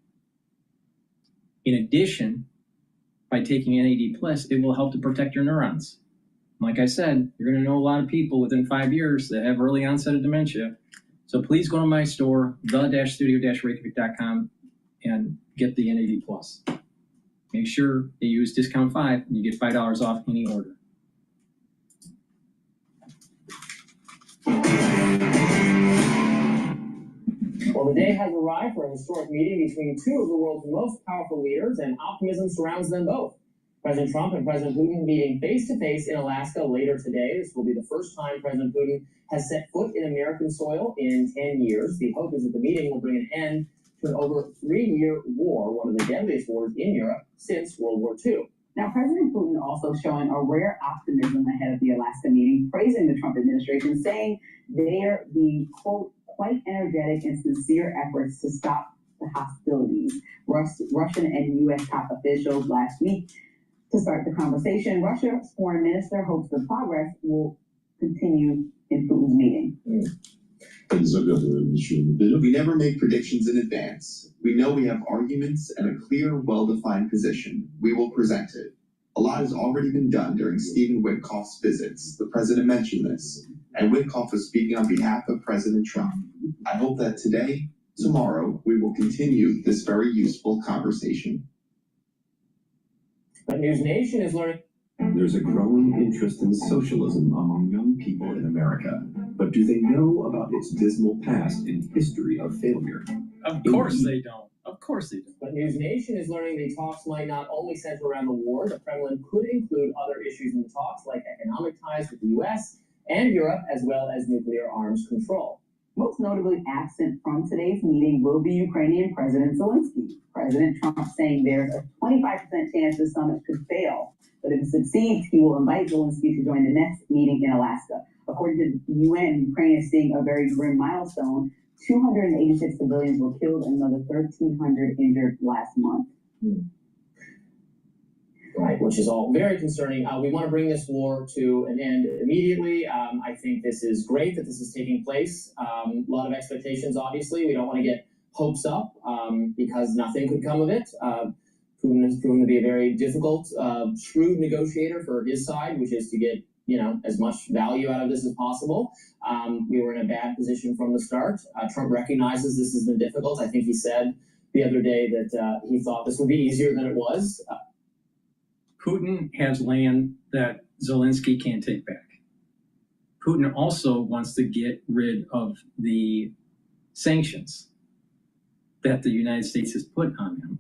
In addition, by taking NAD+, it will help to protect your neurons. Like I said, you're going to know a lot of people within 5 years that have early onset of dementia. So please go to my store, the-studio-reykjavik.com, and get the NAD+. Make sure you use discount 5 and you get $5 off any order. Well, the day has arrived for a historic meeting between two of the world's most powerful leaders, and optimism surrounds them both. President Trump and President Putin meeting face-to-face in Alaska later today. This will be the first time President Putin has set foot in American soil in 10 years. The hope is that the meeting will bring an end to an over 3-year war, one of the deadliest wars in Europe since World War II. Now, President Putin also showing a rare optimism ahead of the Alaska meeting, praising the Trump administration, saying they are being, quote, quite energetic and sincere efforts to stop the hostilities. Russian and U.S. top officials last week to start the conversation. Russia's foreign minister hopes the progress will continue in Putin's meeting. We never make predictions in advance. We know we have arguments and a clear, well-defined position. We will present it. A lot has already been done during Stephen Witkoff's visits. The president mentioned this, and Witkoff was speaking on behalf of President Trump. I hope that today, tomorrow, we will continue this very useful conversation. But News Nation is learning. There's a growing interest in socialism among young people in America. But do they know about its dismal past and history of failure? Of course they don't. Of course they don't. But News Nation is learning the talks might not only center around the war. The Kremlin could include other issues in the talks, like economic ties with the U.S. and Europe, as well as nuclear arms control. Most notably absent from today's meeting will be Ukrainian President Zelensky. President Trump saying there's a 25% chance the summit could fail, but if it succeeds, he will invite Zelensky to join the next meeting in Alaska. According to the UN, Ukraine is seeing a very grim milestone. 286 civilians were killed and another 1,300 injured last month. Right, which is all very concerning. We want to bring this war to an end immediately. I think this is great that this is taking place. A lot of expectations, obviously. We don't want to get hopes up because nothing could come of it. Putin has proven to be a very difficult, shrewd negotiator for his side, which is to get as much value out of this as possible. We were in a bad position from the start. Trump recognizes this has been difficult. I think he said the other day that he thought this would be easier than it was. Putin has land that Zelensky can't take back. Putin also wants to get rid of the sanctions that the United States has put on him.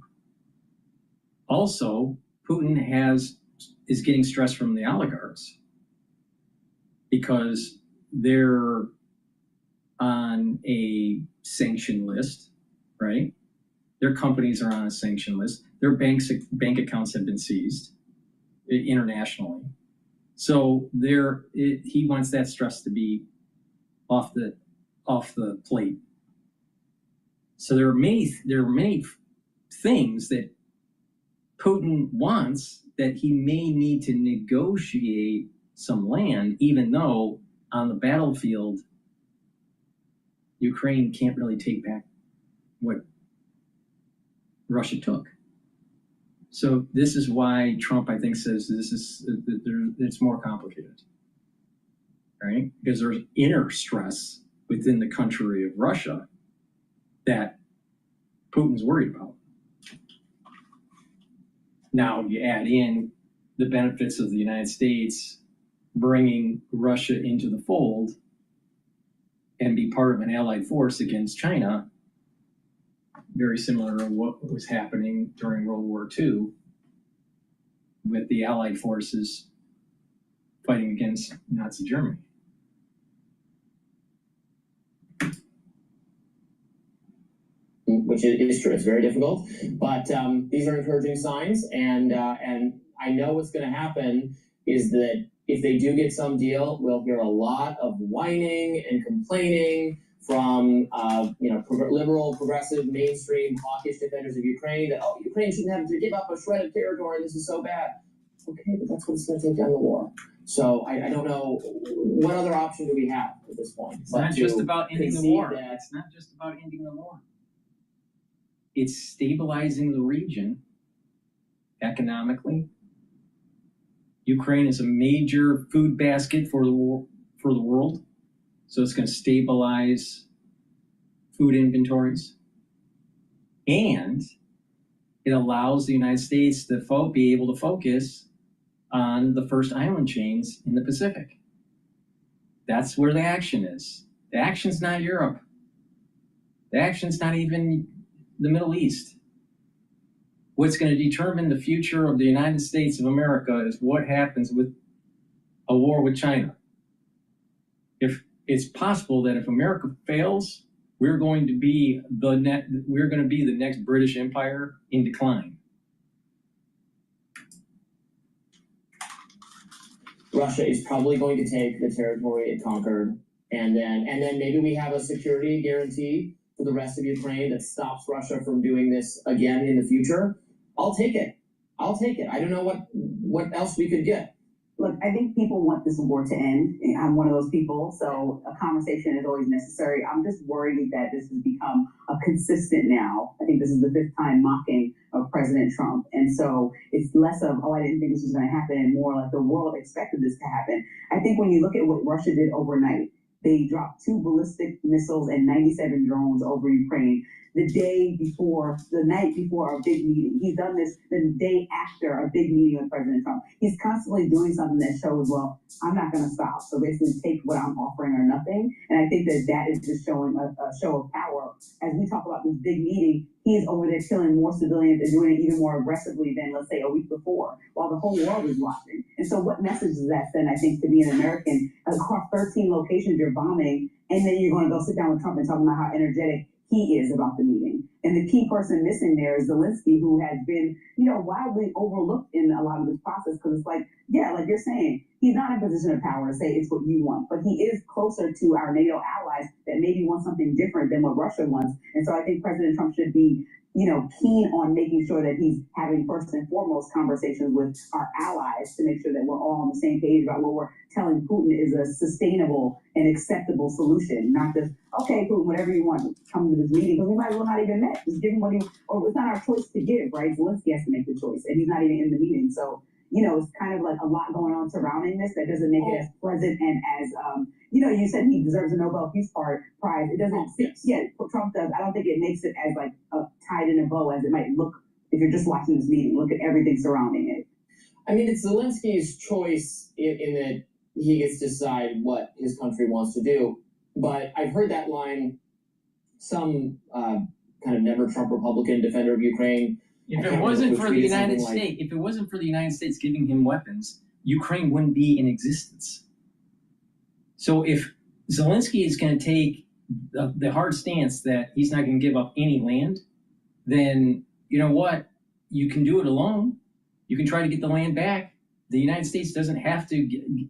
Also, Putin is getting stress from the oligarchs because they're on a sanction list, right? Their companies are on a sanction list. Their bank accounts have been seized internationally. So he wants that stress to be off the plate. So there are many things that Putin wants that he may need to negotiate some land, even though on the battlefield, Ukraine can't really take back what Russia took. So this is why Trump, I think, says it's more complicated, right? Because there's inner stress within the country of Russia that Putin's worried about. Now you add in the benefits of the United States bringing Russia into the fold and be part of an allied force against China, very similar to what was happening during World War II with the allied forces fighting against Nazi Germany. Which is true. It's very difficult, but these are encouraging signs, and I know what's going to happen is that if they do get some deal, we'll hear a lot of whining and complaining from liberal, progressive, mainstream, hawkish defenders of Ukraine that Ukraine shouldn't have to give up a shred of territory. This is so bad. Okay, but that's what it's going to take down the war. So I don't know what other option do we have at this point. It's not just about ending the war. It's not just about ending the war. It's stabilizing the region economically Ukraine is a major food basket for the world, so it's going to stabilize food inventories, and it allows the United States to be able to focus on the first island chains in the Pacific. That's where the action is. The action's not Europe. The action's not even the Middle East. What's going to determine the future of the United States of America is what happens with a war with China. If it's possible that if America fails, we're going to be the next British Empire in decline. Russia is probably going to take the territory it conquered, and then maybe we have a security guarantee for the rest of Ukraine that stops Russia from doing this again in the future. I'll take it. I'll take it. I don't know what else we could get. Look, I think people want this war to end. I'm one of those people, so a conversation is always necessary. I'm just worried that this has become a consistent now. I think this is the 5th time mocking of President Trump. And so it's less of, oh, I didn't think this was going to happen, and more like the world expected this to happen. I think when you look at what Russia did overnight, they dropped 2 ballistic missiles and 97 drones over Ukraine the night before a big meeting. He's done this the day after a big meeting with President Trump. He's constantly doing something that shows, well, I'm not going to stop. So basically take what I'm offering or nothing. And I think that is just showing a show of power. As we talk about this big meeting, he's over there killing more civilians and doing it even more aggressively than, let's say, a week before, while the whole world is watching. And so what message does that send, I think, to be an American? Across 13 locations you're bombing, and then you're going to go sit down with Trump and talk about how energetic he is about the meeting. And the key person missing there is Zelensky, who has been, wildly overlooked in a lot of this process, because it's like, yeah, like you're saying, he's not in a position of power to say it's what you want, but he is closer to our NATO allies that maybe want something different than what Russia wants. And so I think President Trump should be, keen on making sure that he's having first and foremost conversations with our allies to make sure that we're all on the same page about what we're telling Putin is a sustainable and acceptable solution, not just, okay, Putin, whatever you want, come to this meeting, because we might as well not even met. Just give him what or it's not our choice to give, right? Zelensky has to make the choice, and he's not even in the meeting. So, it's kind of like a lot going on surrounding this that doesn't make it as pleasant and as, you said he deserves a Nobel Peace Prize. It doesn't, Trump does. I don't think it makes it as like tied in a bow as it might look if you're just watching this meeting. Look at everything surrounding it. I mean, it's Zelensky's choice in that he gets to decide what his country wants to do. But I've heard that line, some kind of never Trump Republican defender of Ukraine. If it wasn't for the United States giving him weapons, Ukraine wouldn't be in existence. So if Zelensky is going to take the hard stance that he's not going to give up any land, then you know what? You can do it alone. You can try to get the land back. The United States doesn't have to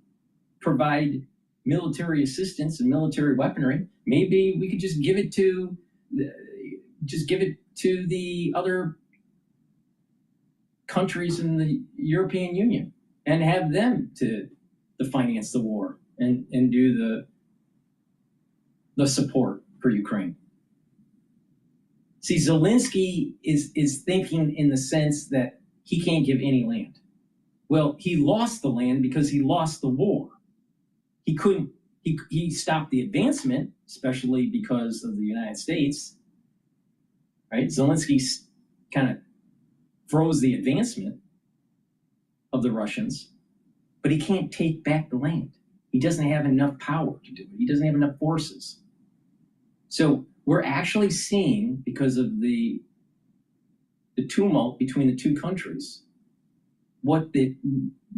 provide military assistance and military weaponry. Maybe we could just give it to the other countries in the European Union and have them to finance the war and do the support for Ukraine. See, Zelensky is thinking in the sense that he can't give any land. Well, he lost the land because he lost the war. He stopped the advancement, especially because of the United States, right? Zelensky kind of froze the advancement of the Russians, but he can't take back the land. He doesn't have enough power to do it. He doesn't have enough forces. So we're actually seeing, because of the tumult between the two countries, what the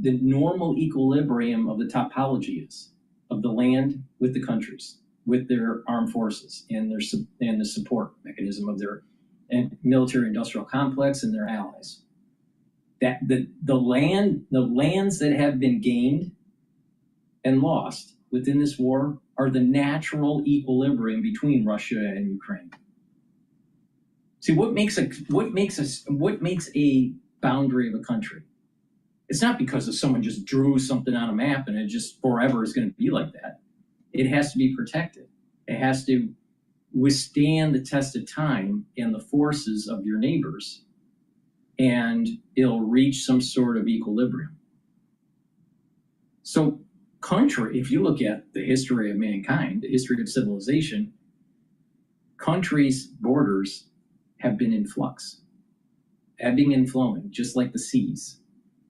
normal equilibrium of the topology is of the land with the countries, with their armed forces and the support mechanism of their military industrial complex and their allies. That the lands that have been gained and lost within this war are the natural equilibrium between Russia and Ukraine. See, what makes a boundary of a country? It's not because if someone just drew something on a map and it just forever is going to be like that. It has to be protected. It has to withstand the test of time and the forces of your neighbors, and it'll reach some sort of equilibrium. So country, if you look at the history of mankind, the history of civilization, countries' borders have been in flux, ebbing and flowing, just like the seas,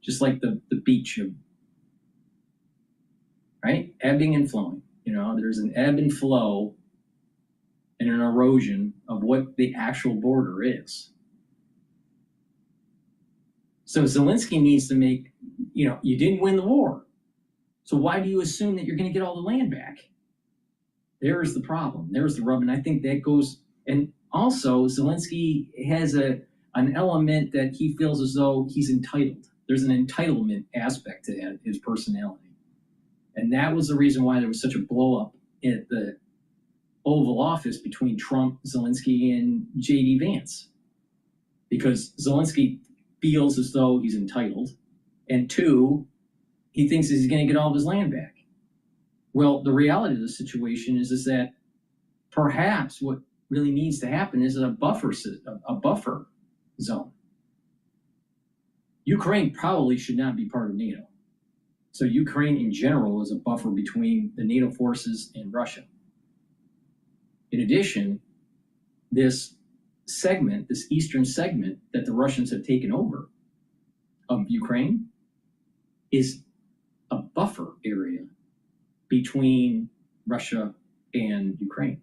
just like the beach, right? Ebbing and flowing. You know, there's an ebb and flow and an erosion of what the actual border is. So Zelensky needs to make, you know, you didn't win the war. So why do you assume that you're going to get all the land back? There's the problem. There's the rub. And I think that goes, and also Zelensky has an element that he feels as though he's entitled. There's an entitlement aspect to his personality. And that was the reason why there was such a blow up at the Oval Office between Trump, Zelensky, and J.D. Vance. Because Zelensky feels as though he's entitled, and two, he thinks he's going to get all of his land back. Well, the reality of the situation is that perhaps what really needs to happen is a buffer zone. Ukraine probably should not be part of NATO. So Ukraine in general is a buffer between the NATO forces and Russia. In addition, this segment, this eastern segment that the Russians have taken over of Ukraine is a buffer area between Russia and Ukraine.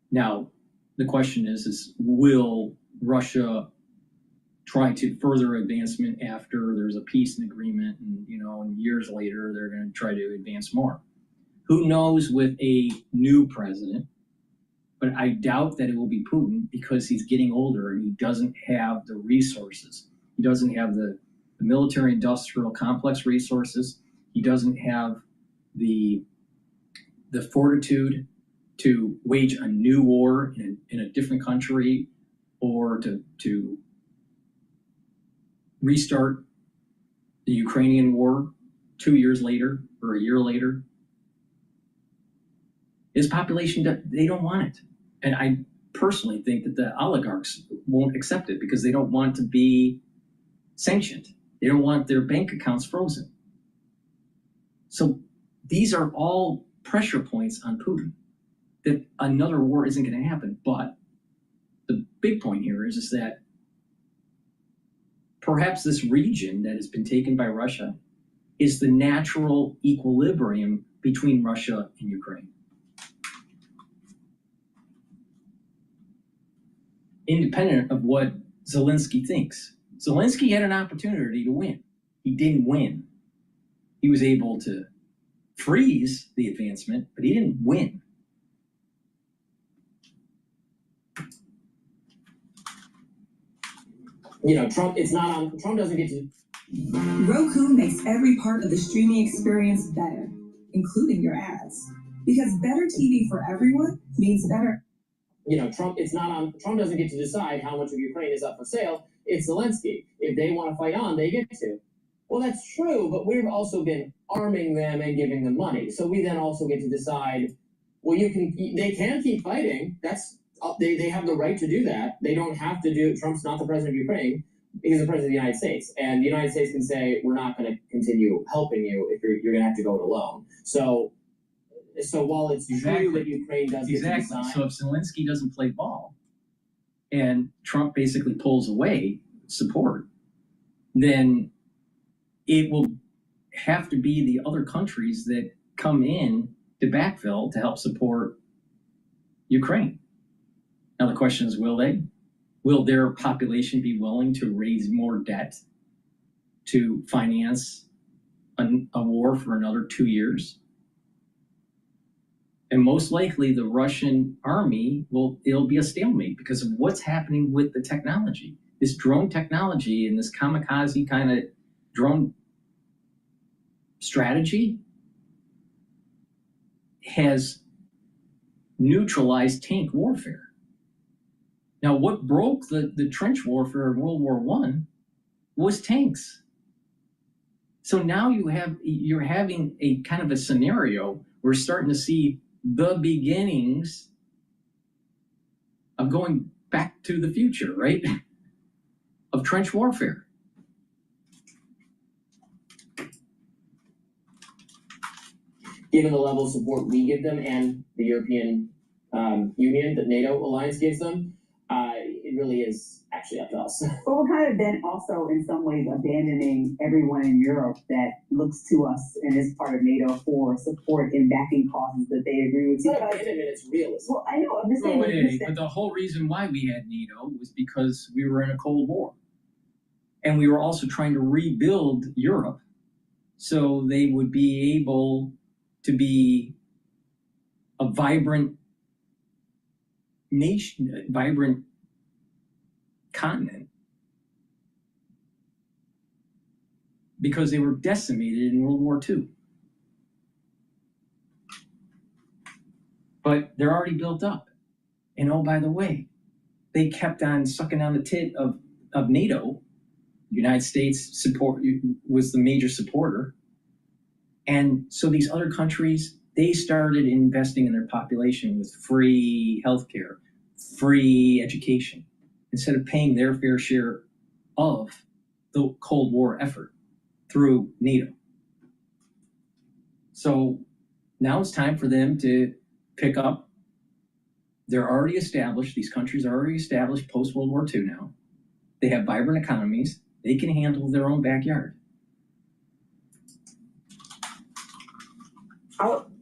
Now, the question is will Russia try to further advancement after there's a peace and agreement, and and years later they're going to try to advance more? Who knows with a new president, but I doubt that it will be Putin because he's getting older and he doesn't have the resources. He doesn't have the military industrial complex resources. He doesn't have the fortitude to wage a new war in a different country, or to restart the Ukrainian war 2 years later or a year later. His population, they don't want it. And I personally think that the oligarchs won't accept it because they don't want to be sanctioned. They don't want their bank accounts frozen. So these are all pressure points on Putin that another war isn't going to happen. But the big point here is that perhaps this region that has been taken by Russia is the natural equilibrium between Russia and Ukraine. Independent of what Zelensky thinks. Zelensky had an opportunity to win. He didn't win. He was able to freeze the advancement, but he didn't win. Trump doesn't get to. Roku makes every part of the streaming experience better, including your ads. Because better TV for everyone means better. Trump doesn't get to decide how much of Ukraine is up for sale. It's Zelensky. If they want to fight on, they get to. Well, that's true, but we've also been arming them and giving them money. So we then also get to decide, well, they can keep fighting. They have the right to do that. They don't have to do. Trump's not the president of Ukraine. He's the president of the United States. And the United States can say, we're not going to continue helping you if you're going to have to go it alone. So while it's true that Ukraine does get to decide. So if Zelensky doesn't play ball and Trump basically pulls away support, then it will have to be the other countries that come in to backfill to help support Ukraine. Now the question is, will they? Will their population be willing to raise more debt to finance a war for another 2 years? And most likely the Russian army it'll be a stalemate because of what's happening with the technology. This drone technology and this kamikaze kind of drone strategy has neutralized tank warfare. Now, what broke the trench warfare of World War I was tanks. So now you're having a kind of a scenario. We're starting to see the beginnings of going back to the future, right? Of trench warfare. given the level of support we give them and the European Union, that NATO alliance gives them, it really is actually up to us. But we're kind of then also in some ways abandoning everyone in Europe that looks to us and is part of NATO for support in backing causes that they agree with. It's not abandonment, it's realism. Well, I know, I'm just saying. But the whole reason why we had NATO was because we were in a Cold War. And we were also trying to rebuild Europe so they would be able to be a vibrant nation, vibrant continent, because they were decimated in World War II. But they're already built up. And oh, by the way, they kept on sucking on the tit of NATO. The United States was the major supporter. And so these other countries, they started investing in their population with free healthcare, free education, instead of paying their fair share of the Cold War effort through NATO. So now it's time for them to pick up. They're already established. These countries are already established post-World War II now. They have vibrant economies. They can handle their own backyard.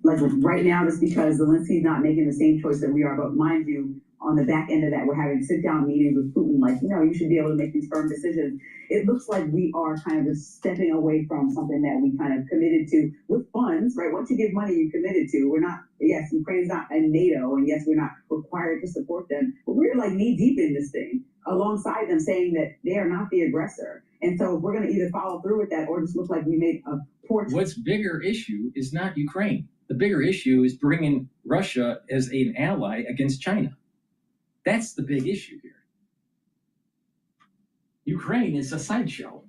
Like right now, just because Zelensky's not making the same choice that we are, but mind you, on the back end of that, we're having sit-down meetings with Putin, like, you should be able to make these firm decisions. It looks like we are kind of just stepping away from something that we kind of committed to with funds, right? Once you give money, you committed to. We're not, yes, Ukraine's not in NATO, and yes, we're not required to support them, but we're like knee-deep in this thing, alongside them saying that they are not the aggressor. And so we're going to either follow through with that or just look like we made a poor choice. What's bigger issue is not Ukraine. The bigger issue is bringing Russia as an ally against China. That's the big issue here. Ukraine is a sideshow.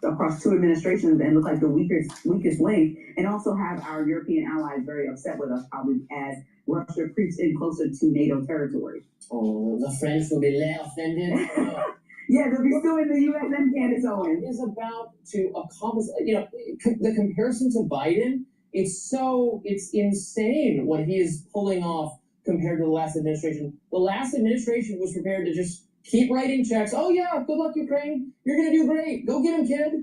Across two administrations and look like the weakest link, and also have our European allies very upset with us probably as Russia creeps in closer to NATO territory. Oh, the French will be less offended. Yeah, they'll be suing the U.S. and Candace Owens. Is about to accomplish, the comparison to Biden, it's insane what he is pulling off compared to the last administration. The last administration was prepared to just keep writing checks. Oh yeah, good luck, Ukraine. You're going to do great. Go get him, kid.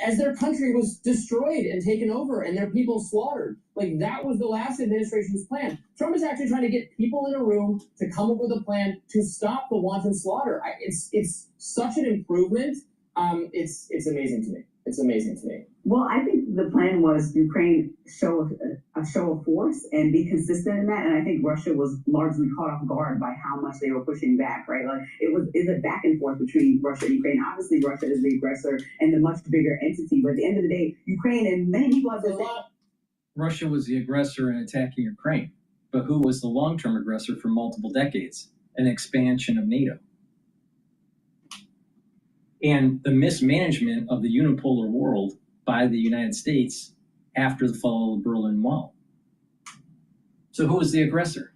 As their country was destroyed and taken over and their people slaughtered. Like, that was the last administration's plan. Trump is actually trying to get people in a room to come up with a plan to stop the wanton slaughter. It's such an improvement. It's amazing to me. It's amazing to me. Well, I think the plan was Ukraine show a show of force and be consistent in that. And I think Russia was largely caught off guard by how much they were pushing back, right? Like, is a back and forth between Russia and Ukraine. Obviously, Russia is the aggressor and the much bigger entity. But at the end of the day, Ukraine and many people have said Russia was the aggressor in attacking Ukraine. But who was the long-term aggressor for multiple decades? An expansion of NATO. And the mismanagement of the unipolar world by the United States after the fall of the Berlin Wall. So who was the aggressor?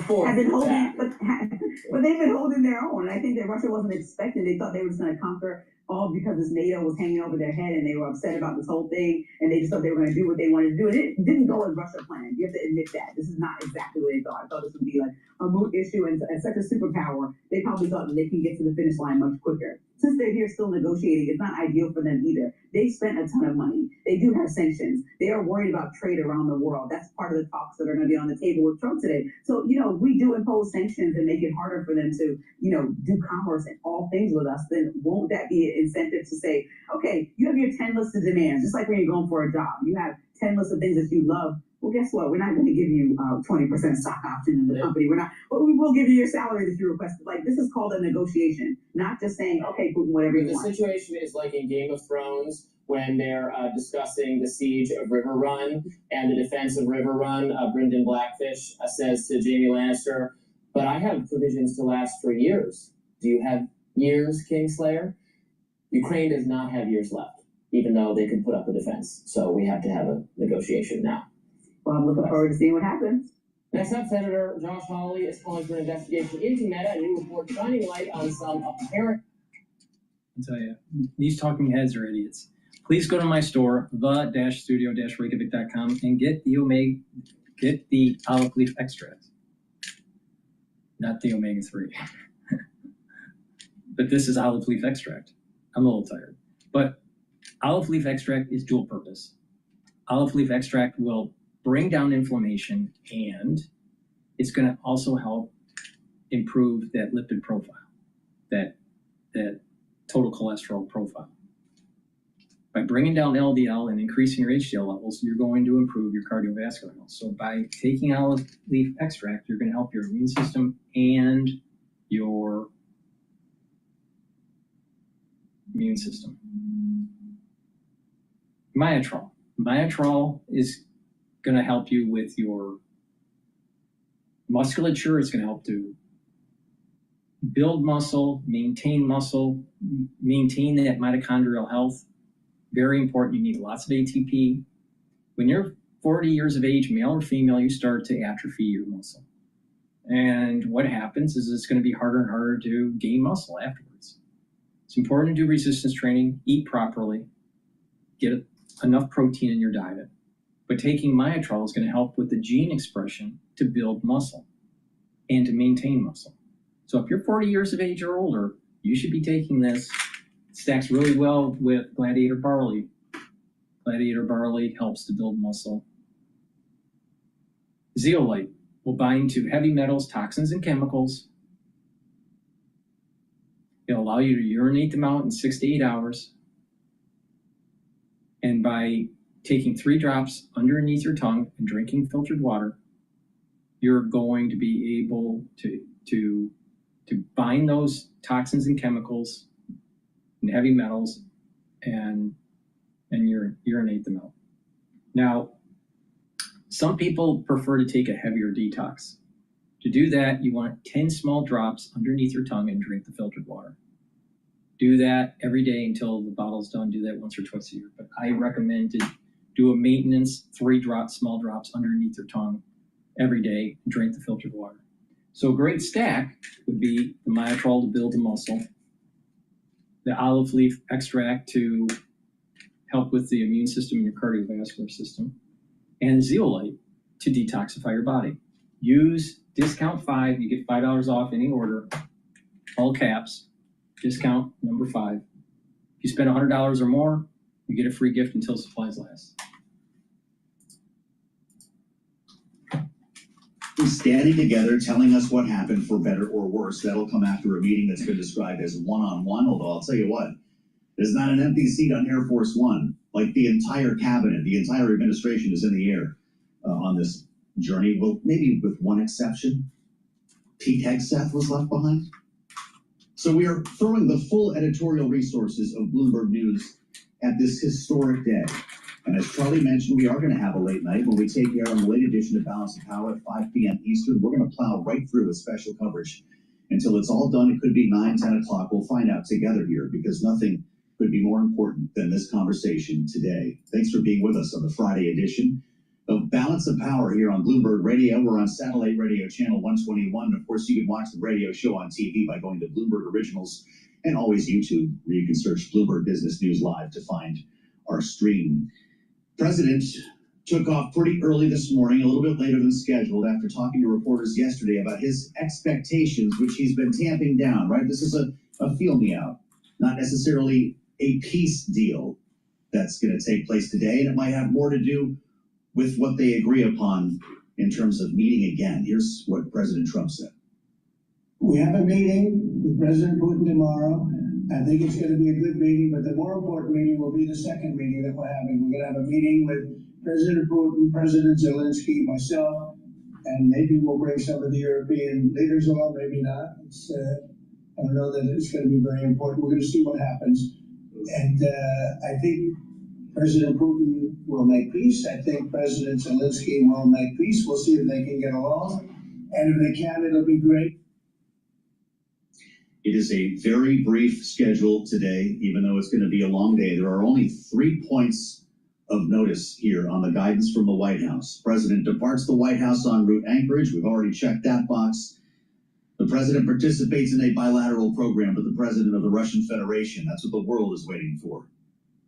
have been holding, but they've been holding their own. And I think that Russia wasn't expecting. They thought they were just going to conquer all because this NATO was hanging over their head and they were upset about this whole thing. And they just thought they were going to do what they wanted to do. And it didn't go as Russia planned. You have to admit that. This is not exactly what they thought. I thought this would be like a moot issue and such a superpower. They probably thought that they can get to the finish line much quicker. Since they're here still negotiating, it's not ideal for them either. They spent a ton of money. They do have sanctions. They are worried about trade around the world. That's part of the talks that are going to be on the table with Trump today. So, we do impose sanctions and make it harder for them to, do commerce and all things with us, then won't that be an incentive to say, okay, you have your 10 list of demands, just like when you're going for a job. You have 10 lists of things that you love. Well, guess what? We're not going to give you 20% stock option in the company. But we will give you your salary that you requested. Like, this is called a negotiation, not just saying, okay, Putin, whatever you want. The situation is like in Game of Thrones when they're discussing the siege of River Run and the defense of River Run. Brendan Blackfish says to Jaime Lannister, but I have provisions to last for years. Do you have years, Kingslayer? Ukraine does not have years left, even though they could put up a defense. So we have to have a negotiation now. Well, I'm looking forward to seeing what happens. Next up, Senator Josh Hawley is calling for an investigation into Meta, a new report shining light on some apparent. I'll tell you, these talking heads are idiots. Please go to my store, the-studio-reykjavik.com, and get the olive leaf extract, not the omega-3. But this is olive leaf extract. I'm a little tired, but olive leaf extract is dual purpose. Olive leaf extract will bring down inflammation, and it's going to also help improve that lipid profile, that total cholesterol profile. By bringing down LDL and increasing your HDL levels, you're going to improve your cardiovascular health. So by taking olive leaf extract, you're going to help your immune system and your immune system. Myotrol. Myotrol is going to help you with your musculature. It's going to help to build muscle, maintain that mitochondrial health. Very important. You need lots of ATP. When you're 40 years of age, male or female, you start to atrophy your muscle. And what happens is it's going to be harder and harder to gain muscle afterwards. It's important to do resistance training, eat properly, get enough protein in your diet. But taking myotrol is going to help with the gene expression to build muscle and to maintain muscle. So if you're 40 years of age or older, you should be taking this. It stacks really well with gladiator barley. Gladiator barley helps to build muscle. Zeolite will bind to heavy metals, toxins, and chemicals. It'll allow you to urinate them out in 6 to 8 hours. And by taking 3 drops underneath your tongue and drinking filtered water, you're going to be able to bind those toxins and chemicals and heavy metals and urinate them out. Now, some people prefer to take a heavier detox. To do that, you want 10 small drops underneath your tongue and drink the filtered water. Do that every day until the bottle's done. Do that once or twice a year. But I recommend to do a maintenance 3 small drops underneath your tongue every day and drink the filtered water. So a great stack would be the myotrol to build the muscle, the olive leaf extract to help with the immune system and your cardiovascular system, and zeolite to detoxify your body. Use discount 5. You get $5 off any order, all caps, discount number 5. If you spend $100 or more, you get a free gift until supplies last. Standing together, telling us what happened, for better or worse. That'll come after a meeting that's been described as one-on-one, although I'll tell you what, there's not an empty seat on Air Force One. Like, the entire cabinet, the entire administration is in the air on this journey. Well, maybe with one exception. Pete Hegseth was left behind. So we are throwing the full editorial resources of Bloomberg News at this historic day. And as Charlie mentioned, we are going to have a late night when we take air on the late edition of Balance of Power at 5 p.m. Eastern. We're going to plow right through with special coverage until it's all done. It could be 9, 10 o'clock. We'll find out together here, because nothing could be more important than this conversation today. Thanks for being with us on the Friday edition of Balance of Power here on Bloomberg Radio. We're on satellite radio channel 121. Of course, you can watch the radio show on TV by going to Bloomberg Originals, and always YouTube, where you can search Bloomberg Business News Live to find our stream. President took off pretty early this morning, a little bit later than scheduled, after talking to reporters yesterday about his expectations, which he's been tamping down, right? This is a feel me out, not necessarily a peace deal that's going to take place today, and it might have more to do with what they agree upon in terms of meeting again. Here's what President Trump said. We have a meeting with President Putin tomorrow. I think it's going to be a good meeting, but the more important meeting will be the second meeting that we're having. We're going to have a meeting with President Putin, President Zelensky, myself, and maybe we'll bring some of the European leaders along, maybe not. I don't know that it's going to be very important. We're going to see what happens. And I think President Putin will make peace. I think President Zelensky will make peace. We'll see if they can get along. And if they can, it'll be great. It is a very brief schedule today, even though it's going to be a long day. There are only 3 points of notice here on the guidance from the White House. President departs the White House en route Anchorage. We've already checked that box. The president participates in a bilateral program with the president of the Russian Federation. That's what the world is waiting for.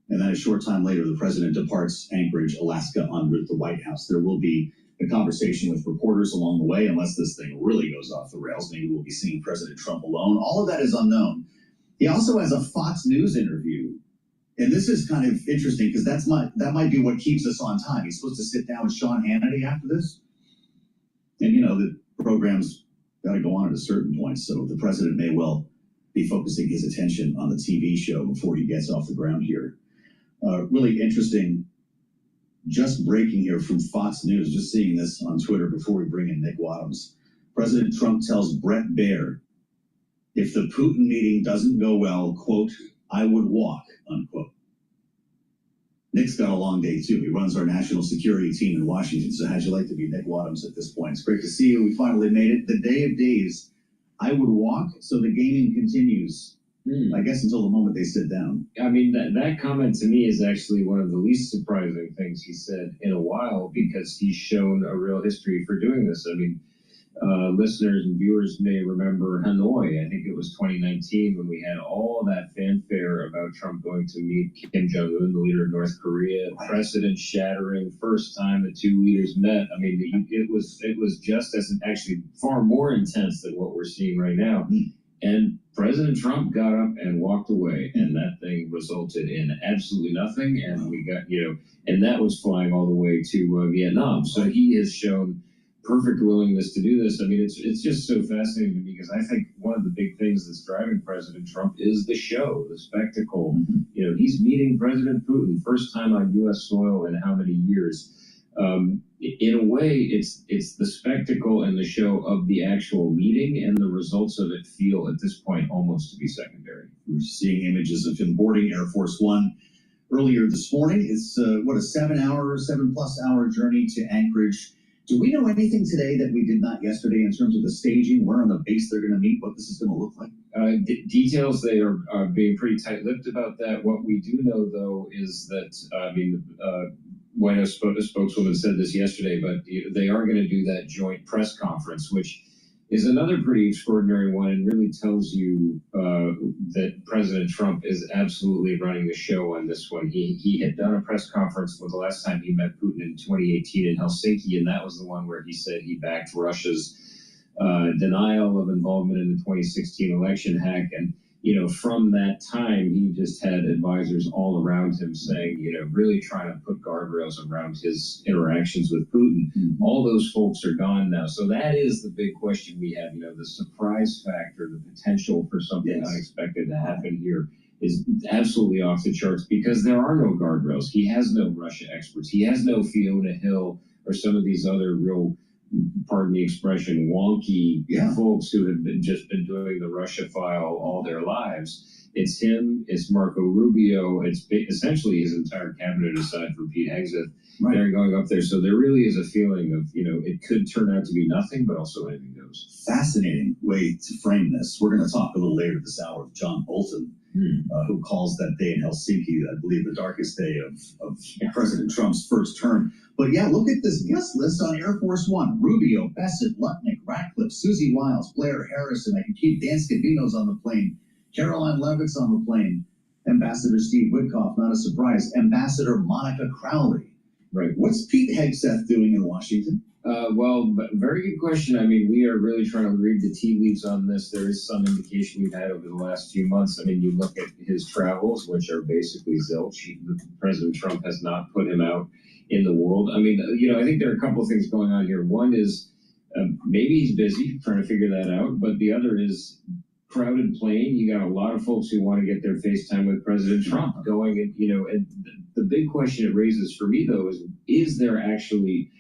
And then a short time later, the president departs Anchorage, Alaska, en route to the White House. There will be a conversation with reporters along the way, unless this thing really goes off the rails. Maybe we'll be seeing President Trump alone. All of that is unknown. He also has a Fox News interview. And this is kind of interesting because that might be what keeps us on time. He's supposed to sit down with Sean Hannity after this. And, the program's got to go on at a certain point. So the president may well be focusing his attention on the TV show before he gets off the ground here. Really interesting, just breaking here from Fox News, just seeing this on Twitter before we bring in Nick Wadhams. President Trump tells Brett Baer, if the Putin meeting doesn't go well, quote, I would walk, unquote. Nick's got a long day, too. He runs our national security team in Washington. So how'd you like to be Nick Wadhams at this point? It's great to see you. We finally made it. The day of days, I would walk, so the gaming continues. I guess until the moment they sit down. I mean, that comment to me is actually one of the least surprising things he said in a while, because he's shown a real history for doing this. I mean, listeners and viewers may remember Hanoi. I think it was 2019 when we had all that fanfare about Trump going to meet Kim Jong-un, the leader of North Korea, precedent-shattering, first time the two leaders met. I mean, it was just as actually far more intense than what we're seeing right now. And President Trump got up and walked away, and that thing resulted in absolutely nothing. And we got, and that was flying all the way to Vietnam. So he has shown perfect willingness to do this. I mean, it's just so fascinating to me, because I think one of the big things that's driving President Trump is the show, the spectacle. He's meeting President Putin, first time on U.S. soil in how many years? In a way, it's the spectacle and the show of the actual meeting, and the results of it feel at this point almost to be secondary. We're seeing images of him boarding Air Force One earlier this morning. It's a 7+ hour journey to Anchorage. Do we know anything today that we did not yesterday in terms of the staging, where on the base they're going to meet, what this is going to look like? Details, they are being pretty tight-lipped about that. What we do know, though, is that, White House spokeswoman said this yesterday, but they are going to do that joint press conference, which is another pretty extraordinary one, and really tells you that President Trump is absolutely running the show on this one. He had done a press conference the last time he met Putin in 2018 in Helsinki, and that was the one where he said he backed Russia's denial of involvement in the 2016 election hack. And from that time, he just had advisors all around him saying, really trying to put guardrails around his interactions with Putin. All those folks are gone now. So that is the big question we have. The surprise factor, the potential for something unexpected to happen here is absolutely off the charts, because there are no guardrails. He has no Russia experts. He has no Fiona Hill or some of these other real, pardon the expression, wonky folks who have just been doing the Russia file all their lives. It's him, it's Marco Rubio, it's essentially his entire cabinet aside from Pete Hegseth. They're going up there. So there really is a feeling of, it could turn out to be nothing, but also anything goes. Fascinating way to frame this. We're going to talk a little later this hour with John Bolton, who calls that day in Helsinki, I believe, the darkest day of President Trump's first term. But look at this guest list on Air Force One. Rubio, Bassett, Lutnick, Ratcliffe, Susie Wiles, Blair Harrison. I can keep Dan Scavino's on the plane. Caroline Leavitt's on the plane. Ambassador Steve Witkoff, not a surprise. Ambassador Monica Crowley. Right. What's Pete Hegseth doing in Washington? Well, very good question. I mean, we are really trying to read the tea leaves on this. There is some indication we've had over the last few months. I mean, you look at his travels, which are basically zilch. President Trump has not put him out in the world. I mean, I think there are a couple of things going on here. One is maybe he's busy trying to figure that out, but the other is crowded plane. You got a lot of folks who want to get their FaceTime with President Trump going, and the big question it raises for me, though, is there actually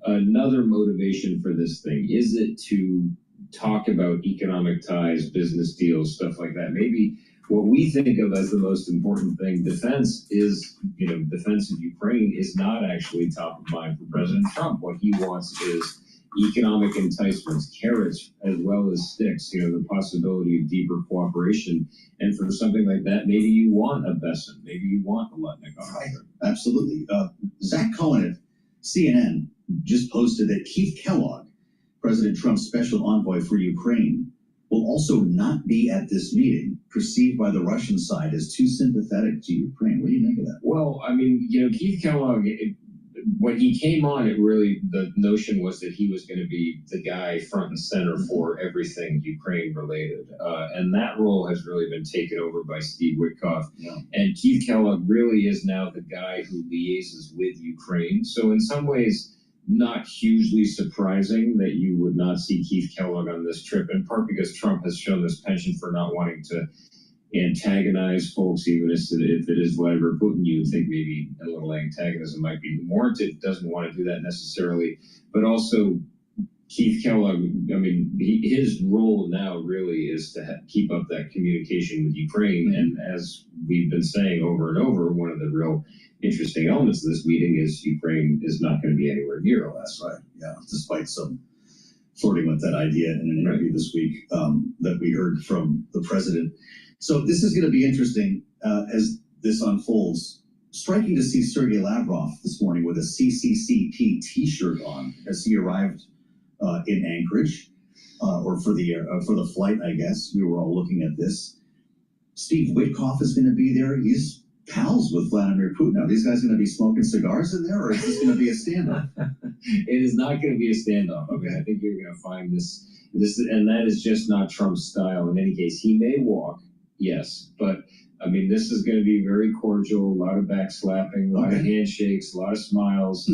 another motivation for this thing? Is it to talk about economic ties, business deals, stuff like that? Maybe what we think of as the most important thing, defense of Ukraine, is not actually top of mind for President Trump. What he wants is economic enticements, carrots as well as sticks, the possibility of deeper cooperation. And for something like that, maybe you want a Besson, maybe you want a Lutnick. Right, absolutely. Zach Cohen at CNN just posted that Keith Kellogg, President Trump's special envoy for Ukraine, will also not be at this meeting, perceived by the Russian side as too sympathetic to Ukraine. What do you make of that? Well, Keith Kellogg, when he came on, the notion was that he was going to be the guy front and center for everything Ukraine related. And that role has really been taken over by Steve Witkoff. Yeah. And Keith Kellogg really is now the guy who liaises with Ukraine. So in some ways, not hugely surprising that you would not see Keith Kellogg on this trip, in part because Trump has shown this penchant for not wanting to antagonize folks, even if it is Vladimir Putin. You would think maybe a little antagonism might be warranted. Doesn't want to do that necessarily, but also Keith Kellogg, his role now really is to keep up that communication with Ukraine. And as we've been saying over and over, one of the real interesting elements of this meeting is Ukraine is not going to be anywhere near Alaska. Right, yeah, despite some flirting with that idea in an interview this week that we heard from the president. So this is going to be interesting as this unfolds. Striking to see Sergei Lavrov this morning with a CCCP T-shirt on as he arrived in Anchorage, or for the flight, I guess. We were all looking at this. Steve Witkoff is going to be there. He's pals with Vladimir Putin. Are these guys going to be smoking cigars in there, or is this going to be a standoff? It is not going to be a standoff. Okay, I think you're going to find this, and that is just not Trump's style. In any case, he may walk, yes, but this is going to be very cordial. A lot of backslapping, a lot of handshakes, a lot of smiles.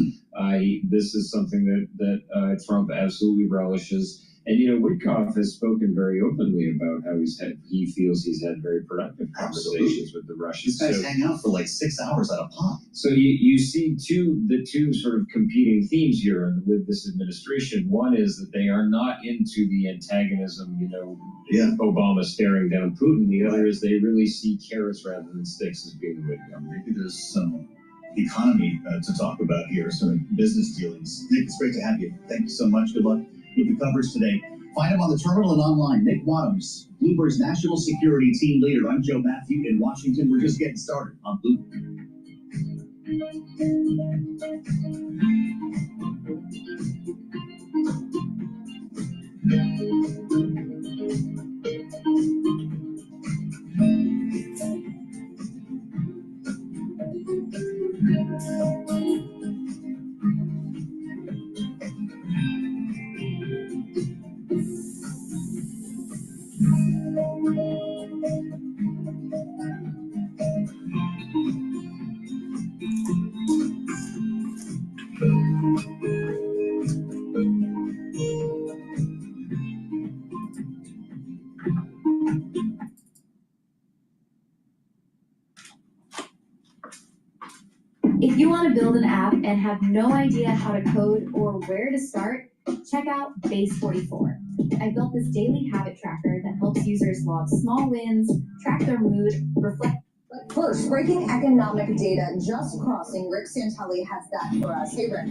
This is something that Trump absolutely relishes. And Witkoff has spoken very openly about how he feels he's had very productive conversations with the Russians. These guys hang out for like 6 hours at a pop. So you see the two sort of competing themes here with this administration. One is that they are not into the antagonism, Obama staring down Putin. The other is they really see carrots rather than sticks as being the way to go. Maybe there's some economy to talk about here, some business dealings. Nick, it's great to have you. Thank you so much. Good luck with the coverage today. Find him on the terminal and online. Nick Wadhams, Bloomberg's national security team leader. I'm Joe Matthew in Washington. We're just getting started on Bloomberg. If you want to build an app and have no idea how to code or where to start, check out Base44. I built this daily habit tracker that helps users log small wins, track their mood, reflect. But first, breaking economic data just crossing. Rick Santelli has that for us. Hey, Rick.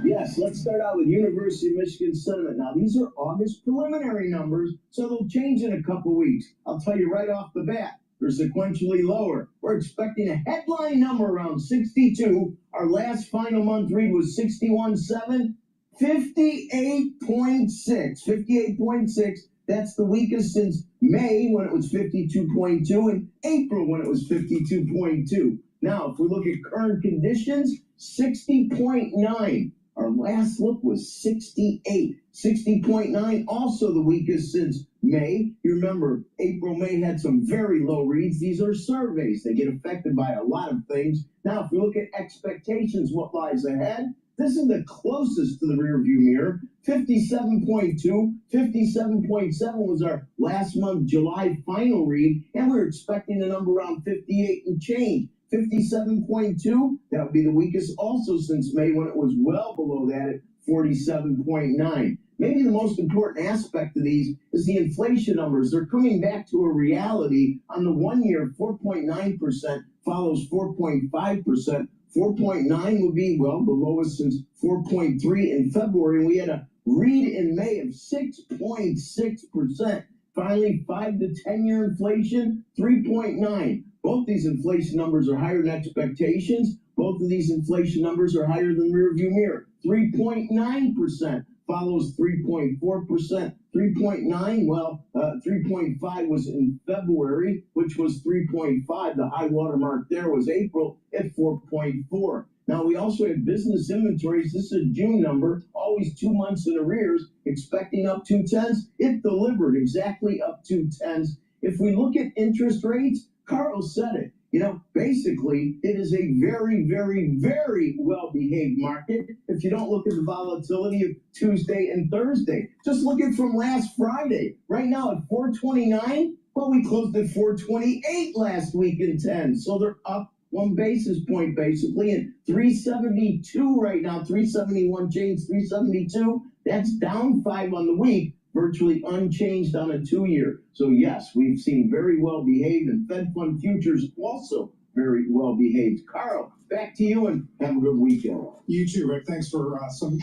Yes, let's start out with University of Michigan sentiment. Now, these are August preliminary numbers, so they'll change in a couple weeks. I'll tell you right off the bat, they're sequentially lower. We're expecting a headline number around 62. Our last final month read was 61.7, 58.6. 58.6. That's the weakest since May, when it was 52.2, and April, when it was 52.2. Now, if we look at current conditions, 60.9. Our last look was 68. 60.9, also the weakest since May. You remember, April, May had some very low reads. These are surveys. They get affected by a lot of things. Now, if we look at expectations, what lies ahead, this is the closest to the rearview mirror. 57.2, 57.7 was our last month July final read, and we're expecting a number around 58 and change. 57.2, that would be the weakest also since May, when it was well below that at 47.9. Maybe the most important aspect of these is the inflation numbers. They're coming back to a reality. On the 1 year, 4.9% follows 4.5% 4.9 would be, well, the lowest since 4.3 in February. And we had a read in May of 6.6%. Finally, 5 to 10 year inflation, 3.9. Both these inflation numbers are higher than expectations. Both of these inflation numbers are higher than rearview mirror. 3.9% follows 3.4%. 3.9, well, 3.5 was in February, which was 3.5. The high water mark there was April at 4.4. Now, we also have business inventories. This is a June number, always 2 months in arrears, expecting up 2/10. It delivered exactly up 2/10. If we look at interest rates, Carl said it. You know, basically, it is a very, very, very well-behaved market if you don't look at the volatility of Tuesday and Thursday. Just look at from last Friday. Right now at 429, well, we closed at 428 last week in 10. So they're up 1 basis point, basically, and 372 right now, 371 change, 372. That's down 5 on the week, virtually unchanged on a 2-year. So yes, we've seen very well behaved, and Fed Fund futures also very well behaved. Carl, back to you, and have a good weekend. You too, Rick. Thanks for some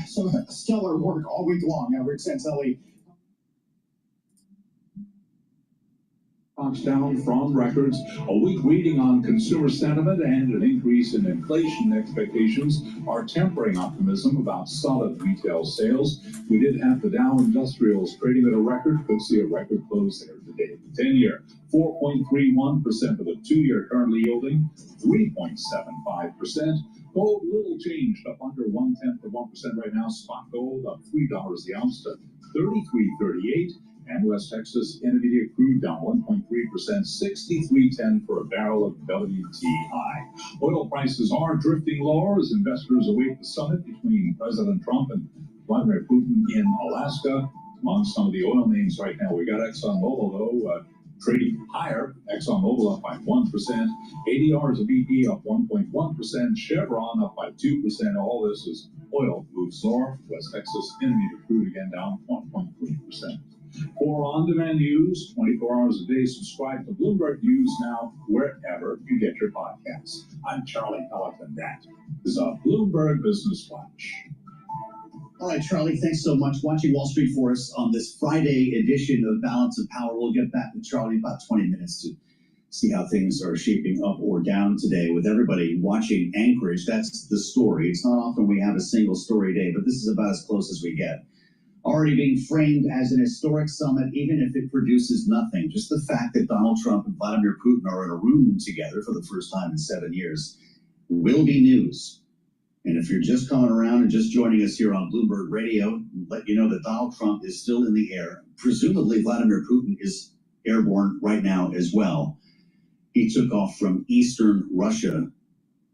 stellar work all week long. Rick Santelli. Stocks down from records, a weak reading on consumer sentiment and an increase in inflation expectations are tempering optimism about solid retail sales. We did have the Dow Industrials trading at a record, could see a record close there today. The 10-year, 4.31% for the 2-year, currently yielding 3.75%. Gold little changed, up under 0.1% right now. Spot gold up $3 the ounce to $33.38. And West Texas Intermediate crude down 1.3%, $63.10 for a barrel of WTI. Oil prices are drifting lower as investors await the summit between President Trump and Vladimir Putin in Alaska. Among some of the oil names right now, we got ExxonMobil, though, trading higher. ExxonMobil up by 1%, ADR's of BP up 1.1%, Chevron up by 2%. All this is oil moves lower. West Texas Intermediate crude again down 1.3%. For on-demand news, 24 hours a day, subscribe to Bloomberg News now wherever you get your podcasts. I'm Charlie Pelleton. That is a Bloomberg Business Flash. All right, Charlie, thanks so much. Watching Wall Street for us on this Friday edition of Balance of Power. We'll get back with Charlie in about 20 minutes to see how things are shaping up or down today. With everybody watching Anchorage, that's the story. It's not often we have a single story day, but this is about as close as we get. Already being framed as an historic summit, even if it produces nothing. Just the fact that Donald Trump and Vladimir Putin are in a room together for the first time in 7 years will be news. And if you're just coming around and just joining us here on Bloomberg Radio, let you know that Donald Trump is still in the air. Presumably Vladimir Putin is airborne right now as well. He took off from eastern Russia,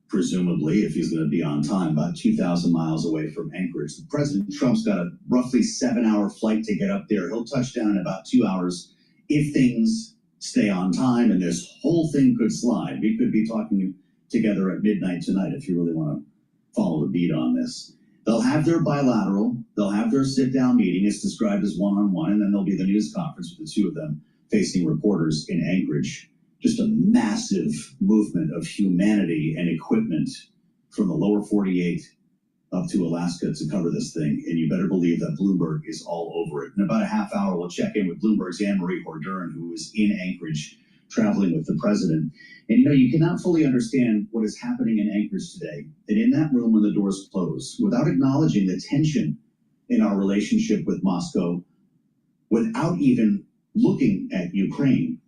presumably, if he's going to be on time, about 2,000 miles away from Anchorage. President Trump's got a roughly 7-hour flight to get up there. He'll touch down in about 2 hours if things stay on time, and this whole thing could slide. We could be talking together at midnight tonight if you really want to follow the beat on this. They'll have their bilateral, they'll have their sit-down meeting. It's described as one-on-one, and then there'll be the news conference with the two of them facing reporters in Anchorage. Just a massive movement of humanity and equipment from the lower 48 up to Alaska to cover this thing. And you better believe that Bloomberg is all over it. In about a half hour, we'll check in with Bloomberg's Anne-Marie Horduran, who is in Anchorage traveling with the president. And you cannot fully understand what is happening in Anchorage today. And in that room when the doors close, without acknowledging the tension in our relationship with Moscow, without even looking at Ukraine.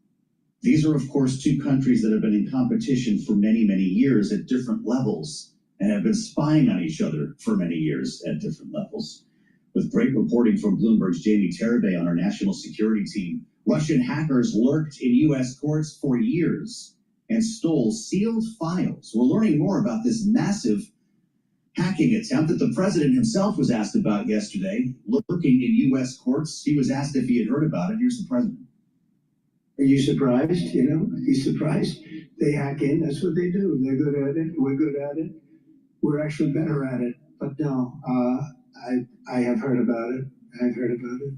These are, of course, two countries that have been in competition for many, many years at different levels and have been spying on each other for many years at different levels. With great reporting from Bloomberg's Jamie Tarabay on our national security team, Russian hackers lurked in U.S. courts for years and stole sealed files. We're learning more about this massive hacking attempt that the president himself was asked about yesterday, lurking in U.S. courts. He was asked if he had heard about it. Here's the president. Are you surprised? He's surprised. They hack in. That's what they do. They're good at it. We're good at it. We're actually better at it. But no, I have heard about it. I've heard about it.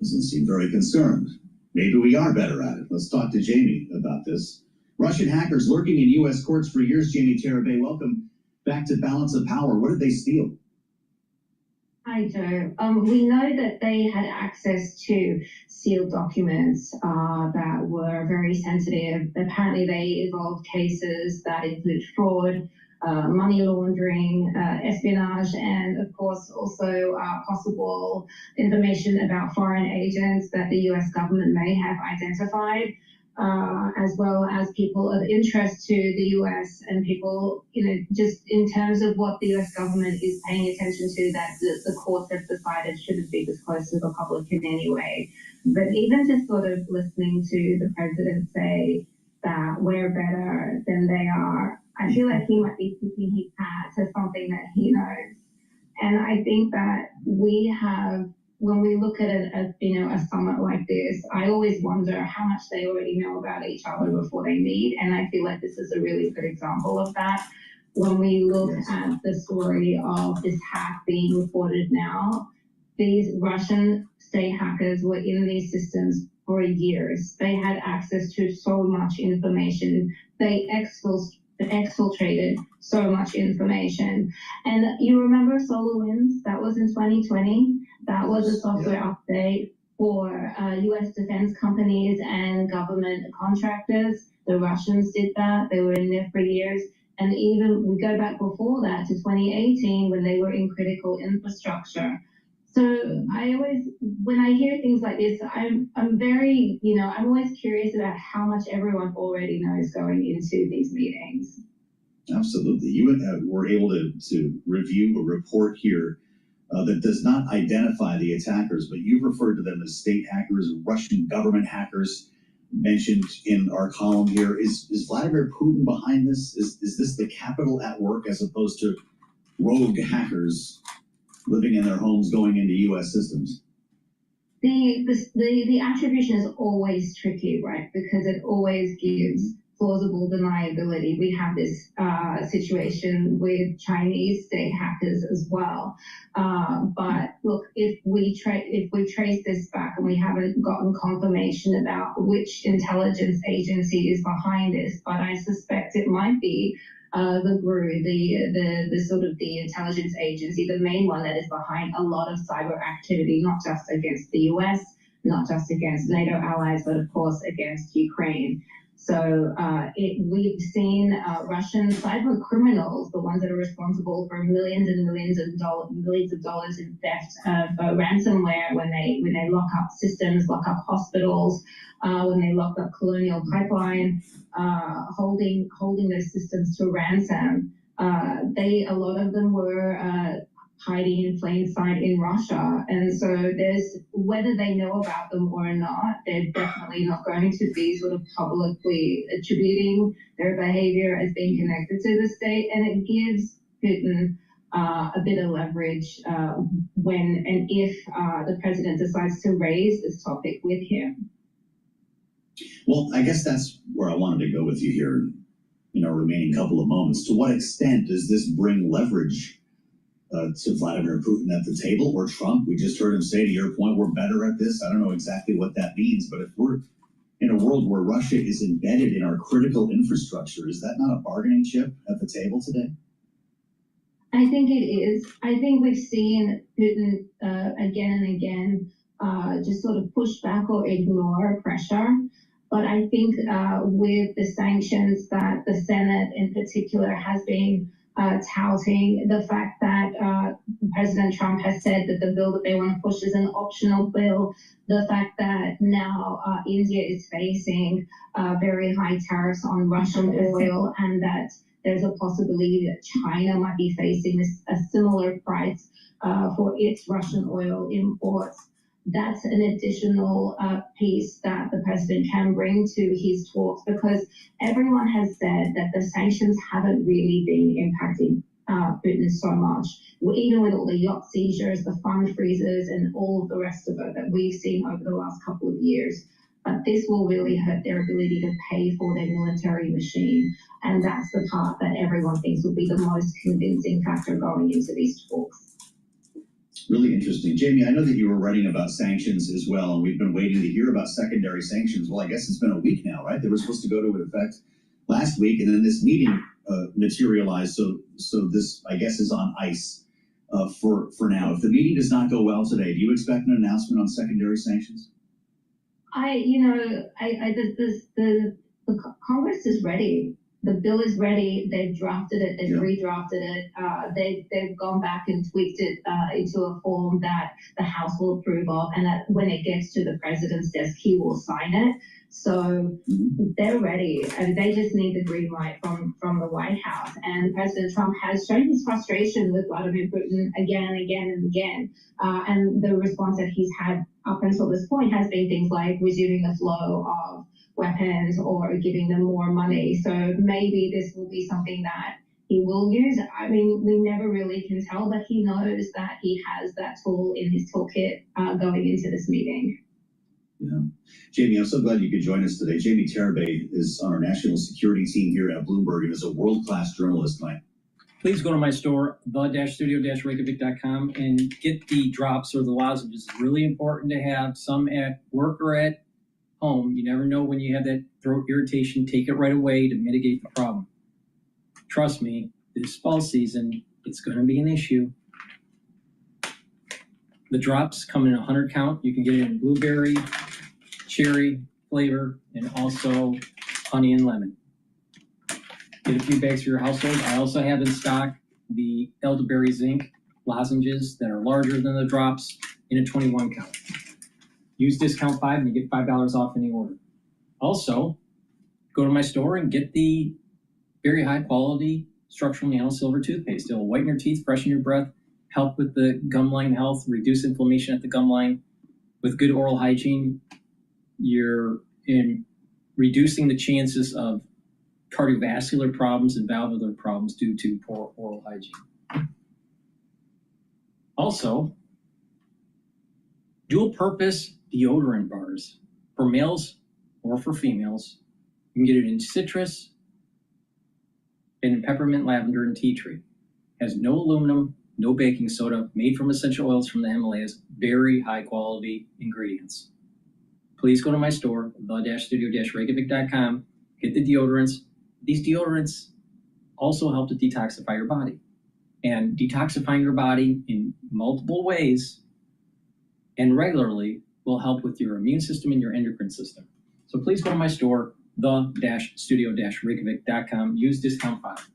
Doesn't seem very concerned. Maybe we are better at it. Let's talk to Jamie about this. Russian hackers lurking in U.S. courts for years. Jamie Terabay, welcome back to Balance of Power. What did they steal? Hi, Joe. We know that they had access to sealed documents that were very sensitive. Apparently, they involved cases that include fraud, money laundering, espionage, and of course also possible information about foreign agents that the U.S. government may have identified, as well as people of interest to the U.S. and people, just in terms of what the U.S. government is paying attention to that the courts have decided shouldn't be disclosed to the public in any way. But even just sort of listening to the president say that we're better than they are, I feel like he might be tipping his hat to something that he knows. And I think that we have, when we look at a summit like this, I always wonder how much they already know about each other before they meet. And I feel like this is a really good example of that. When we look at the story of this hack being reported now, these Russian state hackers were in these systems for years. They had access to so much information. They exfiltrated so much information. And you remember SolarWinds? That was in 2020. That was a software update for U.S. defense companies and government contractors. The Russians did that. They were in there for years. And even we go back before that to 2018 when they were in critical infrastructure. So I always, when I hear things like this, I'm very, I'm always curious about how much everyone already knows going into these meetings. Absolutely. You were able to review a report here that does not identify the attackers, but you've referred to them as state hackers, Russian government hackers mentioned in our column here. Is Vladimir Putin behind this? Is this the capital at work as opposed to rogue hackers living in their homes going into U.S. systems? The attribution is always tricky, right? Because it always gives plausible deniability. We have this situation with Chinese state hackers as well. But look, if we trace this back and we haven't gotten confirmation about which intelligence agency is behind this, but I suspect it might be the GRU, the sort of the intelligence agency, the main one that is behind a lot of cyber activity, not just against the US, not just against NATO allies, but of course against Ukraine. So we've seen Russian cyber criminals, the ones that are responsible for millions and millions of dollars in theft of ransomware, when they lock up systems, lock up hospitals, when they lock up Colonial Pipeline, holding those systems to ransom. A lot of them were hiding in plain sight in Russia. And so whether they know about them or not, they're definitely not going to be sort of publicly attributing their behavior as being connected to the state. And it gives Putin a bit of leverage when and if the president decides to raise this topic with him. Well, I guess that's where I wanted to go with you here in our remaining couple of moments. To what extent does this bring leverage to Vladimir Putin at the table, or Trump? We just heard him say, to your point, we're better at this. I don't know exactly what that means, but if we're in a world where Russia is embedded in our critical infrastructure, is that not a bargaining chip at the table today? I think it is. I think we've seen Putin again and again just sort of push back or ignore pressure. But I think with the sanctions that the Senate in particular has been touting, the fact that President Trump has said that the bill that they want to push is an optional bill, the fact that now India is facing very high tariffs on Russian oil, and that there's a possibility that China might be facing a similar price for its Russian oil imports. That's an additional piece that the president can bring to his talks, because everyone has said that the sanctions haven't really been impacting Putin so much. Even with all the yacht seizures, the fund freezes, and all of the rest of it that we've seen over the last couple of years. But this will really hurt their ability to pay for their military machine. And that's the part that everyone thinks will be the most convincing factor going into these talks. Really interesting. Jamie, I know that you were writing about sanctions as well, and we've been waiting to hear about secondary sanctions. Well, I guess it's been a week now, right? They were supposed to go into effect last week, and then this meeting materialized. So this, I guess, is on ice for now. If the meeting does not go well today, do you expect an announcement on secondary sanctions? The Congress is ready. The bill is ready. They've drafted it. They've redrafted it. They've gone back and tweaked it into a form that the House will approve of, and that when it gets to the president's desk, he will sign it. So they're ready, and they just need the green light from the White House. And President Trump has shown his frustration with Vladimir Putin again and again and again. And the response that he's had up until this point has been things like resuming the flow of weapons or giving them more money. So maybe this will be something that he will use. I mean, we never really can tell, but he knows that he has that tool in his toolkit going into this meeting. Yeah. Jamie, I'm so glad you could join us today. Jamie Terabay is on our national security team here at Bloomberg and is a world-class journalist, Mike. Please go to my store, the-studio-reykjavik.com, and get the drops or the lozenges. It's really important to have some at work or at home. You never know when you have that throat irritation. Take it right away to mitigate the problem. Trust me, this fall season, it's going to be an issue. The drops come in a 100 count. You can get it in blueberry, cherry flavor, and also honey and lemon. Get a few bags for your household. I also have in stock the elderberry zinc lozenges that are larger than the drops in a 21 count. Use discount 5 and you get $5 off any order. Also, go to my store and get the very high quality structural nano silver toothpaste. It'll whiten your teeth, freshen your breath, help with the gum line health, reduce inflammation at the gum line. With good oral hygiene, you're in reducing the chances of cardiovascular problems and valvular problems due to poor oral hygiene. Also, dual purpose deodorant bars for males or for females. You can get it in citrus and in peppermint, lavender, and tea tree. Has no aluminum, no baking soda, made from essential oils from the Himalayas, very high quality ingredients. Please go to my store, the-studio-reykjavik.com, get the deodorants. These deodorants also help to detoxify your body. And detoxifying your body in multiple ways and regularly will help with your immune system and your endocrine system. So please go to my store, the-studio-reykjavik.com, use discount 5.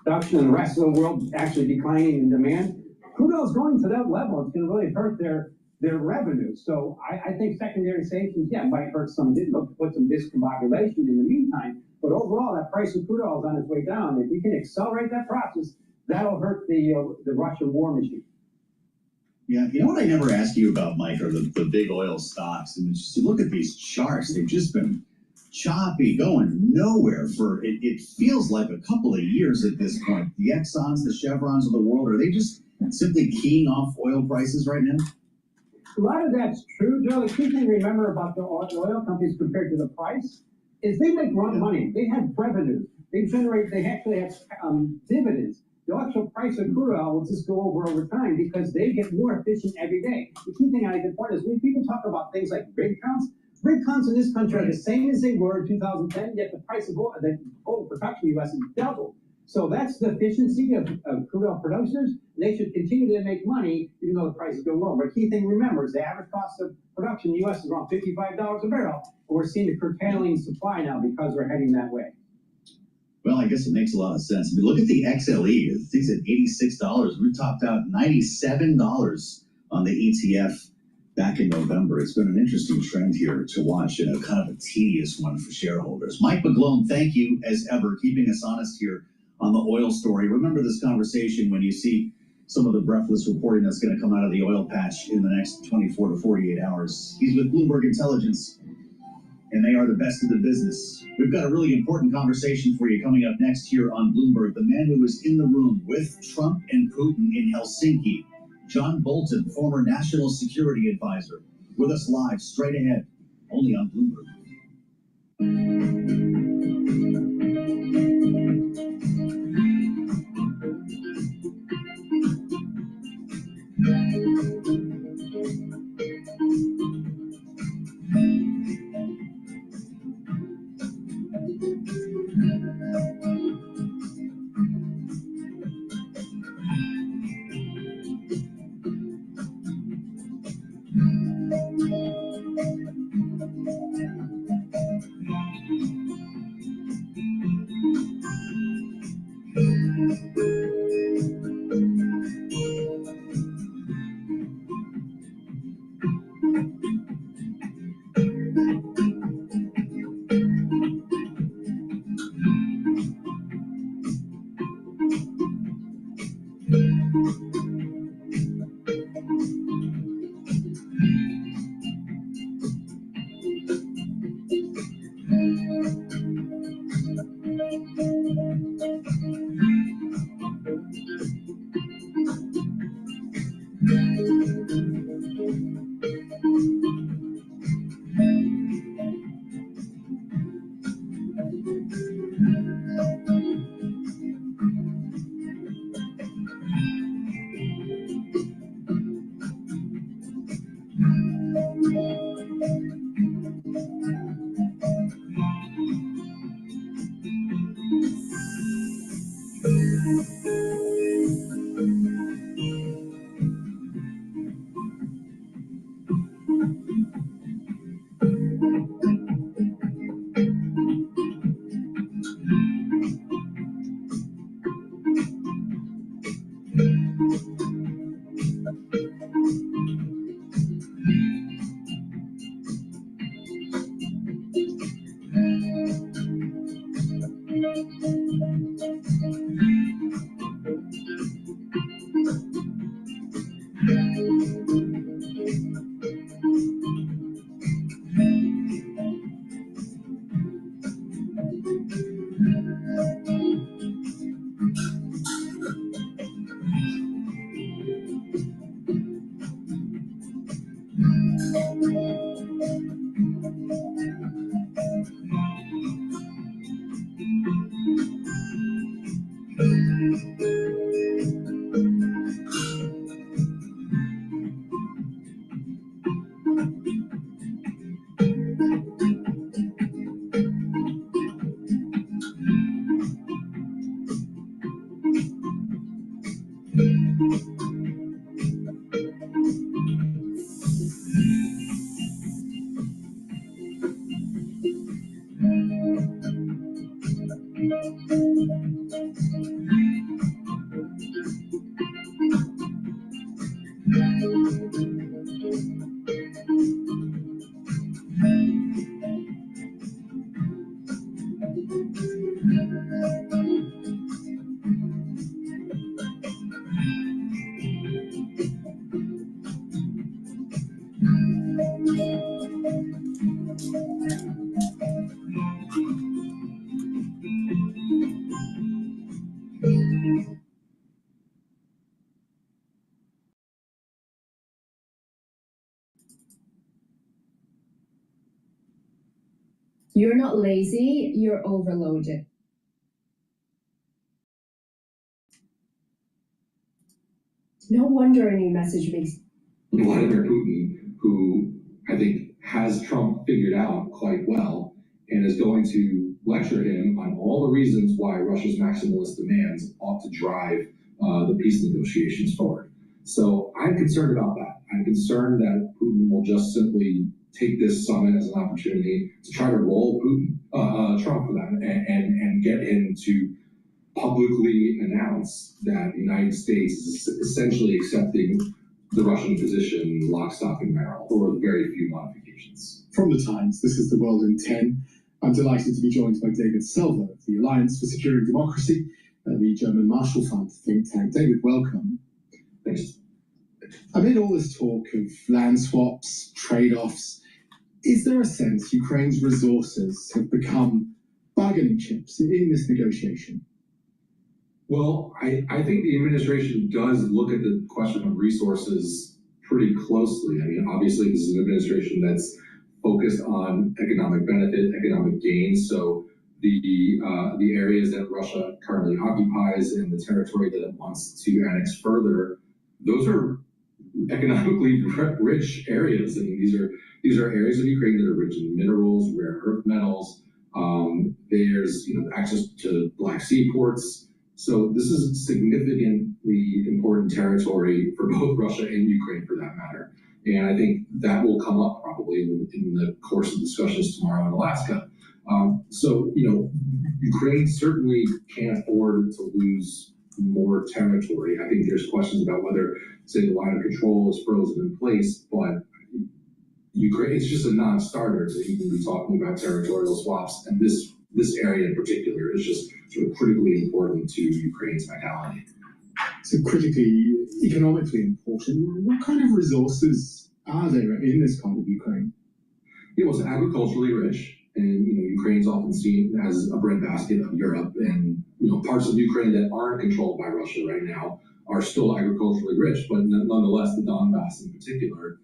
Production in the rest of the world actually declining in demand. Crude oil is going to that level. It's going to really hurt their revenue. So I think secondary sanctions, might hurt some, put some discombobulation in the meantime. But overall, that price of crude oil is on its way down. If we can accelerate that process, that'll hurt the Russian war machine. Yeah, you know what I never asked you about, Mike, are the big oil stocks. And just to look at these charts, they've just been choppy, going nowhere for, it feels like a couple of years at this point. The Exxons, the Chevrons of the world, are they just simply keying off oil prices right now? A lot of that's true, Joe. The key thing to remember about the oil companies compared to the price is they make money. They have revenue. They actually have dividends. The actual price of crude oil will just go over time because they get more efficient every day. The key thing I can point is when people talk about things like rig counts in this country are the same as they were in 2010, yet the price of oil, the oil production in the U.S. has doubled. So that's the efficiency of crude oil producers. They should continue to make money even though the prices go low. But the key thing to remember is the average cost of production in the U.S. is around $55 a barrel. And we're seeing the curtailing supply now because we're heading that way. Well, I guess it makes a lot of sense. I mean, look at the XLE. I think it's at $86. We topped out $97 on the ETF back in November. It's been an interesting trend here to watch and a kind of a tedious one for shareholders. Mike McGlone, thank you as ever, keeping us honest here on the oil story. Remember this conversation when you see some of the breathless reporting that's going to come out of the oil patch in the next 24 to 48 hours. He's with Bloomberg Intelligence, and they are the best in the business. We've got a really important conversation for you coming up next here on Bloomberg. The man who was in the room with Trump and Putin in Helsinki, John Bolton, former national security advisor, with us live straight ahead, only on Bloomberg. You're not lazy, you're overloaded. No wonder a new message makes Vladimir Putin, who I think has Trump figured out quite well, and is going to lecture him on all the reasons why Russia's maximalist demands ought to drive the peace negotiations forward. So I'm concerned about that. I'm concerned that Putin will just simply take this summit as an opportunity to try to roll Trump for that, and get him to publicly announce that the United States is essentially accepting the Russian position lock, stock, and barrel, or with very few modifications. From the Times, this is The World in 10. I'm delighted to be joined by David Selva of the Alliance for Security and Democracy, the German Marshall Fund think tank. David, welcome. Thanks. Amid all this talk of land swaps, trade-offs, is there a sense Ukraine's resources have become bargaining chips in this negotiation? Well, I think the administration does look at the question of resources pretty closely. I mean, obviously, this is an administration that's focused on economic benefit, economic gain. So the areas that Russia currently occupies and the territory that it wants to annex further, those are economically rich areas. I mean, these are areas of Ukraine that are rich in minerals, rare earth metals. There's access to Black Sea ports. So this is significantly important territory for both Russia and Ukraine, for that matter. And I think that will come up probably in the course of discussions tomorrow in Alaska. So Ukraine certainly can't afford to lose more territory. I think there's questions about whether, say, the line of control is frozen in place, but Ukraine, it's just a non-starter to even be talking about territorial swaps. And this area in particular is just sort of critically important to Ukraine's vitality. So critically, economically important. What kind of resources are there in this part of Ukraine? It was agriculturally rich, and Ukraine's often seen as a breadbasket of Europe, and parts of Ukraine that aren't controlled by Russia right now are still agriculturally rich, but nonetheless, the Donbass in particular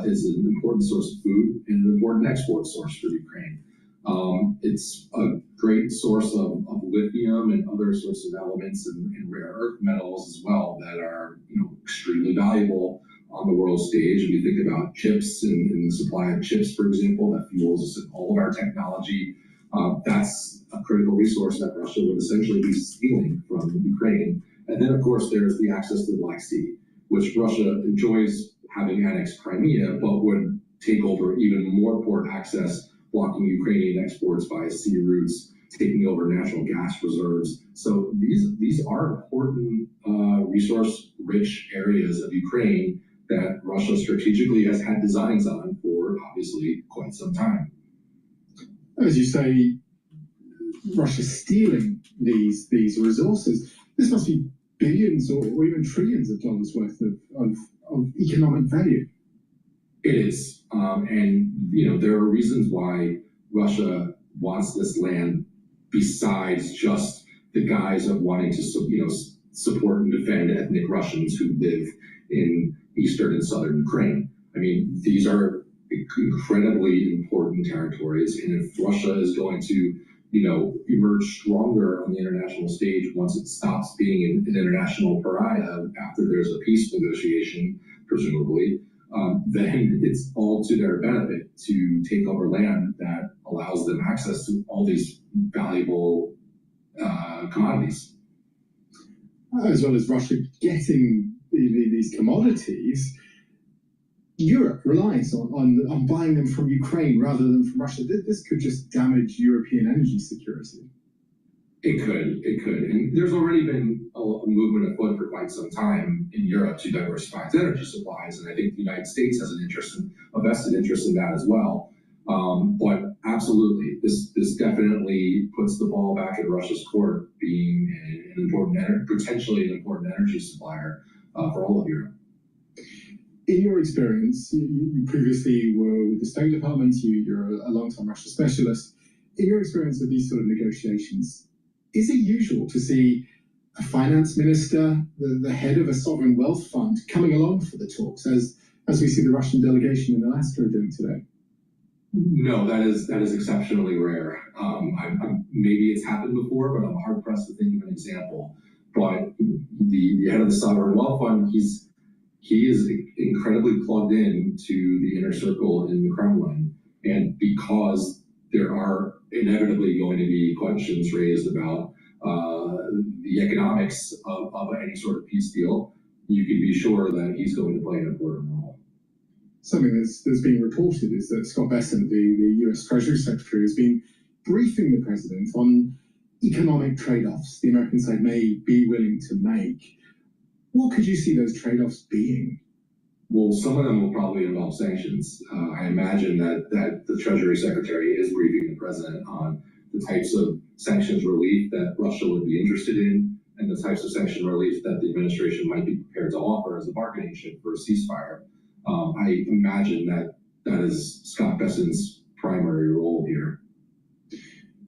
is an important source of food and an important export source for Ukraine. It's a great source of lithium and other sorts of elements and rare earth metals as well that are extremely valuable on the world stage. If you think about chips and the supply of chips, for example, that fuels all of our technology, that's a critical resource that Russia would essentially be stealing from Ukraine. And then, of course, there's the access to the Black Sea, which Russia enjoys having annexed Crimea, but would take over even more port access, blocking Ukrainian exports via sea routes, taking over natural gas reserves. So these are important resource-rich areas of Ukraine that Russia strategically has had designs on for obviously quite some time. As you say, Russia's stealing these resources. This must be billions or even trillions of dollars worth of economic value. It is, and there are reasons why Russia wants this land besides just the guise of wanting to support and defend ethnic Russians who live in eastern and southern Ukraine. I mean, these are incredibly important territories, and if Russia is going to emerge stronger on the international stage once it stops being an international pariah after there's a peace negotiation, presumably, then it's all to their benefit to take over land that allows them access to all these valuable commodities. As well as Russia getting these commodities, Europe relies on buying them from Ukraine rather than from Russia. This could just damage European energy security. It could. And there's already been a movement afoot for quite some time in Europe to diversify its energy supplies. And I think the United States has a vested interest in that as well. But absolutely, this definitely puts the ball back in Russia's court, being potentially an important energy supplier for all of Europe. In your experience, you previously were with the State Department, you're a long-time Russia specialist. In your experience of these sort of negotiations, is it usual to see a finance minister, the head of a sovereign wealth fund, coming along for the talks, as we see the Russian delegation in Alaska doing today? No, that is exceptionally rare. Maybe it's happened before, but I'm hard pressed to think of an example. But the head of the sovereign wealth fund, he is incredibly plugged in to the inner circle in the Kremlin, and because there are inevitably going to be questions raised about the economics of any sort of peace deal, you can be sure that he's going to play an important role. Something that's being reported is that Scott Bessent, the US Treasury Secretary, has been briefing the president on economic trade-offs the American side may be willing to make. What could you see those trade-offs being? Well, some of them will probably involve sanctions. I imagine that the Treasury Secretary is briefing the president on the types of sanctions relief that Russia would be interested in, and the types of sanction relief that the administration might be prepared to offer as a bargaining chip for a ceasefire. I imagine that is Scott Bessent's primary role here.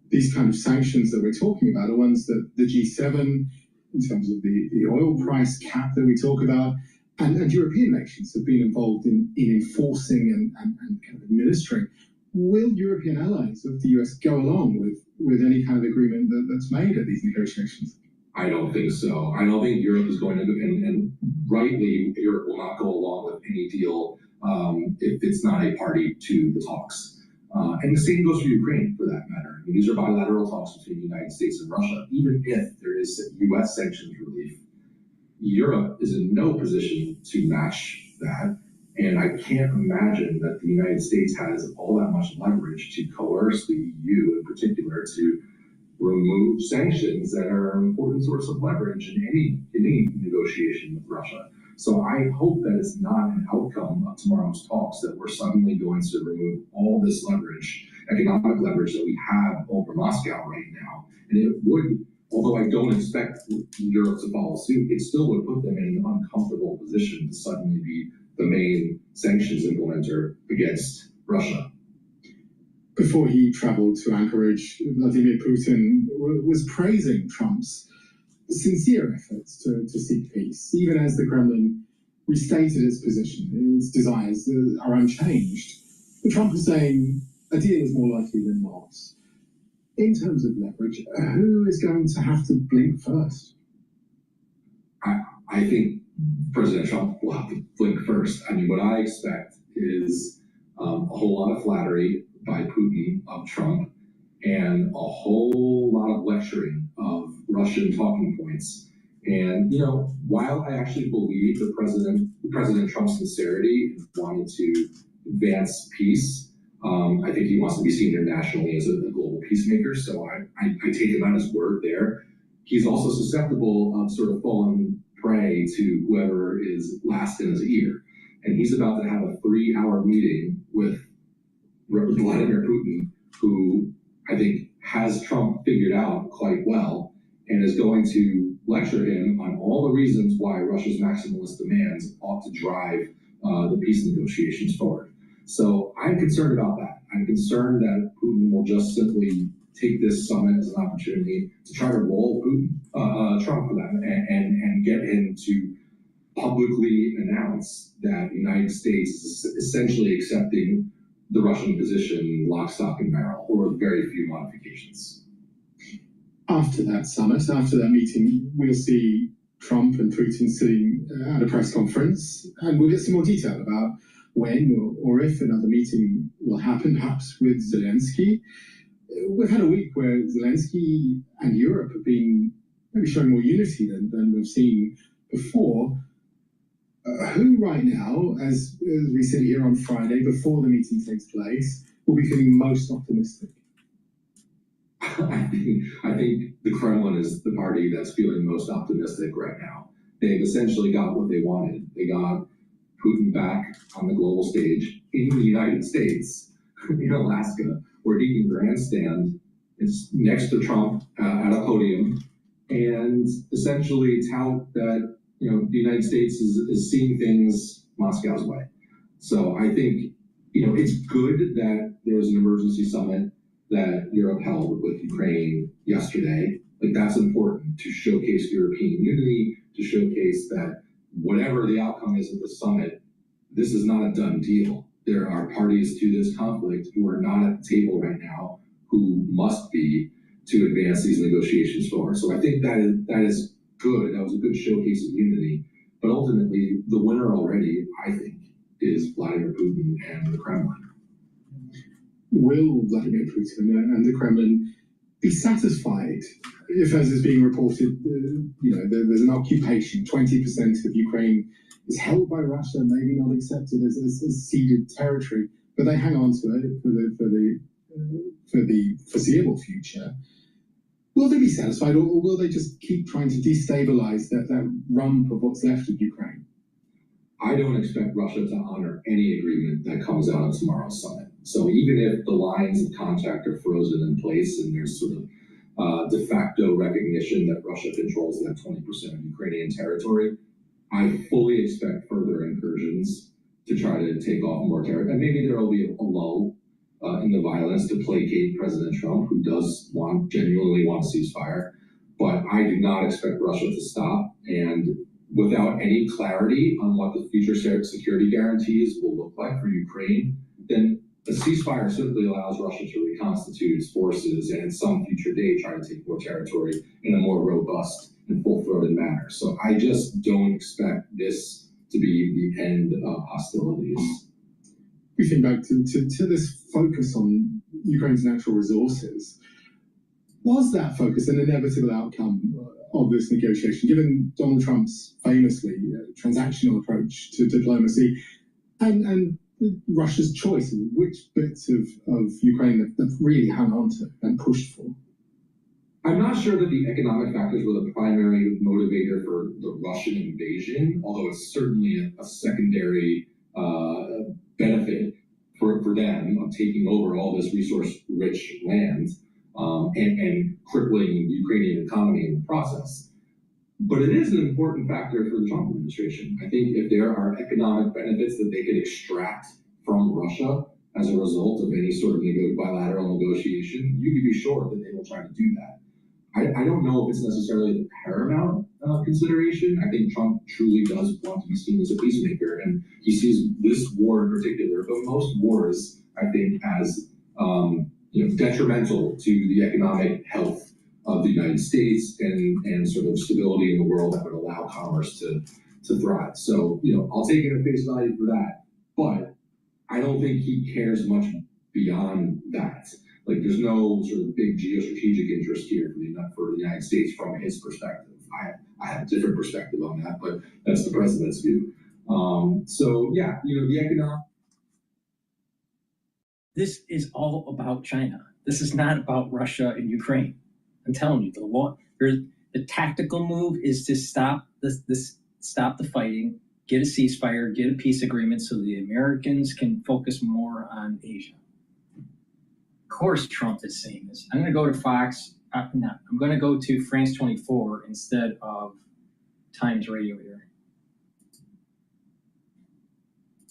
These kind of sanctions that we're talking about are ones that the G7, in terms of the oil price cap that we talk about, and European nations have been involved in enforcing and kind of administering. Will European allies of the US go along with any kind of agreement that's made at these negotiations? I don't think so. I don't think Europe is going to, and rightly, Europe will not go along with any deal if it's not a party to the talks. And the same goes for Ukraine, for that matter. I mean, these are bilateral talks between the United States and Russia. Even if there is US sanctions relief, Europe is in no position to match that. And I can't imagine that the United States has all that much leverage to coerce the EU in particular to remove sanctions that are an important source of leverage in any negotiation with Russia. So I hope that it's not an outcome of tomorrow's talks that we're suddenly going to remove all this leverage, economic leverage that we have over Moscow right now. And it would, although I don't expect Europe to follow suit, it still would put them in an uncomfortable position to suddenly be the main sanctions implementer against Russia. Before he traveled to Anchorage, Vladimir Putin was praising Trump's sincere efforts to seek peace, even as the Kremlin restated its position. Its desires are unchanged. But Trump is saying a deal is more likely than not. In terms of leverage, who is going to have to blink first? I think President Trump will have to blink first. I mean, what I expect is a whole lot of flattery by Putin of Trump and a whole lot of lecturing of Russian talking points. And, while I actually believe President Trump's sincerity in wanting to advance peace, I think he wants to be seen internationally as a global peacemaker. So I take him at his word there. He's also susceptible of sort of falling prey to whoever is last in his ear. and he's about to have a 3-hour meeting with Vladimir Putin, who I think has Trump figured out quite well, and is going to lecture him on all the reasons why Russia's maximalist demands ought to drive the peace negotiations forward. So I'm concerned about that. I'm concerned that Putin will just simply take this summit as an opportunity to try to roll Trump for that, and get him to publicly announce that the United States is essentially accepting the Russian position lock, stock, and barrel, or with very few modifications. After that summit, after that meeting, we'll see Trump and Putin sitting at a press conference, and we'll get some more detail about when or if another meeting will happen, perhaps with Zelensky. We've had a week where Zelensky and Europe have been maybe showing more unity than we've seen before. Who right now, as we sit here on Friday, before the meeting takes place, will be feeling most optimistic? I think the Kremlin is the party that's feeling most optimistic right now. They've essentially got what they wanted. They got Putin back on the global stage in the United States, in Alaska, where he can grandstand next to Trump at a podium and essentially tout that the United States is seeing things Moscow's way. So I think it's good that there was an emergency summit that Europe held with Ukraine yesterday. Like, that's important to showcase European unity, to showcase that whatever the outcome is of the summit, this is not a done deal. There are parties to this conflict who are not at the table right now, who must be, to advance these negotiations forward. So I think that is good. That was a good showcase of unity. But ultimately, the winner already, I think, is Vladimir Putin and the Kremlin. Will Vladimir Putin and the Kremlin be satisfied if, as is being reported, there's an occupation, 20% of Ukraine is held by Russia, maybe not accepted as ceded territory, but they hang on to it for the foreseeable future. Will they be satisfied, or will they just keep trying to destabilize that rump of what's left of Ukraine? I don't expect Russia to honor any agreement that comes out of tomorrow's summit. So even if the lines of contact are frozen in place and there's sort of de facto recognition that Russia controls that 20% of Ukrainian territory, I fully expect further incursions to try to take off more territory. And maybe there will be a lull in the violence to placate President Trump, who does genuinely want a ceasefire. But I do not expect Russia to stop. And without any clarity on what the future security guarantees will look like for Ukraine, then a ceasefire simply allows Russia to reconstitute its forces and at some future date try to take more territory in a more robust and full-throated manner. So I just don't expect this to be the end of hostilities. We think back to this focus on Ukraine's natural resources. Was that focus an inevitable outcome of this negotiation, given Donald Trump's famously transactional approach to diplomacy and Russia's choice of which bits of Ukraine that really hung on to and pushed for? I'm not sure that the economic factors were the primary motivator for the Russian invasion, although it's certainly a secondary benefit for them of taking over all this resource-rich land and crippling the Ukrainian economy in the process. But it is an important factor for the Trump administration. I think if there are economic benefits that they could extract from Russia as a result of any sort of bilateral negotiation, you can be sure that they will try to do that. I don't know if it's necessarily the paramount consideration. I think Trump truly does want to be seen as a peacemaker, and he sees this war in particular, but most wars, I think, as detrimental to the economic health of the United States and sort of stability in the world that would allow commerce to thrive. So, I'll take it at face value for that, but I don't think he cares much beyond that. Like, there's no sort of big geostrategic interest here for the United States from his perspective. I have a different perspective on that, but that's the president's view. The economic. This is all about China. This is not about Russia and Ukraine. I'm telling you, the tactical move is to stop the fighting, get a ceasefire, get a peace agreement so the Americans can focus more on Asia. Of course, Trump is saying this. I'm going to go to Fox. No, I'm going to go to France 24 instead of Times Radio here.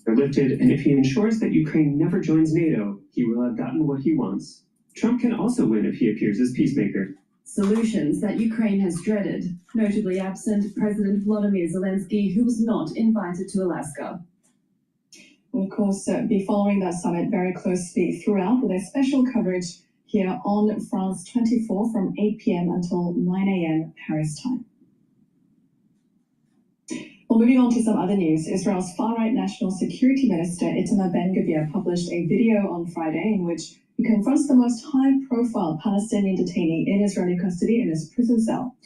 Are lifted, and if he ensures that Ukraine never joins NATO, he will have gotten what he wants. Trump can also win if he appears as peacemaker. Solutions that Ukraine has dreaded, notably absent President Volodymyr Zelensky, who was not invited to Alaska. We'll, of course, be following that summit very closely throughout with a special coverage here on France 24 from 8 p.m. until 9 a.m. Paris time. Well, moving on to some other news, Israel's far-right National Security Minister Itamar Ben-Gvir published a video on Friday in which he confronts the most high-profile Palestinian detainee in Israeli custody in his prison cell.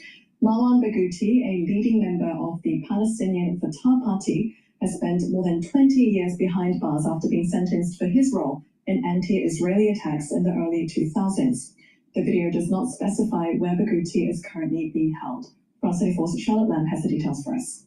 Marwan Barghouti, a leading member of the Palestinian Fatah Party, has spent more than 20 years behind bars after being sentenced for his role in anti-Israeli attacks in the early 2000s. The video does not specify where Barghouti is currently being held. France 24's Charlotte Lamb has the details for us.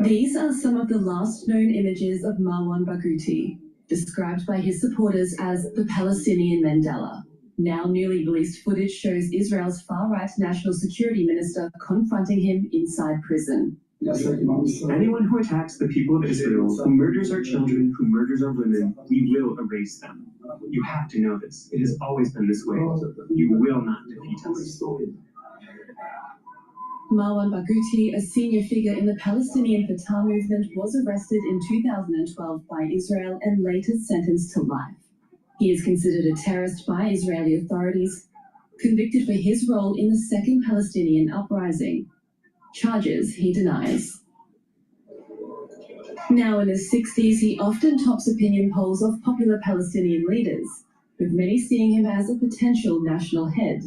These are some of the last known images of Marwan Barghouti, described by his supporters as the Palestinian Mandela. Now newly released footage shows Israel's far-right National Security Minister confronting him inside prison. Anyone who attacks the people of Israel, who murders our children, who murders our women, we will erase them. You have to know this. It has always been this way. You will not defeat us. Marwan Barghouti, a senior figure in the Palestinian Fatah movement, was arrested in 2012 by Israel and later sentenced to life. He is considered a terrorist by Israeli authorities, convicted for his role in the Second Palestinian Uprising. Charges he denies. Now in his 60s, he often tops opinion polls of popular Palestinian leaders, with many seeing him as a potential national head.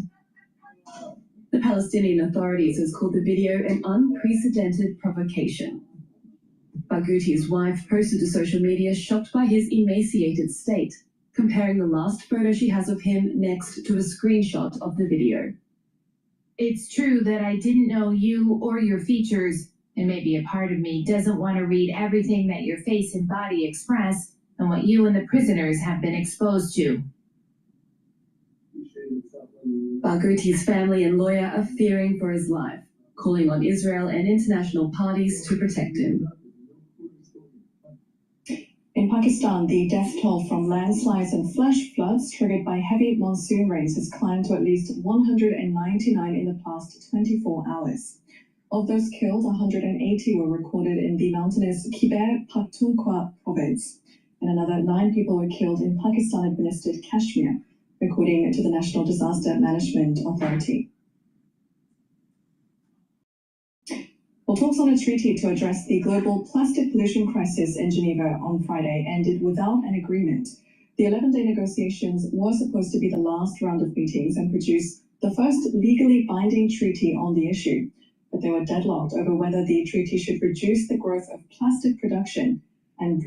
The Palestinian authorities has called the video an unprecedented provocation. Barghouti's wife posted to social media shocked by his emaciated state, comparing the last photo she has of him next to a screenshot of the video. It's true that I didn't know you or your features, and maybe a part of me doesn't want to read everything that your face and body express and what you and the prisoners have been exposed to. Barghouti's family and lawyer are fearing for his life, calling on Israel and international parties to protect him. In Pakistan, the death toll from landslides and flash floods triggered by heavy monsoon rains has climbed to at least 199 in the past 24 hours. Of those killed, 180 were recorded in the mountainous Khyber Pakhtunkhwa province, and another 9 people were killed in Pakistan-administered Kashmir, according to the National Disaster Management Authority. Well, talks on a treaty to address the global plastic pollution crisis in Geneva on Friday ended without an agreement. The 11-day negotiations were supposed to be the last round of meetings and produce the first legally binding treaty on the issue, but they were deadlocked over whether the treaty should reduce the growth of plastic production and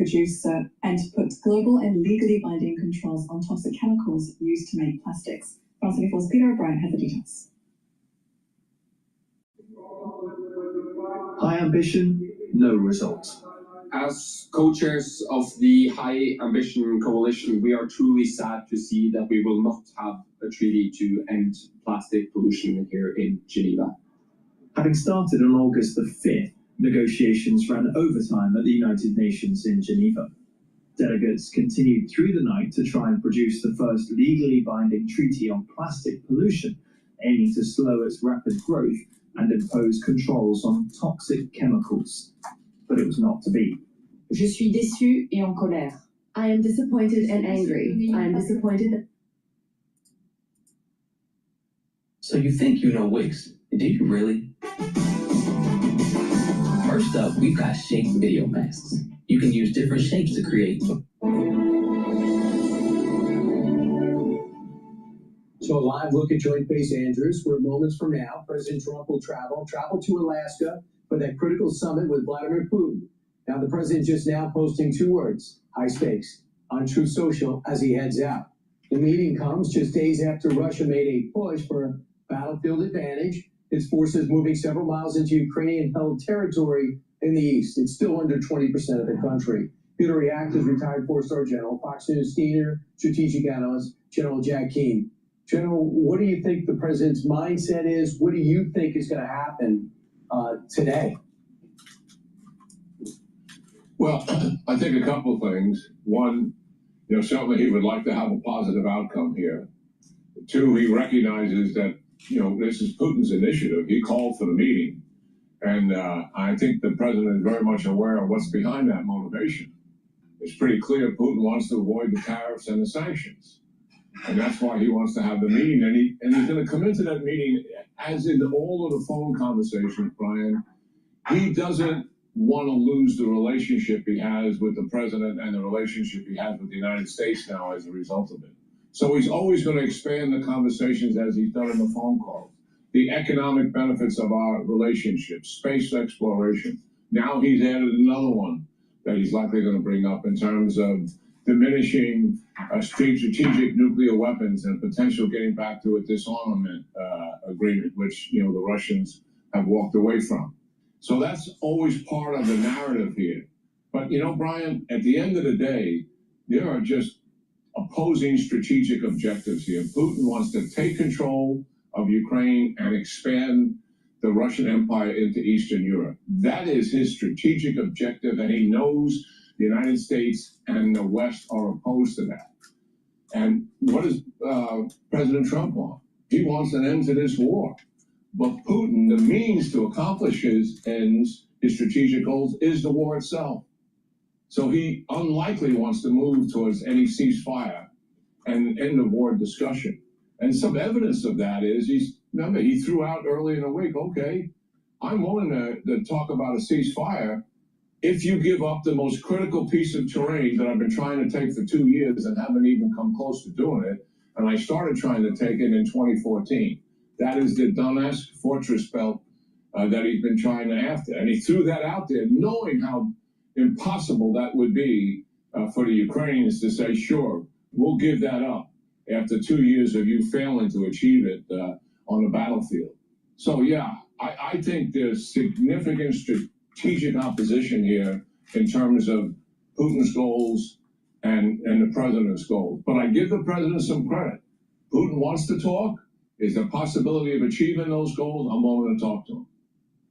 put global and legally binding controls on toxic chemicals used to make plastics. France 24's Peter O'Brien has the details. High ambition, no result. As co-chairs of the High Ambition Coalition, we are truly sad to see that we will not have a treaty to end plastic pollution here in Geneva. Having started on August the 5th, negotiations ran overtime at the United Nations in Geneva. Delegates continued through the night to try and produce the first legally binding treaty on plastic pollution, aiming to slow its rapid growth and impose controls on toxic chemicals. But it was not to be. Je suis déçu et en colère. I am disappointed and angry. I am disappointed. So you think you know Wix? Do you really? First up, we've got shape video masks. You can use different shapes to create. So a live look at Joint Base Andrews, where moments from now, President Trump will travel to Alaska for that critical summit with Vladimir Putin. Now the president just now posting 2 words, high stakes, on Truth Social as he heads out. The meeting comes just days after Russia made a push for battlefield advantage its forces moving several miles into Ukrainian-held territory in the east. It's still under 20% of the country. Here to react is retired four-star general, Fox News senior strategic analyst, General Jack Keane. General, what do you think the president's mindset is? What do you think is going to happen today? Well, I think a couple of things. One, certainly he would like to have a positive outcome here. Two, he recognizes that, this is Putin's initiative. He called for the meeting. And I think the president is very much aware of what's behind that motivation. It's pretty clear Putin wants to avoid the tariffs and the sanctions. And that's why he wants to have the meeting. And he's going to come into that meeting, as in all of the phone conversations, Brian, he doesn't want to lose the relationship he has with the president and the relationship he has with the United States now as a result of it. So he's always going to expand the conversations as he's done in the phone calls. The economic benefits of our relationship, space exploration. Now he's added another one that he's likely going to bring up in terms of diminishing strategic nuclear weapons and potential getting back to a disarmament agreement, which the Russians have walked away from. So that's always part of the narrative here. But Brian, at the end of the day, there are just opposing strategic objectives here. Putin wants to take control of Ukraine and expand the Russian Empire into Eastern Europe. That is his strategic objective, and he knows the United States and the West are opposed to that. And what does President Trump want? He wants an end to this war. But Putin, the means to accomplish his ends, his strategic goals, is the war itself. So he unlikely wants to move towards any ceasefire and end of war discussion. And some evidence of that is, he threw out early in the week, okay, I'm willing to talk about a ceasefire if you give up the most critical piece of terrain that I've been trying to take for 2 years and haven't even come close to doing it. And I started trying to take it in 2014. That is the Donetsk fortress belt that he's been trying to after. And he threw that out there, knowing how impossible that would be for the Ukrainians to say, sure, we'll give that up after 2 years of you failing to achieve it on the battlefield. So, yeah, I think there's significant strategic opposition here in terms of Putin's goals and the president's goals. But I give the president some credit. Putin wants to talk. Is there a possibility of achieving those goals? I'm willing to talk to him.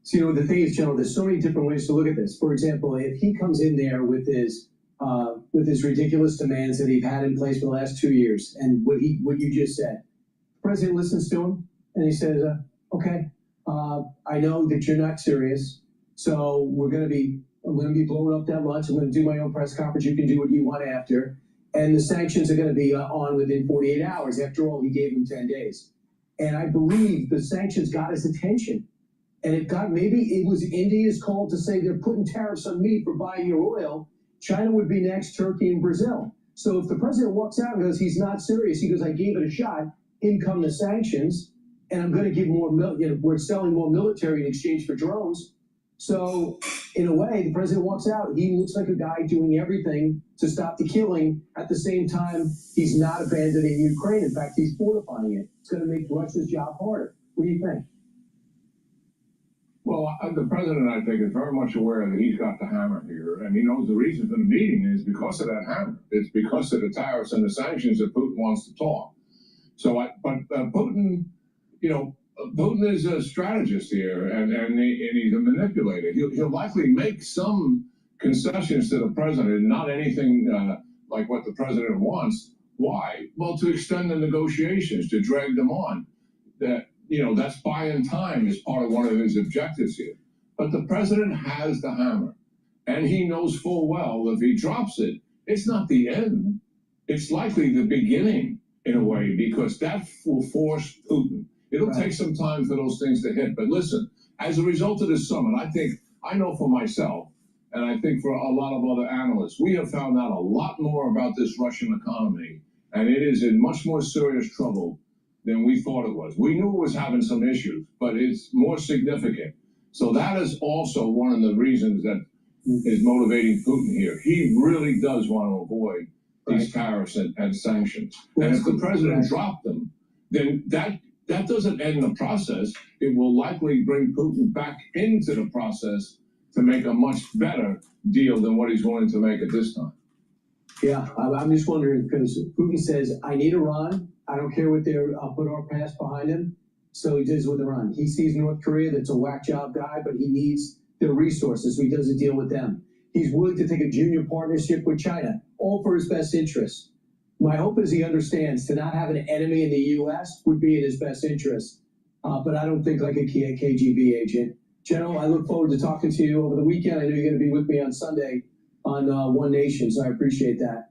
So, the thing is, General, there's so many different ways to look at this. For example, if he comes in there with his ridiculous demands that he's had in place for the last 2 years, and what you just said, the president listens to him, and he says, okay, I know that you're not serious, so I'm going to be blowing up that lunch. I'm going to do my own press conference. You can do what you want after. And the sanctions are going to be on within 48 hours. After all, he gave him 10 days. And I believe the sanctions got his attention. And maybe it was India's call to say they're putting tariffs on me for buying your oil. China would be next, Turkey and Brazil. So if the president walks out and goes, he's not serious, he goes, I gave it a shot, in come the sanctions, and I'm going to give more, we're selling more military in exchange for drones. So in a way, the president walks out, he looks like a guy doing everything to stop the killing. At the same time, he's not abandoning Ukraine. In fact, he's fortifying it. It's going to make Russia's job harder. What do you think? Well, the president, I think, is very much aware that he's got the hammer here, and he knows the reason for the meeting is because of that hammer. It's because of the tariffs and the sanctions that Putin wants to talk. So, Putin, Putin is a strategist here, and he's a manipulator. He'll likely make some concessions to the president, not anything like what the president wants. Why? Well, to extend the negotiations, to drag them on. That's buying time is part of one of his objectives here. But the president has the hammer, and he knows full well if he drops it, it's not the end. It's likely the beginning, in a way, because that will force Putin. It'll take some time for those things to hit. But listen, as a result of this summit, I know for myself, and I think for a lot of other analysts, we have found out a lot more about this Russian economy, and it is in much more serious trouble than we thought it was. We knew it was having some issues, but it's more significant. So that is also one of the reasons that is motivating Putin here. He really does want to avoid these tariffs and sanctions. And if the president dropped them, then that That doesn't end the process. It will likely bring Putin back into the process to make a much better deal than what he's willing to make at this time. Yeah, I'm just wondering, because Putin says, I need Iran. I don't care what I'll put our past behind him. So he does with Iran. He sees North Korea, that's a whack job guy, but he needs their resources, so he does a deal with them. He's willing to take a junior partnership with China, all for his best interest. My hope is he understands to not have an enemy in the U.S. would be in his best interest. But I don't think like a KGB agent. General, I look forward to talking to you over the weekend. I know you're going to be with me on Sunday on One Nation, so I appreciate that.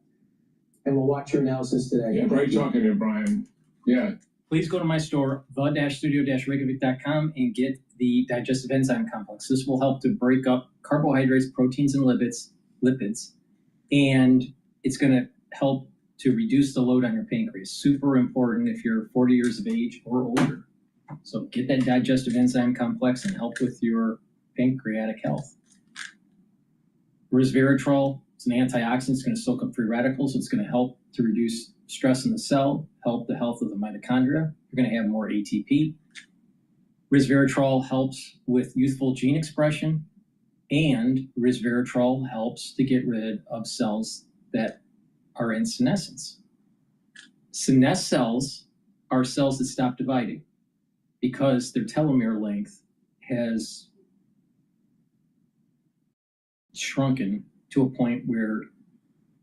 And we'll watch your analysis today. Yeah, great talking to you, Brian. Yeah. Please go to my store, the-studio-reykjavik.com, and get the digestive enzyme complex. This will help to break up carbohydrates, proteins, and lipids, and it's going to help to reduce the load on your pancreas. Super important if you're 40 years of age or older. So get that digestive enzyme complex and help with your pancreatic health. Resveratrol, it's an antioxidant. It's going to soak up free radicals. It's going to help to reduce stress in the cell, help the health of the mitochondria. You're going to have more ATP. Resveratrol helps with youthful gene expression, and resveratrol helps to get rid of cells that are in senescence. Senescent cells are cells that stop dividing because their telomere length has shrunken to a point where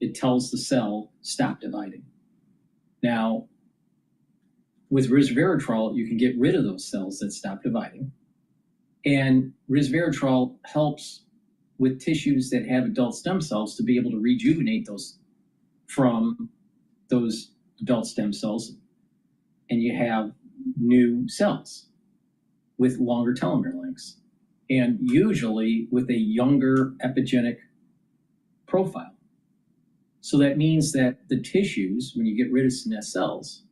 it tells the cell stop dividing. Now, with resveratrol, you can get rid of those cells that stop dividing. And resveratrol helps with tissues that have adult stem cells to be able to rejuvenate those from those adult stem cells. And you have new cells with longer telomere lengths, and usually with a younger epigenetic profile. So that means that the tissues, when you get rid of senescent cells,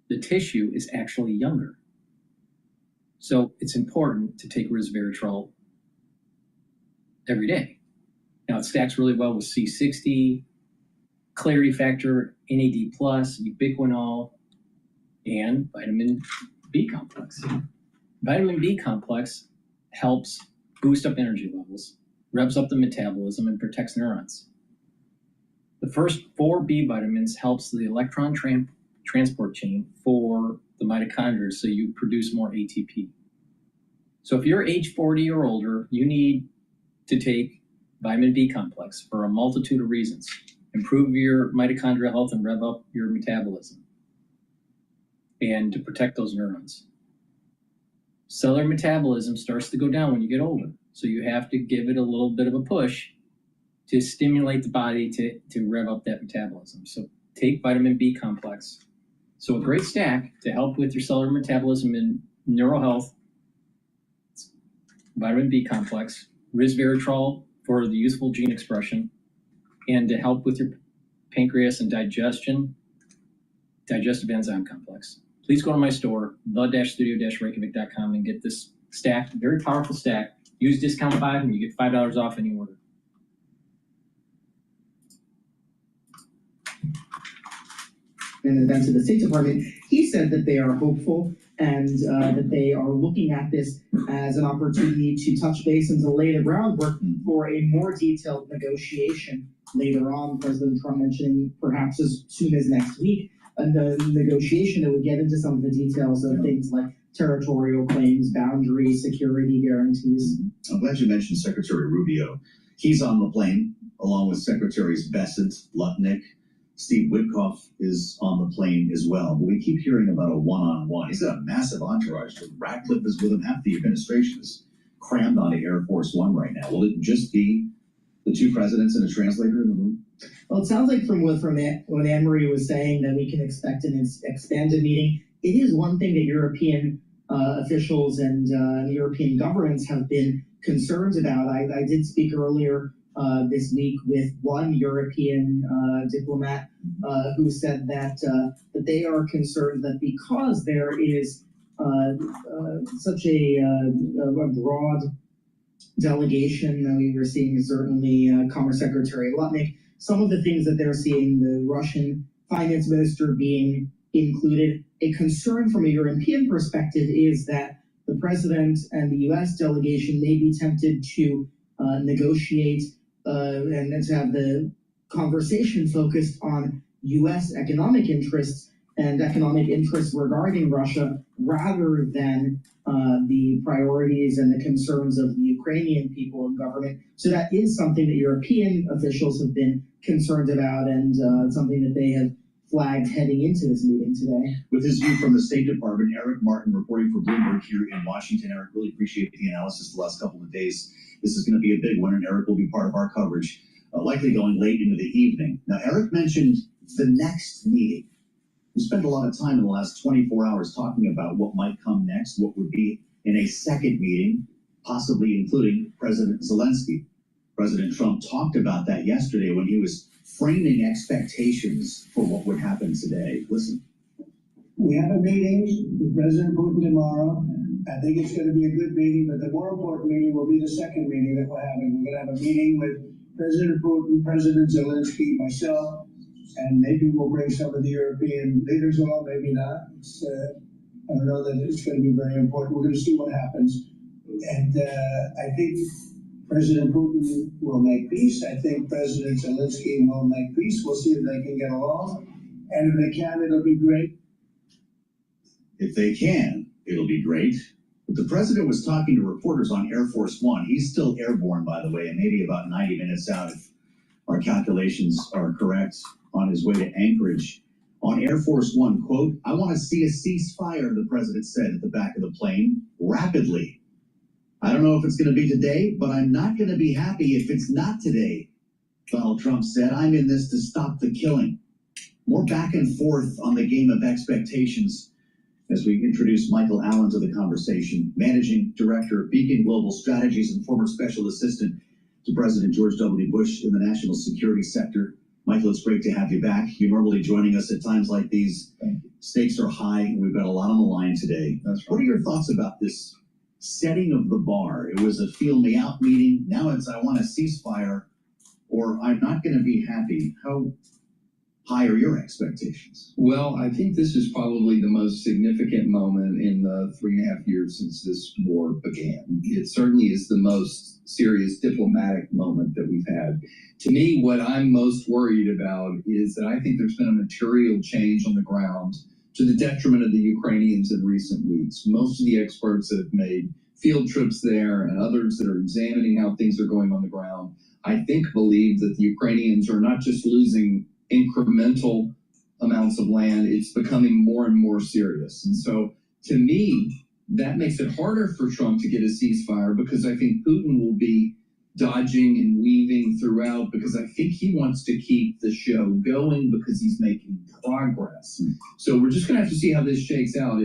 the tissue is actually younger. So it's important to take resveratrol every day. Now it stacks really well with C60, Clarity Factor, NAD+, ubiquinol, and vitamin B complex. Vitamin B complex helps boost up energy levels, revs up the metabolism, and protects neurons. The first 4 B vitamins helps the electron transport chain for the mitochondria, so you produce more ATP. So if you're age 40 or older, you need to take vitamin B complex for a multitude of reasons. Improve your mitochondrial health and rev up your metabolism, and to protect those neurons. Cellular metabolism starts to go down when you get older, so you have to give it a little bit of a push to stimulate the body to rev up that metabolism. So take vitamin B complex. So a great stack to help with your cellular metabolism and neural health: vitamin B complex, resveratrol for the youthful gene expression, and to help with your pancreas and digestion, digestive enzyme complex. Please go to my store, the-studio-reykjavik.com, and get this stack, very powerful stack. Use discount 5 and you get $5 off any order. An event to the State Department, he said that they are hopeful and that they are looking at this as an opportunity to touch base and to lay the groundwork for a more detailed negotiation later on. President Trump mentioning perhaps as soon as next week, a negotiation that would get into some of the details of things like territorial claims, boundaries, security guarantees. I'm glad you mentioned Secretary Rubio. He's on the plane, along with Secretaries Bessent, Lutnick. Steve Witkoff is on the plane as well. But we keep hearing about a one-on-one. He's got a massive entourage. Ratcliffe is with him. Half the administration is crammed onto Air Force One right now. Will it just be the 2 presidents and a translator in the room? Well, it sounds like from what Anne-Marie was saying, that we can expect an expanded meeting. It is one thing that European officials and European governments have been concerned about. I did speak earlier this week with one European diplomat who said that they are concerned that because there is such a broad delegation, we were seeing certainly Commerce Secretary Lutnick, some of the things that they're seeing, the Russian finance minister being included. A concern from a European perspective is that the president and the U.S. delegation may be tempted to negotiate and to have the conversation focused on U.S. economic interests and economic interests regarding Russia rather than the priorities and the concerns of the Ukrainian people and government. So that is something that European officials have been concerned about, and something that they have flagged heading into this meeting today. With his view from the State Department, Eric Martin reporting for Bloomberg here in Washington. Eric, really appreciate the analysis the last couple of days. This is going to be a big one, and Eric will be part of our coverage, likely going late into the evening. Now, Eric mentioned the next meeting. We spent a lot of time in the last 24 hours talking about what might come next, what would be in a second meeting, possibly including President Zelensky. President Trump talked about that yesterday when he was framing expectations for what would happen today. Listen. We have a meeting with President Putin tomorrow. I think it's going to be a good meeting, but the more important meeting will be the second meeting that we're having. We're going to have a meeting with President Putin, President Zelensky, myself, and maybe we'll bring some of the European leaders along, maybe not. I don't know that it's going to be very important. We're going to see what happens. And I think President Putin will make peace. I think President Zelensky will make peace. We'll see if they can get along. And if they can, it'll be great. If they can, it'll be great. But the president was talking to reporters on Air Force One. He's still airborne, by the way, and maybe about 90 minutes out, if our calculations are correct, on his way to Anchorage. On Air Force One, quote, "I want to see a ceasefire," the president said at the back of the plane, rapidly. "I don't know if it's going to be today, but I'm not going to be happy if it's not today," Donald Trump said. "I'm in this to stop the killing." More back and forth on the game of expectations as we introduce Michael Allen to the conversation, Managing Director of Beacon Global Strategies and former Special Assistant to President George W. Bush in the national security sector. Michael, it's great to have you back. You're normally joining us at times like these. Stakes are high, and we've got a lot on the line today. What are your thoughts about this setting of the bar? It was a feel me out meeting. Now it's I want a ceasefire, or I'm not going to be happy. How high are your expectations? Well, I think this is probably the most significant moment in the 3.5 years since this war began. It certainly is the most serious diplomatic moment that we've had. To me, what I'm most worried about is that I think there's been a material change on the ground to the detriment of the Ukrainians in recent weeks. Most of the experts that have made field trips there and others that are examining how things are going on the ground, I think believe that the Ukrainians are not just losing incremental amounts of land, it's becoming more and more serious. And so to me, that makes it harder for Trump to get a ceasefire, because I think Putin will be dodging and weaving throughout, because I think he wants to keep the show going because he's making progress. So we're just going to have to see how this shakes out.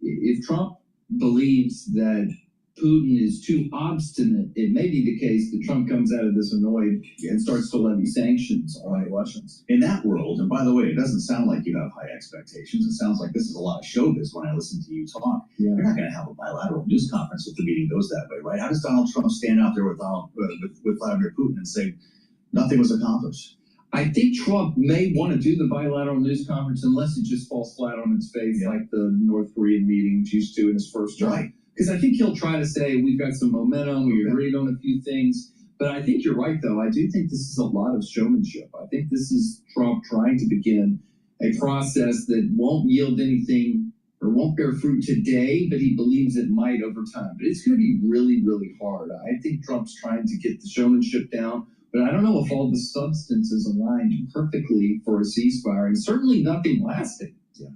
If Trump believes that Putin is too obstinate, it may be the case that Trump comes out of this annoyed and starts to levy sanctions on the Russians. In that world, and by the way, it doesn't sound like you have high expectations. It sounds like this is a lot of showbiz when I listen to you talk. Yeah. You're not going to have a bilateral news conference if the meeting goes that way, right? How does Donald Trump stand out there with Vladimir Putin and say nothing was accomplished? I think Trump may want to do the bilateral news conference unless it just falls flat on its face, like the North Korean meetings used to in his first term. Right. Because I think he'll try to say, we've got some momentum, we agreed on a few things. But I think you're right, though. I do think this is a lot of showmanship. I think this is Trump trying to begin a process that won't yield anything or won't bear fruit today, but he believes it might over time. But it's going to be really, really hard. I think Trump's trying to get the showmanship down, but I don't know if all the substance is aligned perfectly for a ceasefire, and certainly nothing lasting. Yeah.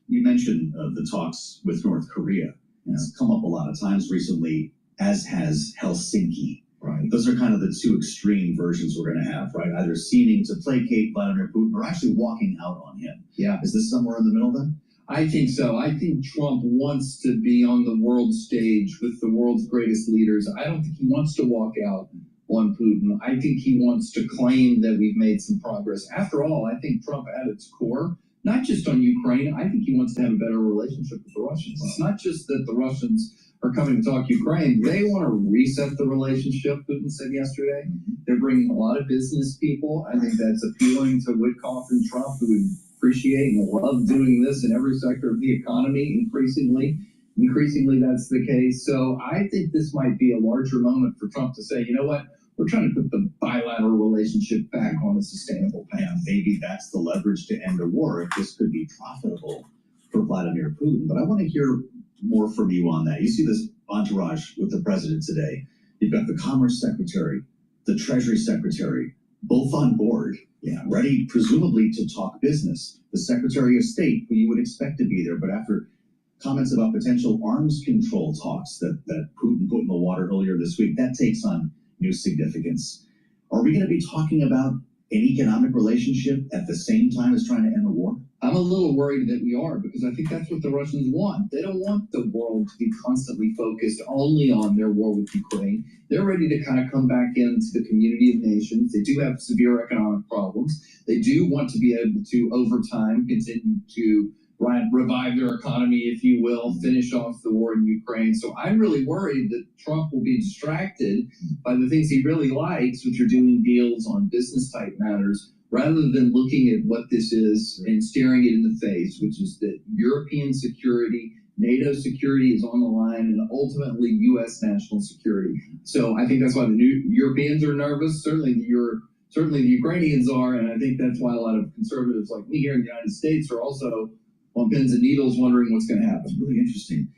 You mentioned the talks with North Korea. It's come up a lot of times recently, as has Helsinki. Right. Those are kind of the two extreme versions we're going to have, right? Either seeming to placate Vladimir Putin or actually walking out on him. Yeah. Is this somewhere in the middle then? I think so. I think Trump wants to be on the world stage with the world's greatest leaders. I don't think he wants to walk out on Putin. I think he wants to claim that we've made some progress. After all, I think Trump at its core, not just on Ukraine, I think he wants to have a better relationship with the Russians. It's not just that the Russians are coming to talk Ukraine. They want to reset the relationship, Putin said yesterday. They're bringing a lot of business people. I think that's appealing to Witkoff and Trump, who would appreciate and love doing this in every sector of the economy. Increasingly that's the case. So I think this might be a larger moment for Trump to say, you know what, we're trying to put the bilateral relationship back on a sustainable path. And maybe that's the leverage to end a war, if this could be profitable for Vladimir Putin. But I want to hear more from you on that. You see this entourage with the president today. You've got the Commerce Secretary, the Treasury Secretary, both on board, ready presumably to talk business. The Secretary of State, who you would expect to be there, but after comments about potential arms control talks that Putin put in the water earlier this week, that takes on new significance. Are we going to be talking about an economic relationship at the same time as trying to end the war? I'm a little worried that we are, because I think that's what the Russians want. They don't want the world to be constantly focused only on their war with Ukraine. They're ready to kind of come back into the community of nations. They do have severe economic problems. They do want to be able to, over time, continue to revive their economy, if you will, finish off the war in Ukraine. So I'm really worried that Trump will be distracted by the things he really likes, which are doing deals on business type matters, rather than looking at what this is and staring it in the face, which is that European security, NATO security is on the line, and ultimately U.S. national security. So I think that's why the new Europeans are nervous. Certainly the Ukrainians are, and I think that's why a lot of conservatives like me here in the United States are also on pins and needles wondering what's going to happen. It's really interesting.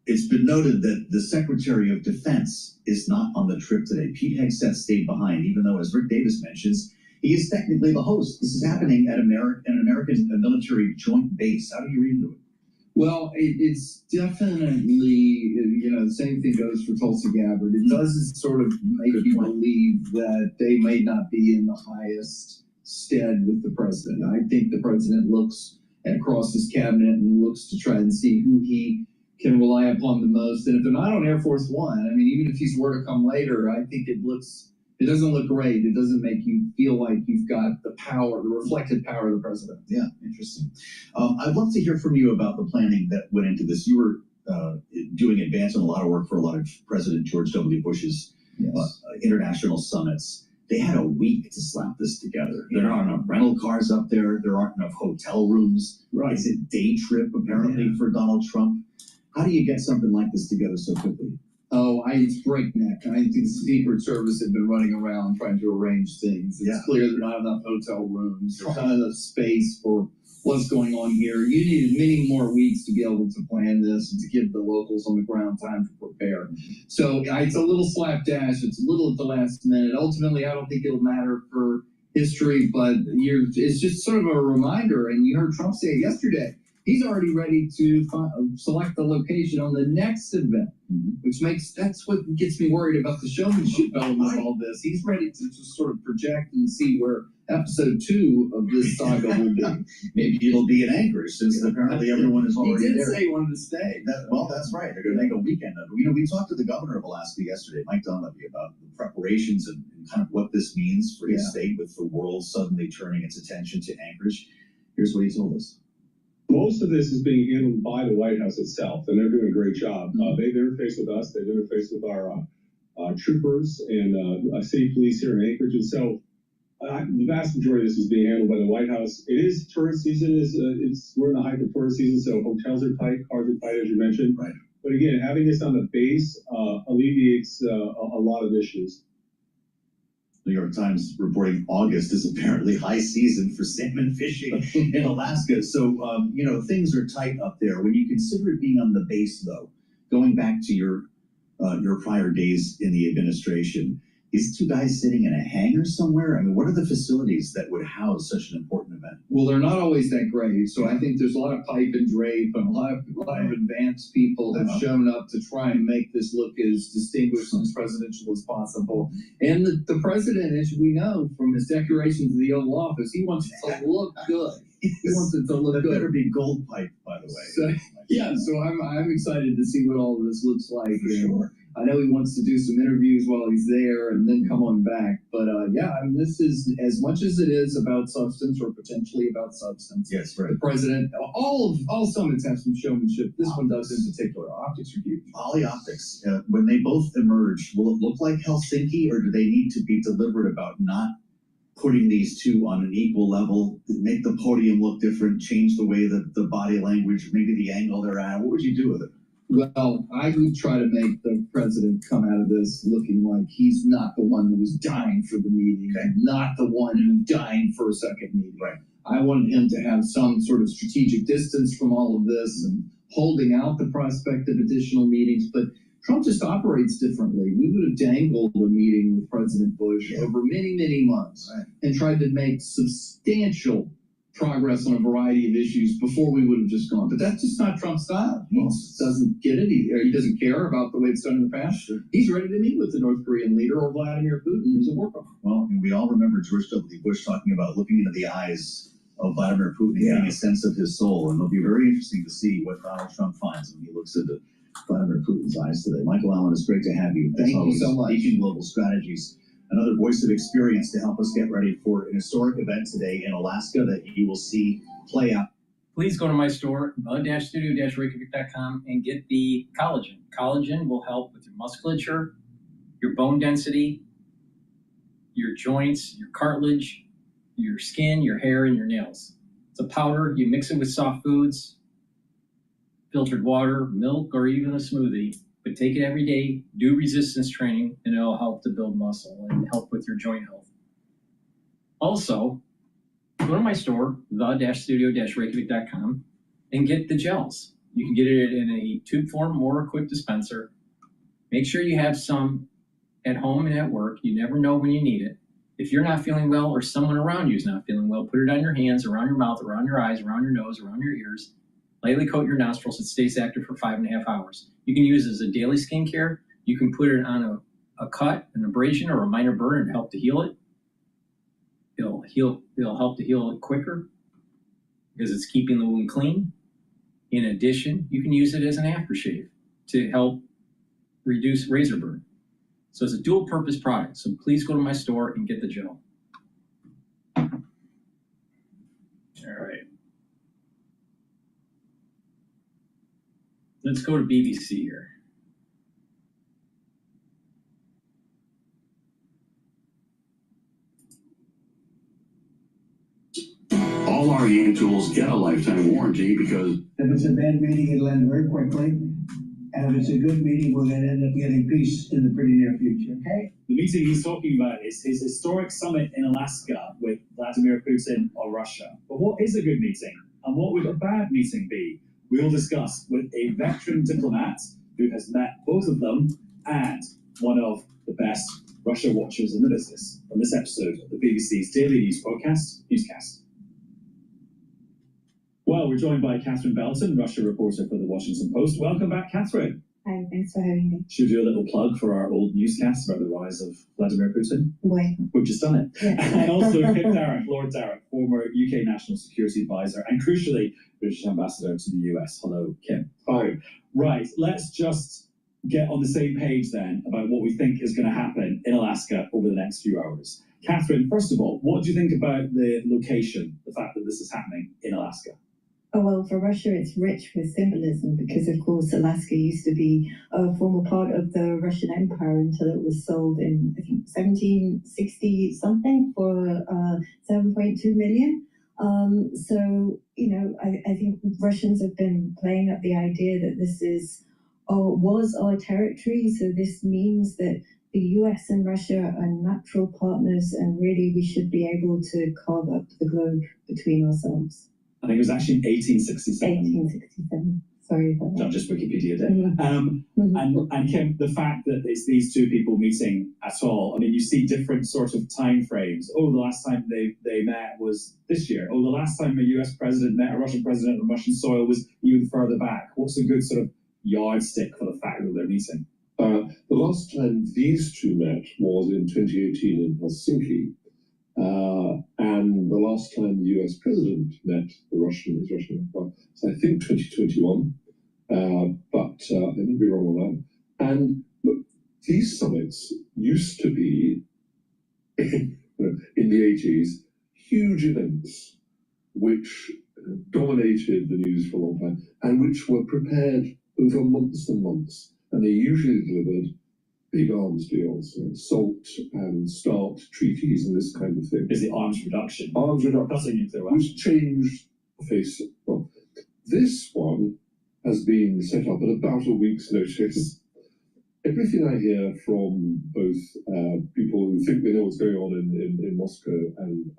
It's been noted that the Secretary of Defense is not on the trip today. Pete Hegseth stayed behind, even though, as Rick Davis mentions, he is technically the host. This is happening at an American military joint base. How do you read into it? Well, it's definitely, the same thing goes for Tulsi Gabbard. It does sort of make you believe that they may not be in the highest stead with the president. I think the president looks across his cabinet and looks to try and see who he can rely upon the most. And if they're not on Air Force One, I mean, even if he's were to come later, I think it doesn't look great. It doesn't make you feel like you've got the power, the reflected power of the president. Yeah, interesting. I'd love to hear from you about the planning that went into this. You were doing advancing a lot of work for a lot of President George W. Bush's international summits. They had a week to slap this together. There aren't enough rental cars up there. There aren't enough hotel rooms. Right. It's a day trip, apparently, for Donald Trump. How do you get something like this together so quickly? Oh, it's breakneck. I think the Secret Service had been running around trying to arrange things. It's clear there's not enough hotel rooms. There's not enough space for what's going on here. You needed many more weeks to be able to plan this and to give the locals on the ground time to prepare. So it's a little slapdash. It's a little at the last minute. Ultimately, I don't think it'll matter for history, but it's just sort of a reminder. And you heard Trump say it yesterday. He's already ready to select the location on the next event, that's what gets me worried about the showmanship element of all this. He's ready to just sort of project and see where episode 2 of this saga will be. Maybe it'll be in Anchorage, since apparently everyone is already there. He did say he wanted to stay. That's right. They're going to make a weekend of it. We talked to the governor of Alaska yesterday, Mike Dunleavy, about the preparations and kind of what this means for his state, with the world suddenly turning its attention to Anchorage. Here's what he told us. Most of this is being handled by the White House itself, and they're doing a great job. They've interfaced with us. They've interfaced with our troopers and city police here in Anchorage. And so the vast majority of this is being handled by the White House. It is tourist season. We're in the height of tourist season, so hotels are tight, cars are tight, as you mentioned. Right. But again, having this on the base alleviates a lot of issues. New York Times reporting August is apparently high season for salmon fishing in Alaska. So, things are tight up there. When you consider it being on the base, though, going back to your prior days in the administration, these two guys sitting in a hangar somewhere? I mean, what are the facilities that would house such an important event? Well, they're not always that great. So I think there's a lot of pipe and drape, and a lot of advanced people have shown up to try and make this look as distinguished and as presidential as possible. And the president, as we know from his declarations of the Oval Office, he wants it to look good. He wants it to look good. Better be gold pipe, by the way. So I'm excited to see what all of this looks like. For sure. I know he wants to do some interviews while he's there and then come on back. But this is, as much as it is about substance or potentially about substance. Yes, right. The president, all summits have some showmanship. This one does in particular. Optics are huge. Polyoptics. When they both emerge, will it look like Helsinki, or do they need to be deliberate about not putting these two on an equal level, make the podium look different, change the way that the body language, maybe the angle they're at? What would you do with it? Well, I would try to make the president come out of this looking like he's not the one that was dying for the meeting, and not the one who's dying for a second meeting. Right. I wanted him to have some sort of strategic distance from all of this and holding out the prospect of additional meetings, but Trump just operates differently. We would have dangled a meeting with President Bush over many, many months and tried to make substantial progress on a variety of issues before we would have just gone. But that's just not Trump's style. He doesn't get it. He doesn't care about the way it's done in the past. Sure. He's ready to meet with the North Korean leader or Vladimir Putin, who's a worker. Well, and we all remember George W. Bush talking about looking into the eyes of Vladimir Putin and getting a sense of his soul. And it'll be very interesting to see what Donald Trump finds when he looks into Vladimir Putin's eyes today. Michael Allen, it's great to have you. Thank you so much. Beacon Global Strategies, another voice of experience to help us get ready for an historic event today in Alaska that you will see play out. Please go to my store, the-studio-reykjavik.com, and get the collagen. Collagen will help with your musculature, your bone density, your joints, your cartilage, your skin, your hair, and your nails. It's a powder. You mix it with soft foods, filtered water, milk, or even a smoothie. But take it every day, do resistance training, and it'll help to build muscle and help with your joint health. Also, go to my store, the-studio-reykjavik.com, and get the gels. You can get it in a tube form or a quick dispenser. Make sure you have some at home and at work. You never know when you need it. If you're not feeling well or someone around you is not feeling well, put it on your hands, around your mouth, around your eyes, around your nose, around your ears. Lightly coat your nostrils. It stays active for 5.5 hours. You can use it as a daily skincare. You can put it on a cut, an abrasion, or a minor burn and help to heal it. It'll help to heal it quicker because it's keeping the wound clean. In addition, you can use it as an aftershave to help reduce razor burn. So it's a dual purpose product. So please go to my store and get the gel. All right. Let's go to BBC here. All our hand tools get a lifetime warranty because if it's a bad meeting, it'll end very quickly. And if it's a good meeting, we're going to end up getting peace in the pretty near future, okay? The meeting he's talking about is his historic summit in Alaska with Vladimir Putin of Russia. But what is a good meeting? And what would a bad meeting be? We'll discuss with a veteran diplomat who has met both of them and one of the best Russia watchers in the business on this episode of the BBC's daily news podcast, Newscast. Well, we're joined by Catherine Belton, Russia reporter for the Washington Post. Welcome back, Catherine. Hi, thanks for having me. Should we do a little plug for our old newscast about the rise of Vladimir Putin? Boy. We've just done it. Yeah. And also Kip Darrett, Lord Darrett, former UK National Security Advisor and crucially British Ambassador to the US. Hello, Kim. Hi. Right, let's just get on the same page then about what we think is going to happen in Alaska over the next few hours. Catherine, first of all, what do you think about the location, the fact that this is happening in Alaska? Oh, well, for Russia, it's rich with symbolism because, of course, Alaska used to be a former part of the Russian Empire until it was sold in, I think, 1760-something for $7.2 million. So, you know, I think Russians have been playing up the idea that this was our territory. So this means that the US and Russia are natural partners, and really we should be able to carve up the globe between ourselves. I think it was actually 1867. 1867. Sorry about that. Not just Wikipedia did. And Kim, the fact that it's these two people meeting at all, I mean, you see different sort of time frames. Oh, the last time they met was this year. Oh, the last time a US president met a Russian president on Russian soil was even further back. What's a good sort of yardstick for the fact that they're meeting? The last time these two met was in 2018 in Helsinki. And the last time the US president met his Russian empire, so I think 2021, but I may be wrong on that. And look, these summits used to be, in the 80s, huge events which dominated the news for a long time and which were prepared over months and months. And they usually delivered big arms deals, SALT and START treaties and this kind of thing. Is it arms reduction? Arms reduction, Cutting nuclear weapons. which changed the face. Well, this one has been set up at about a week's notice. Everything I hear from both people who think they know what's going on in Moscow and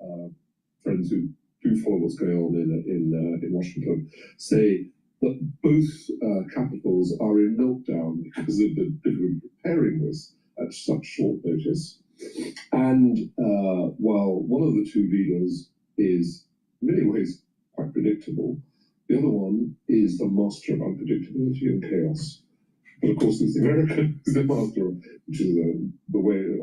friends who do follow what's going on in Washington say that both capitals are in meltdown because of the difficulty preparing this at such short notice. And while one of the two leaders is in many ways quite predictable, the other one is the master of unpredictability and chaos. But of course, it's the American who's the master, which is the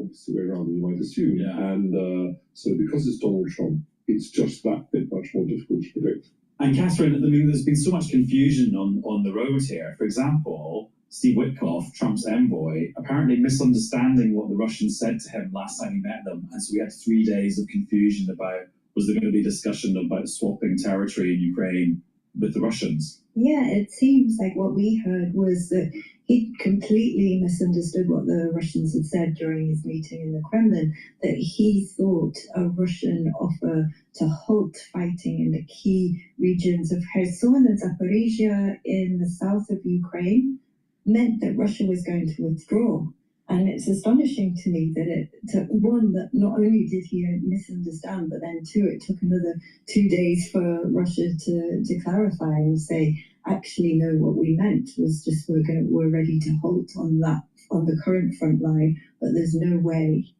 opposite way around, you might assume. Yeah. And so because it's Donald Trump, it's just that bit much more difficult to predict. And Catherine, I mean, there's been so much confusion on the road here. For example, Steve Witkoff, Trump's envoy, apparently misunderstanding what the Russians said to him last time he met them. And so we had 3 days of confusion about, was there going to be discussion about swapping territory in Ukraine with the Russians? Yeah, it seems like what we heard was that he completely misunderstood what the Russians had said during his meeting in the Kremlin, that he thought a Russian offer to halt fighting in the key regions of Kherson and Zaporizhia in the south of Ukraine meant that Russia was going to withdraw. And it's astonishing to me that it took, one, that not only did he misunderstand, but then two, it took another 2 days for Russia to clarify and say, actually, no, what we meant was just we're ready to halt on the current front line, but there's no way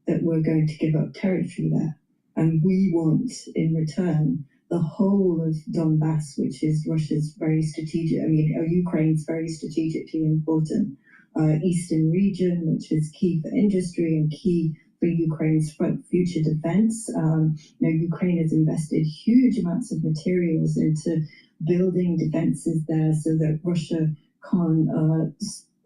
that we're going to give up territory there. And we want, in return, the whole of Donbass, which is Russia's very strategic, Ukraine's very strategically important eastern region, which is key for industry and key for Ukraine's future defense. Ukraine has invested huge amounts of materials into building defenses there so that Russia can't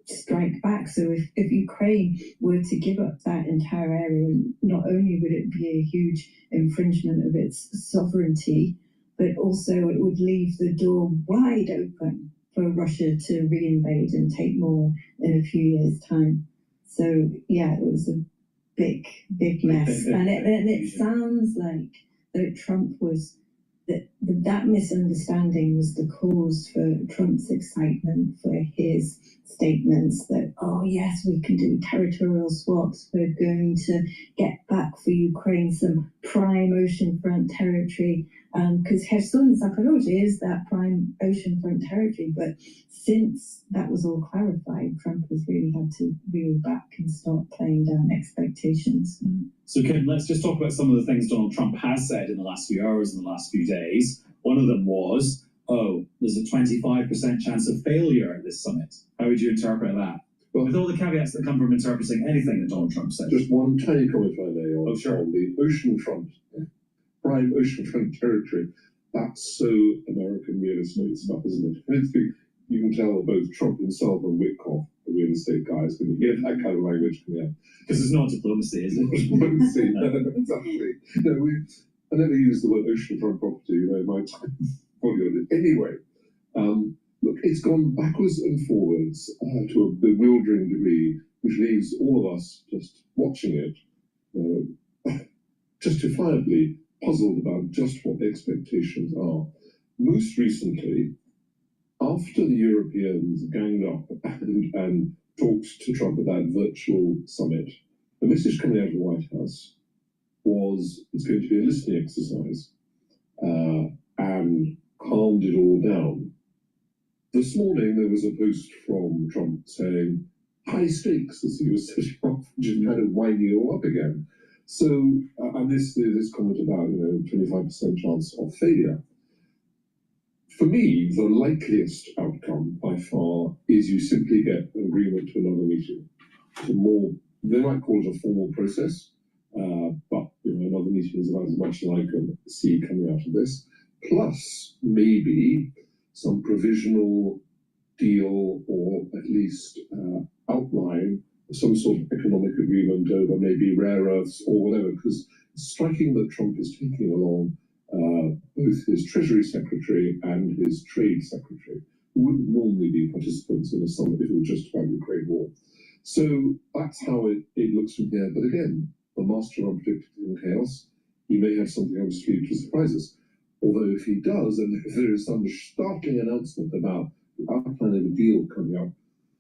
strike back. So if Ukraine were to give up that entire area, not only would it be a huge infringement of its sovereignty, but also it would leave the door wide open for Russia to reinvade and take more in a few years' time. So yeah, it was a big mess, and it sounds like that Trump was that misunderstanding was the cause for Trump's excitement for his statements that, oh yes, we can do territorial swaps, we're going to get back for Ukraine some prime oceanfront territory, because Kherson and Zaporizhia is that prime oceanfront territory. But since that was all clarified, Trump has really had to reel back and start playing down expectations. So Kim, let's just talk about some of the things Donald Trump has said in the last few hours and the last few days. One of them was, there's a 25% chance of failure at this summit. How would you interpret that? Well, with all the caveats that come from interpreting anything that Donald Trump says. Just one tiny comment, if I may, on the oceanfront, prime oceanfront territory. That's so American real estate stuff, isn't it? I think you can tell both Trump himself and Witkoff, the real estate guys, when you hear that kind of language coming out. Because it's not diplomacy, is it? Diplomacy, exactly. No, I never use the word oceanfront property, in my time. Anyway, look, it's gone backwards and forwards to a bewildering degree, which leaves all of us just watching it, justifiably puzzled about just what the expectations are. Most recently, after the Europeans ganged up and talked to Trump at that virtual summit, the message coming out of the White House was it's going to be a listening exercise, and calmed it all down. This morning there was a post from Trump saying high stakes as he was setting off, just kind of winding it all up again. So, and this comment about 25% chance of failure. For me, the likeliest outcome by far is you simply get an agreement to another meeting. They might call it a formal process, but another meeting is about as much as I can see coming out of this. Plus, maybe some provisional deal or at least outline some sort of economic agreement over maybe rare earths or whatever, because it's striking that Trump is taking along both his Treasury Secretary and his Trade Secretary, who wouldn't normally be participants in a summit if it was just about Ukraine war. So that's how it looks from here. But again, the master of unpredictable chaos, he may have something else to surprise us. Although if he does, and if there is some startling announcement about the outline of a deal coming up,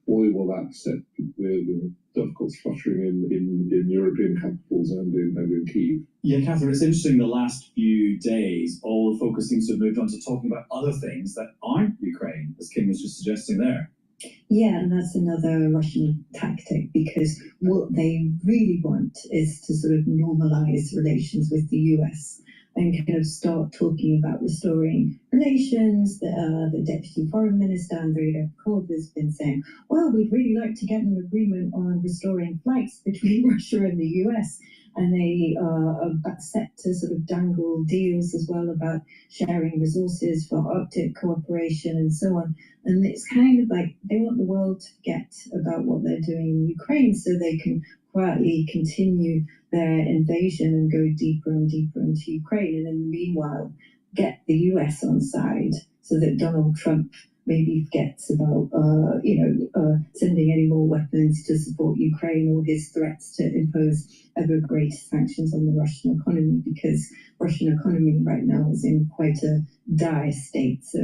boy, will that set the dovecots fluttering in European capitals and in Kyiv. Yeah, Catherine, it's interesting the last few days, all the focus seems to have moved on to talking about other things that aren't Ukraine, as Kim was just suggesting there. Yeah, and that's another Russian tactic, because what they really want is to sort of normalize relations with the US and kind of start talking about restoring relations. The Deputy Foreign Minister, Andrei Ryabkov, has been saying, well, we'd really like to get an agreement on restoring flights between Russia and the US. And they are set to sort of dangle deals as well about sharing resources for Arctic cooperation and so on. And it's kind of like they want the world to forget about what they're doing in Ukraine so they can quietly continue their invasion and go deeper and deeper into Ukraine. And in the meanwhile, get the US on side so that Donald Trump maybe forgets about, sending any more weapons to support Ukraine or his threats to impose ever greater sanctions on the Russian economy, because Russian economy right now is in quite a dire state. So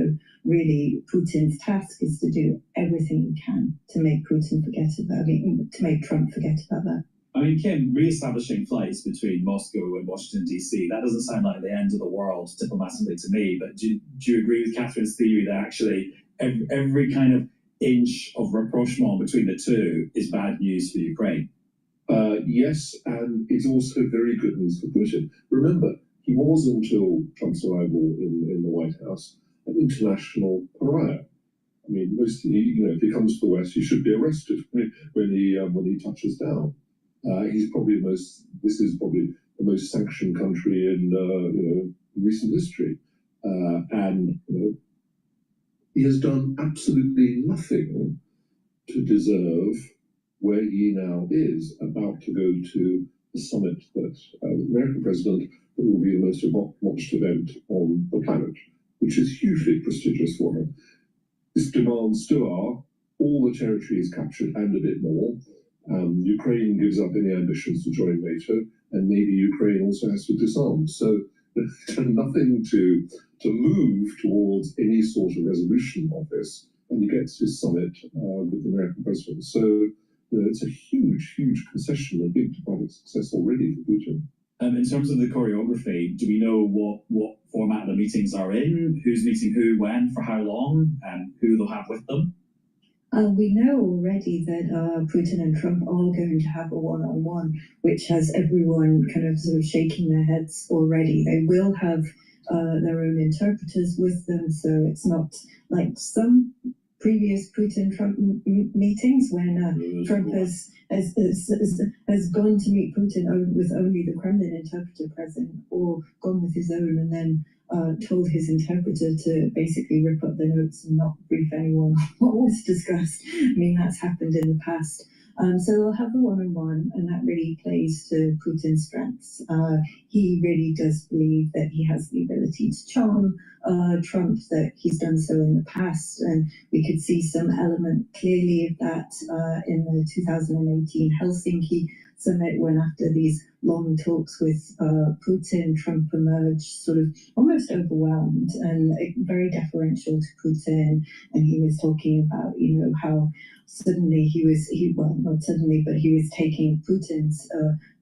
really, Putin's task is to do everything he can to make to make Trump forget about that. I mean, Kim, re-establishing flights between Moscow and Washington, D.C., that doesn't sound like the end of the world diplomatically to me, but do you agree with Catherine's theory that actually every kind of inch of rapprochement between the two is bad news for Ukraine? Yes, and it's also very good news for Putin. Remember, he was, until Trump's arrival in the White House, an international pariah. I mean, mostly, if he comes to the West, he should be arrested when he touches down. This is probably the most sanctioned country in recent history, and he has done absolutely nothing to deserve where he now is, about to go to the summit that the American president, that will be the most watched event on the planet, which is hugely prestigious for him. His demands still are all the territories captured and a bit more. Ukraine gives up any ambitions to join NATO, and maybe Ukraine also has to disarm. So there's nothing to move towards any sort of resolution of this, and he gets his summit with the American president. So it's a huge, huge concession, a big diplomatic success already for Putin. In terms of the choreography, do we know what format the meetings are in? Who's meeting who, when, for how long, and who they'll have with them? We know already that Putin and Trump are going to have a one-on-one, which has everyone kind of sort of shaking their heads already. They will have their own interpreters with them, so it's not like some previous Putin-Trump meetings when Trump has gone to meet Putin with only the Kremlin interpreter present, or gone with his own and then told his interpreter to basically rip up the notes and not brief anyone what was discussed. I mean, that's happened in the past. So they'll have a one-on-one, and that really plays to Putin's strengths. He really does believe that he has the ability to charm Trump, that he's done so in the past, and we could see some element clearly of that in the 2018 Helsinki summit, when after these long talks with Putin, Trump emerged sort of almost overwhelmed and very deferential to Putin, and he was talking about, how suddenly he was taking Putin's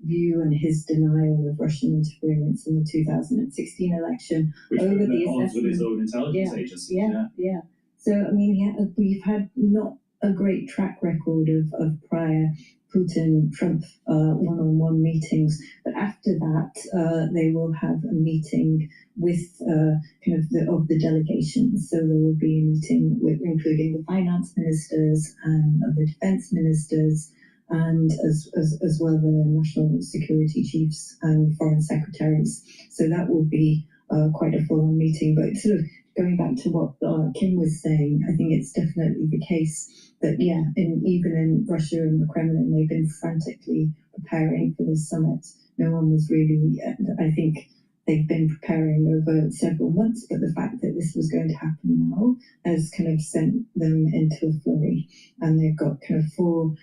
view and his denial of Russian interference in the 2016 election over the odds with his own intelligence agency. Yeah. So, I mean, we've had not a great track record of prior Putin-Trump one-on-one meetings, but after that, they will have a meeting with the delegations. So there will be a meeting with including the finance ministers and the defense ministers, and as well the national security chiefs and foreign secretaries. So that will be quite a full-on meeting. But sort of going back to what Kim was saying, I think it's definitely the case that, even in Russia and the Kremlin, they've been frantically preparing for this summit. No one was really, I think they've been preparing over several months, but the fact that this was going to happen now has kind of sent them into a flurry. And they've got kind of 4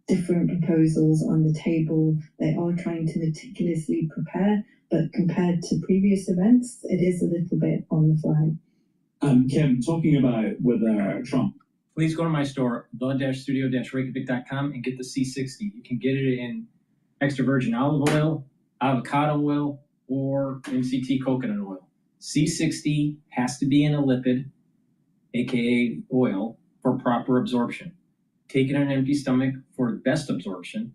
different proposals on the table. They are trying to meticulously prepare, but compared to previous events, it is a little bit on the fly. Kim, talking about with Trump. Please go to my store, the-studio-reykjavik.com, and get the C60. You can get it in extra virgin olive oil, avocado oil, or MCT coconut oil. C60 has to be in a lipid, aka oil, for proper absorption. Take it on an empty stomach for best absorption.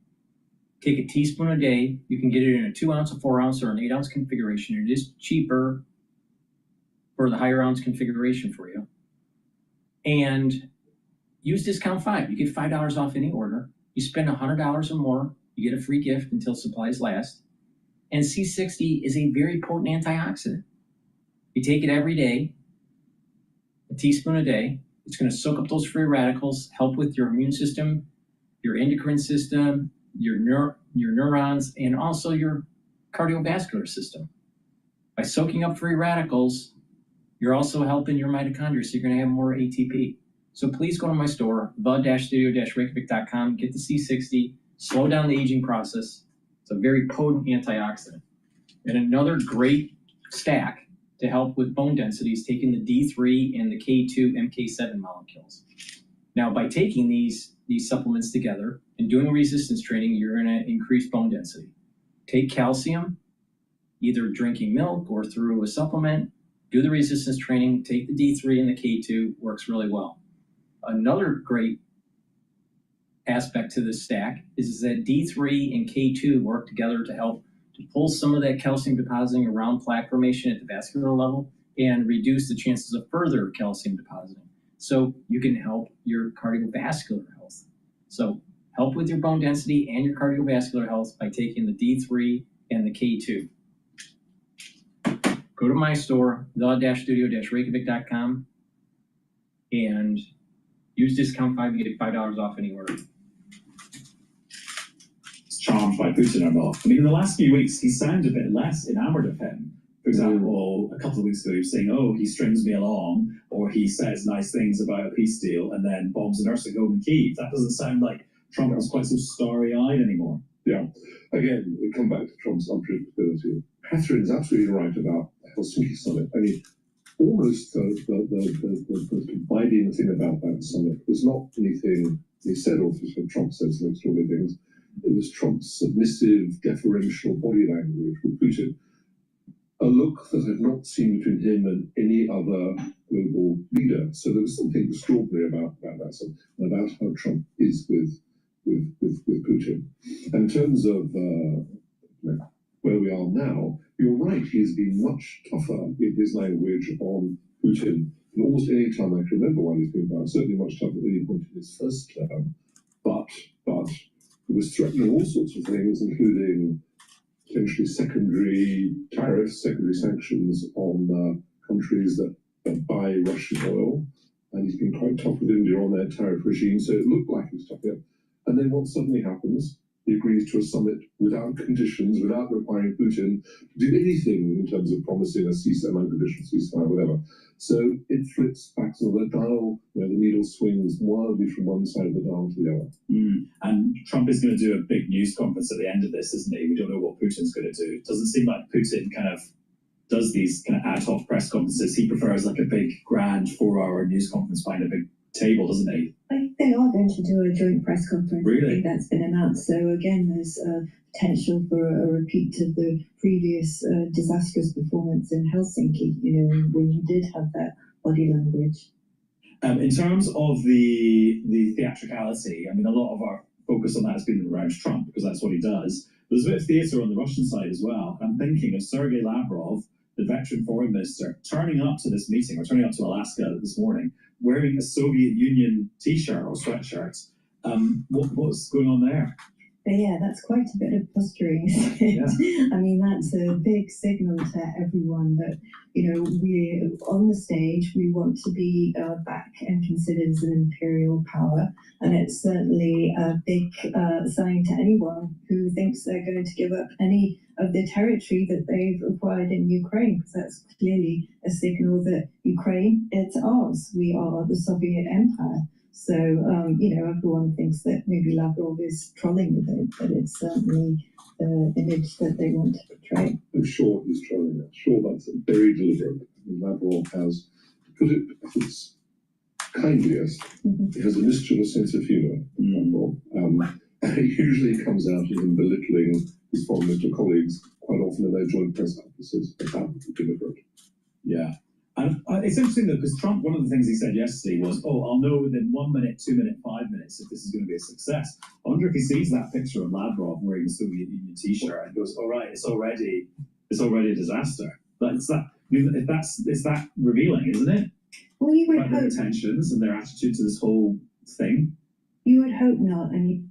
Take a teaspoon a day. You can get it in a 2 ounce, a 4 ounce, or an 8 ounce configuration. It is cheaper for the higher ounce configuration for you. And use discount 5. You get $5 off any order. You spend $100 or more, you get a free gift until supplies last. And C60 is a very potent antioxidant. You take it every day, a teaspoon a day. It's going to soak up those free radicals, help with your immune system, your endocrine system, your neurons, and also your cardiovascular system. By soaking up free radicals, you're also helping your mitochondria, so you're going to have more ATP. So please go to my store, the-studio-reykjavik.com, get the C60, slow down the aging process. It's a very potent antioxidant. And another great stack to help with bone density is taking the D3 and the K2 MK7 molecules. Now, by taking these supplements together and doing resistance training, you're going to increase bone density. Take calcium, either drinking milk or through a supplement, do the resistance training, take the D3 and the K2, works really well. Another great aspect to this stack is that D3 and K2 work together to help to pull some of that calcium depositing around plaque formation at the vascular level and reduce the chances of further calcium depositing. So you can help your cardiovascular health. So help with your bone density and your cardiovascular health by taking the D3 and the K2. Go to my store, the-studio-reykjavik.com, and use discount 5 to get $5 off any order. Charmed by Putin or not? I mean, in the last few weeks, he sounded a bit less enamored of him. For example, a couple of weeks ago, he was saying, oh, he strings me along, or he says nice things about a peace deal and then bombs a nursing home in Kyiv. That doesn't sound like Trump is quite so starry-eyed anymore. Yeah. Again, we come back to Trump's unpredictability. Catherine's absolutely right about the Helsinki summit. I mean, almost the dividing thing about that summit was not anything he said or Trump said some extraordinary things. It was Trump's submissive, deferential body language with Putin. A look that I've not seen between him and any other global leader. So there was something extraordinary about that, and about how Trump is with Putin. And in terms of where we are now, you're right, he's been much tougher in his language on Putin than almost any time I can remember while he's been there. Certainly much tougher at any point in his first term. But he was threatening all sorts of things, including potentially secondary tariffs, secondary sanctions on countries that buy Russian oil. And he's been quite tough with India on their tariff regime, so it looked like he was tough. And then what suddenly happens? He agrees to a summit without conditions, without requiring Putin to do anything in terms of promising a ceasefire, unconditional ceasefire, whatever. So it flips back to the dial, where the needle swings wildly from one side of the dial to the other. And Trump is going to do a big news conference at the end of this, isn't he? We don't know what Putin's going to do. It doesn't seem like Putin kind of does these kind of ad hoc press conferences. He prefers like a big, grand 4-hour news conference behind a big table, doesn't he? I think they are going to do a joint press conference. Really? I think that's been announced. So again, there's potential for a repeat of the previous disastrous performance in Helsinki, when you did have that body language. In terms of the theatricality, I mean, a lot of our focus on that has been around Trump, because that's what he does. There's a bit of theatre on the Russian side as well. I'm thinking of Sergei Lavrov, the veteran foreign minister, turning up to this meeting, or turning up to Alaska this morning, wearing a Soviet Union t-shirt or sweatshirt. What's going on there? But yeah, that's quite a bit of posturing, isn't it? Yeah. I mean, that's a big signal to everyone that, we're on the stage, we want to be back and considered as an imperial power. And it's certainly a big sign to anyone who thinks they're going to give up any of the territory that they've acquired in Ukraine, because that's clearly a signal that Ukraine, it's ours. We are the Soviet Empire. So, you know, everyone thinks that maybe Lavrov is trolling with it, but it's certainly the image that they want to portray. I'm sure he's trolling. I'm sure that's very deliberate. I mean, Lavrov has, to put it its kindliest, he has a mischievous sense of humour. And it usually comes out of him belittling his foreign minister colleagues quite often in their joint press conferences. But that would be deliberate. Yeah. And it's interesting though, because Trump, one of the things he said yesterday was, oh, I'll know within 1 minute, 2 minutes, 5 minutes if this is going to be a success. I wonder if he sees that picture of Lavrov wearing a Soviet Union t-shirt and goes, all right, it's already a disaster. But it's that revealing, isn't it? Well, you would about their intentions and their attitude to this whole thing. You would hope not, and you...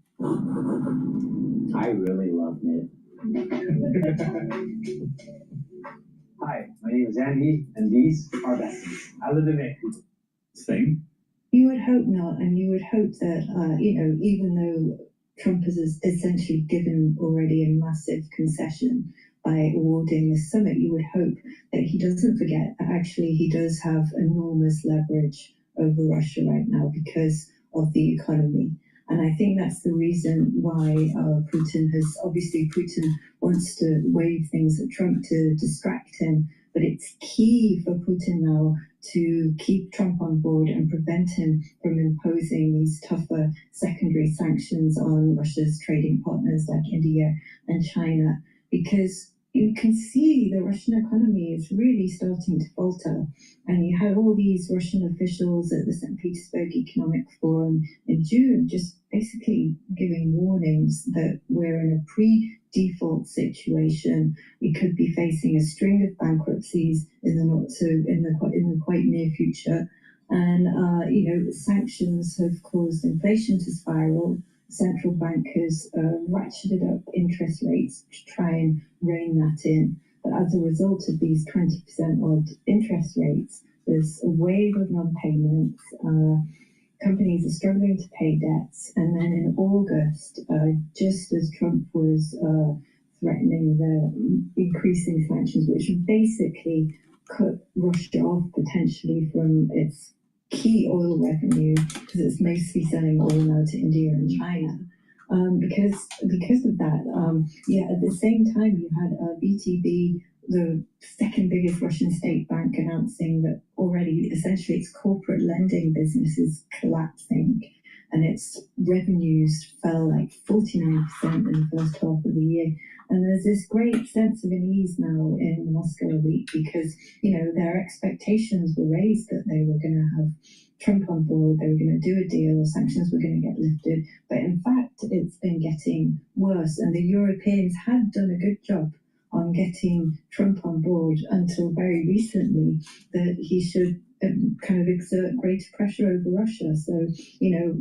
I really love it. Hi, my name is Andy, and these are besties. I live in Vancouver. Thing. You would hope not, and you would hope that, you know, even though Trump has essentially given already a massive concession by awarding this summit, you would hope that he doesn't forget that actually he does have enormous leverage over Russia right now because of the economy. And I think that's the reason why Putin wants to wave things at Trump to distract him. But it's key for Putin now to keep Trump on board and prevent him from imposing these tougher secondary sanctions on Russia's trading partners like India and China, because you can see the Russian economy is really starting to falter. And you had all these Russian officials at the St. Petersburg Economic Forum in June just basically giving warnings that we're in a pre-default situation. We could be facing a string of bankruptcies in the quite near future. And, you know, sanctions have caused inflation to spiral. Central bank has ratcheted up interest rates to try and rein that in. But as a result of these 20% odd interest rates, there's a wave of non-payments. Companies are struggling to pay debts. And then in August, just as Trump was threatening the increasing sanctions, which basically cut Russia off potentially from its key oil revenue, because it's mostly selling oil now to India and China. Because of that, at the same time you had VTB, the second biggest Russian state bank, announcing that already essentially its corporate lending business is collapsing and its revenues fell like 49% in the first half of the year. And there's this great sense of unease now in the Moscow elite because, you know, their expectations were raised that they were going to have Trump on board, they were going to do a deal, sanctions were going to get lifted. But in fact, it's been getting worse. And the Europeans had done a good job on getting Trump on board until very recently that he should kind of exert greater pressure over Russia. So, you know,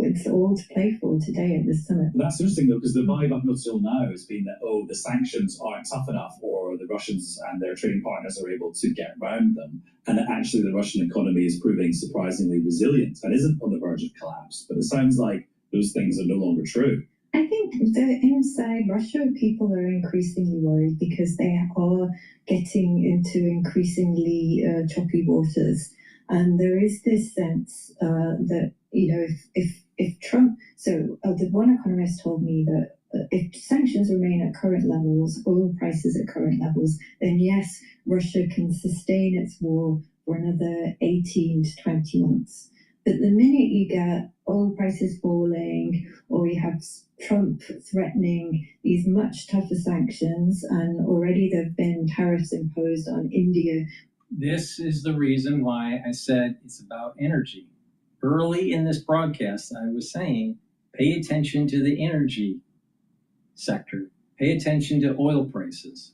it's all to play for today at this summit. That's interesting though, because the vibe up until now has been that, oh, the sanctions aren't tough enough, or the Russians and their trading partners are able to get around them, and that actually the Russian economy is proving surprisingly resilient and isn't on the verge of collapse. But it sounds like those things are no longer true. I think that inside Russia, people are increasingly worried because they are getting into increasingly choppy waters. And there is this sense that, you know, if Trump, the one economist told me that if sanctions remain at current levels, oil prices at current levels, then yes, Russia can sustain its war for another 18 to 20 months. But the minute you get oil prices falling, or you have Trump threatening these much tougher sanctions, and already there have been tariffs imposed on India. This is the reason why I said it's about energy. Early in this broadcast, I was saying, pay attention to the energy sector. Pay attention to oil prices.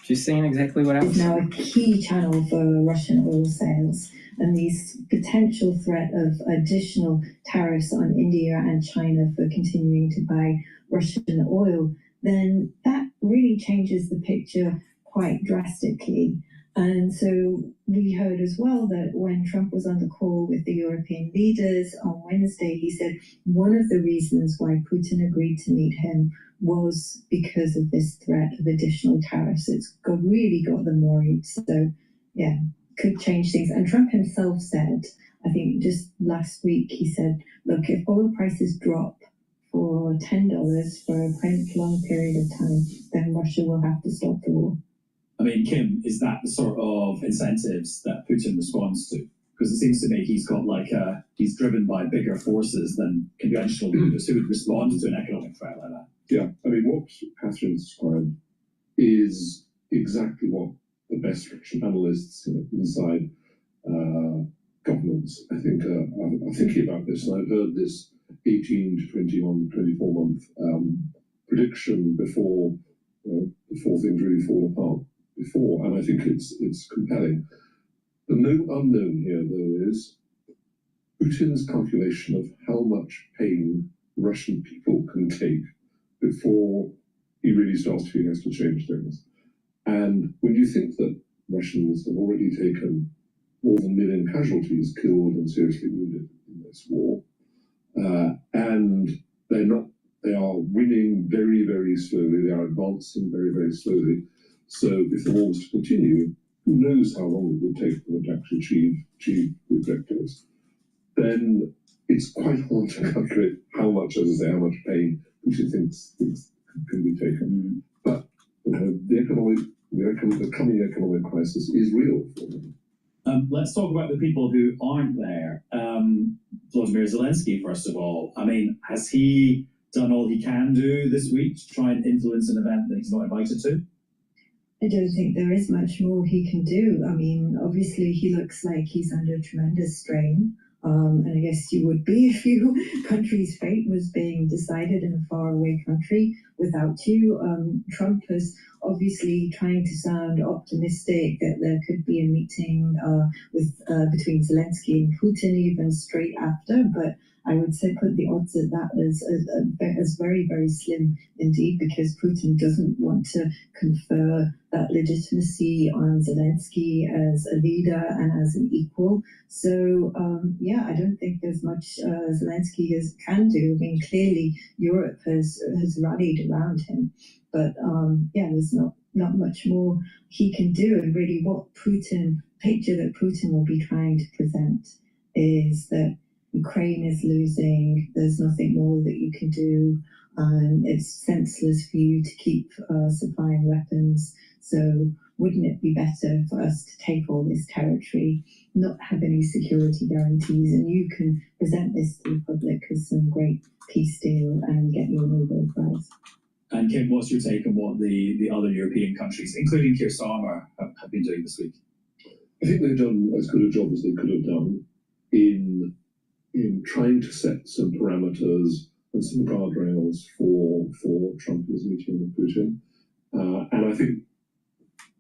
She's saying exactly what I was saying. Now a key channel for Russian oil sales, and these potential threat of additional tariffs on India and China for continuing to buy Russian oil, then that really changes the picture quite drastically. And so we heard as well that when Trump was on the call with the European leaders on Wednesday, he said one of the reasons why Putin agreed to meet him was because of this threat of additional tariffs. It's really got them worried. So, yeah, could change things. And Trump himself said, I think just last week, he said, look, if oil prices drop for $10 for a long period of time, then Russia will have to stop the war. I mean, Kim, is that the sort of incentives that Putin responds to? Because it seems to me he's got he's driven by bigger forces than conventional leaders who would respond to an economic threat like that. Yeah, I mean, what Catherine described is exactly what the best Russian analysts inside governments, I think, are thinking about this. And I've heard this 18 to 21, 24 month prediction before things really fall apart before, and I think it's compelling. The unknown here, though, is Putin's calculation of how much pain Russian people can take before he really starts to has to change things. And when you think that Russians have already taken more than 1 million casualties, killed and seriously wounded in this war, and they are winning very, very slowly, they are advancing very, very slowly. So if the war was to continue, who knows how long it would take for them to actually achieve the objectives. Then it's quite hard to calculate how much, as I say, how much pain Putin thinks can be taken. But the coming economic crisis is real for them. Let's talk about the people who aren't there. Volodymyr Zelensky, first of all. I mean, has he done all he can do this week to try and influence an event that he's not invited to? I don't think there is much more he can do. I mean, obviously he looks like he's under tremendous strain. And I guess you would be if your country's fate was being decided in a faraway country without you. Trump is obviously trying to sound optimistic that there could be a meeting between Zelensky and Putin even straight after, but I would say put the odds at that as very, very slim indeed, because Putin doesn't want to confer that legitimacy on Zelensky as a leader and as an equal. So, I don't think there's much Zelensky can do. I mean, clearly Europe has rallied around him, but there's not much more he can do. And really what picture that Putin will be trying to present is that Ukraine is losing, there's nothing more that you can do, and it's senseless for you to keep supplying weapons. So wouldn't it be better for us to take all this territory, not have any security guarantees, and you can present this to the public as some great peace deal and get your Nobel Prize? And Kim, what's your take on what the other European countries, including Keir Starmer, have been doing this week? I think they've done as good a job as they could have done in trying to set some parameters and some guardrails for Trump's meeting with Putin. And I think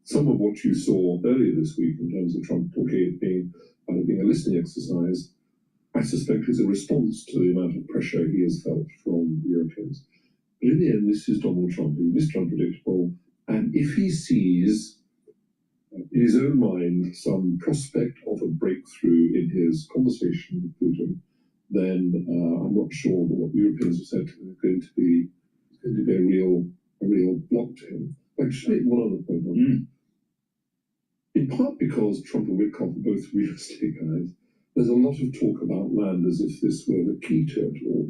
some of what you saw earlier this week in terms of Trump talking being a listening exercise, I suspect is a response to the amount of pressure he has felt from the Europeans. But in the end, this is Donald Trump. He's Mr. Unpredictable. And if he sees in his own mind some prospect of a breakthrough in his conversation with Putin, then I'm not sure that what the Europeans have said is going to be a real block to him. I'd just make one other point on it. In part because Trump and Witkoff are both real estate guys, there's a lot of talk about land as if this were the key to it all.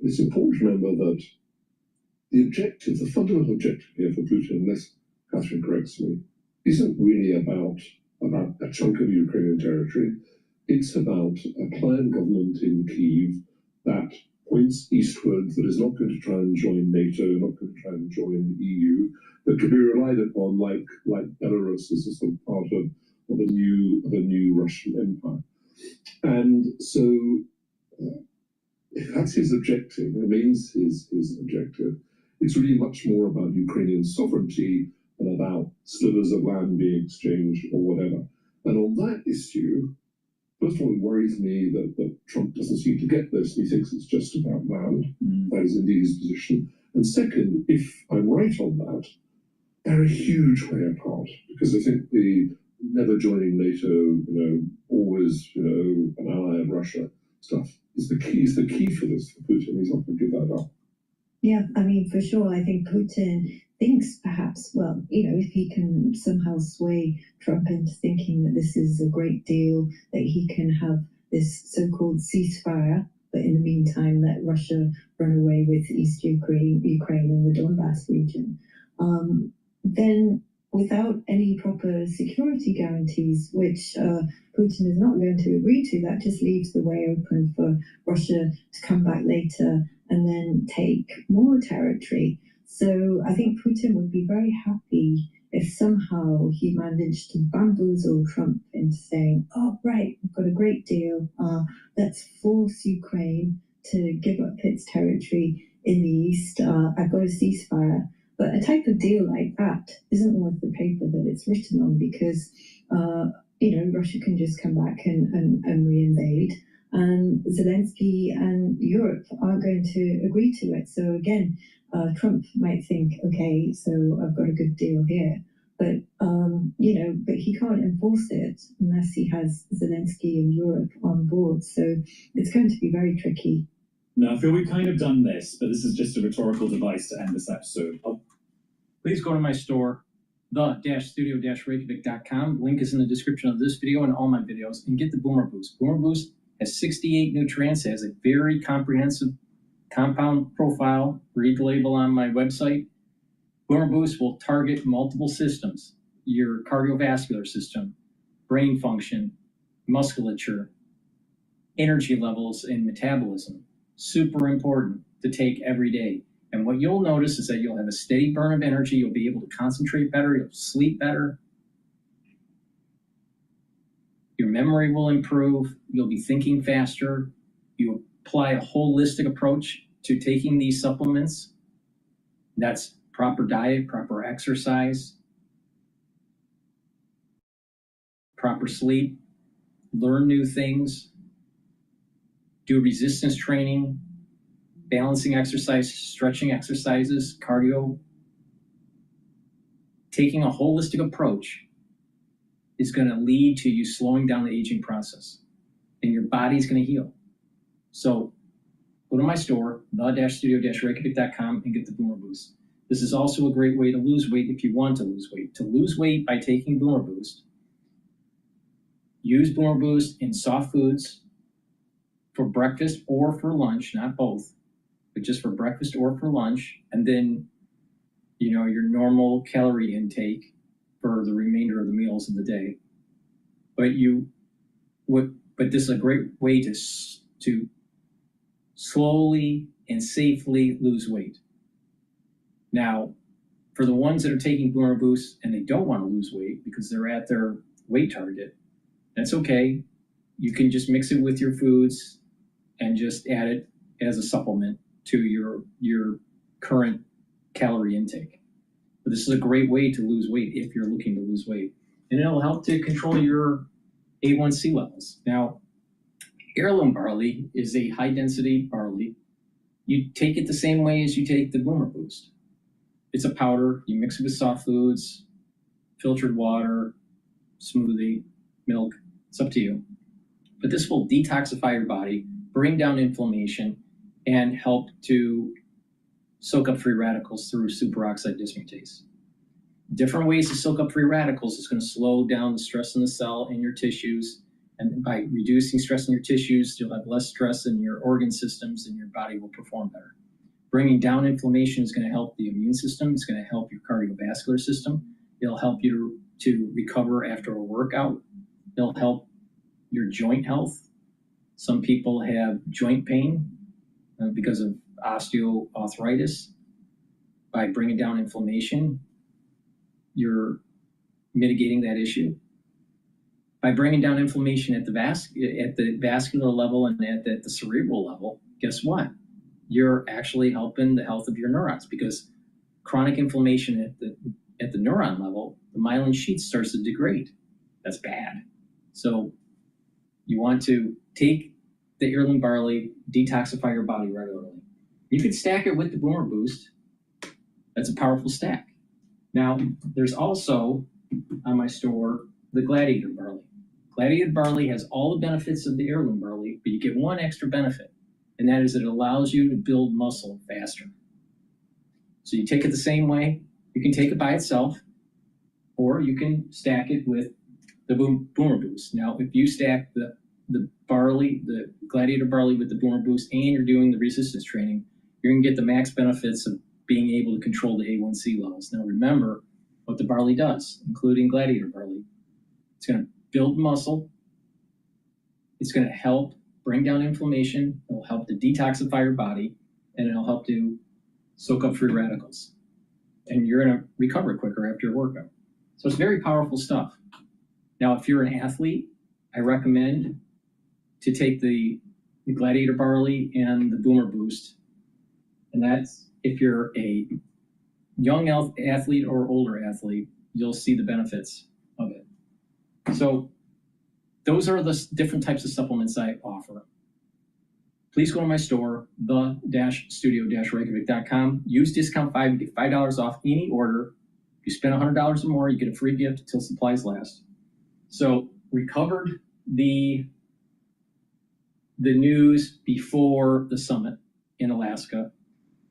It's important to remember that the fundamental objective here for Putin, unless Catherine corrects me, isn't really about a chunk of Ukrainian territory. It's about a planned government in Kyiv that points eastward, that is not going to try and join NATO, not going to try and join the EU, that can be relied upon like Belarus as a sort of part of a new Russian empire. And so if that's his objective, remains his objective, it's really much more about Ukrainian sovereignty than about slivers of land being exchanged or whatever. And on that issue, first of all, it worries me that Trump doesn't seem to get this, and he thinks it's just about land. That is indeed his position. And second, if I'm right on that, they're a huge way apart, because I think the never joining NATO, always, an ally of Russia stuff is the key for this for Putin. He's not going to give that up. Yeah, I mean, for sure. I think Putin thinks perhaps, well, if he can somehow sway Trump into thinking that this is a great deal, that he can have this so-called ceasefire, but in the meantime let Russia run away with East Ukraine and the Donbass region, then without any proper security guarantees, which Putin is not going to agree to, that just leaves the way open for Russia to come back later and then take more territory. So I think Putin would be very happy if somehow he managed to bamboozle Trump into saying, oh, right, we've got a great deal. Let's force Ukraine to give up its territory in the east. I've got a ceasefire. But a type of deal like that isn't worth the paper that it's written on, because, Russia can just come back and reinvade. And Zelensky and Europe aren't going to agree to it. So again, Trump might think, okay, so I've got a good deal here. But, but he can't enforce it unless he has Zelensky and Europe on board. So it's going to be very tricky. Now, I feel we've kind of done this, but this is just a rhetorical device to end this episode. Please go to my store, the-studio-reykjavik.com. Link is in the description of this video and all my videos, and get the Boomer Boost. Boomer Boost has 68 nutrients, has a very comprehensive compound profile. Read the label on my website. Boomer Boost will target multiple systems: your cardiovascular system, brain function, musculature, energy levels, and metabolism. Super important to take every day. And what you'll notice is that you'll have a steady burn of energy. You'll be able to concentrate better. You'll sleep better. Your memory will improve. You'll be thinking faster. You apply a holistic approach to taking these supplements. That's proper diet, proper exercise, proper sleep, learn new things, do resistance training, balancing exercise, stretching exercises, cardio. Taking a holistic approach is going to lead to you slowing down the aging process, and your body's going to heal. So go to my store, the-studio-reykjavik.com, and get the Boomer Boost. This is also a great way to lose weight if you want to lose weight. To lose weight by taking Boomer Boost, use Boomer Boost in soft foods for breakfast or for lunch, not both, but just for breakfast or for lunch, and then, your normal calorie intake for the remainder of the meals of the day. But this is a great way to slowly and safely lose weight. Now, for the ones that are taking Boomer Boost and they don't want to lose weight because they're at their weight target, that's okay. You can just mix it with your foods and just add it as a supplement to your current calorie intake. But this is a great way to lose weight if you're looking to lose weight. And it'll help to control your A1C levels. Now, heirloom barley is a high-density barley. You take it the same way as you take the Boomer Boost. It's a powder. You mix it with soft foods, filtered water, smoothie, milk. It's up to you. But this will detoxify your body, bring down inflammation, and help to soak up free radicals through superoxide dismutase. Different ways to soak up free radicals is going to slow down the stress in the cell in your tissues. And by reducing stress in your tissues, you'll have less stress in your organ systems and your body will perform better. Bringing down inflammation is going to help the immune system. It's going to help your cardiovascular system. It'll help you to recover after a workout. It'll help your joint health. Some people have joint pain because of osteoarthritis. By bringing down inflammation, you're mitigating that issue. By bringing down inflammation at the vascular level and at the cerebral level, guess what? You're actually helping the health of your neurons, because chronic inflammation at the neuron level, the myelin sheath starts to degrade. That's bad. So you want to take the heirloom barley, detoxify your body regularly. You could stack it with the Boomer Boost. That's a powerful stack. Now, there's also on my store the Gladiator barley. Gladiator barley has all the benefits of the heirloom barley, but you get one extra benefit, and that is it allows you to build muscle faster. So you take it the same way, You can take it by itself, or you can stack it with the Boomer Boost. Now, if you stack the barley, the Gladiator barley with the Boomer Boost, and you're doing the resistance training, you're gonna get the max benefits of being able to control the A1C levels. Now, remember what the barley does, including Gladiator barley. It's gonna build muscle. It's gonna help bring down inflammation. It'll help to detoxify your body, and it'll help to soak up free radicals. And you're gonna recover quicker after your workout. So it's very powerful stuff. Now, if you're an athlete, I recommend to take the Gladiator barley and the Boomer Boost. And that's if you're a young athlete or older athlete, you'll see the benefits of it. So those are the different types of supplements I offer. Please go to my store, the-studio-reykjavik.com. Use discount 5 to get $5 off any order. If you spend $100 or more, you get a free gift until supplies last. So we covered the news before the summit in Alaska.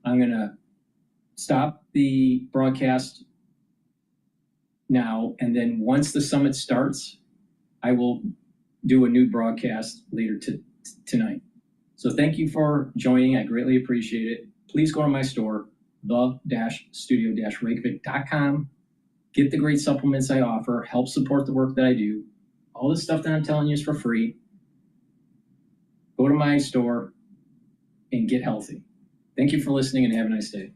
I'm going to stop the broadcast now, and then once the summit starts, I will do a new broadcast later tonight. So thank you for joining. I greatly appreciate it. Please go to my store, the-studio-reykjavik.com. Get the great supplements I offer, help support the work that I do. All the stuff that I'm telling you is for free. Go to my store and get healthy. Thank you for listening and have a nice day.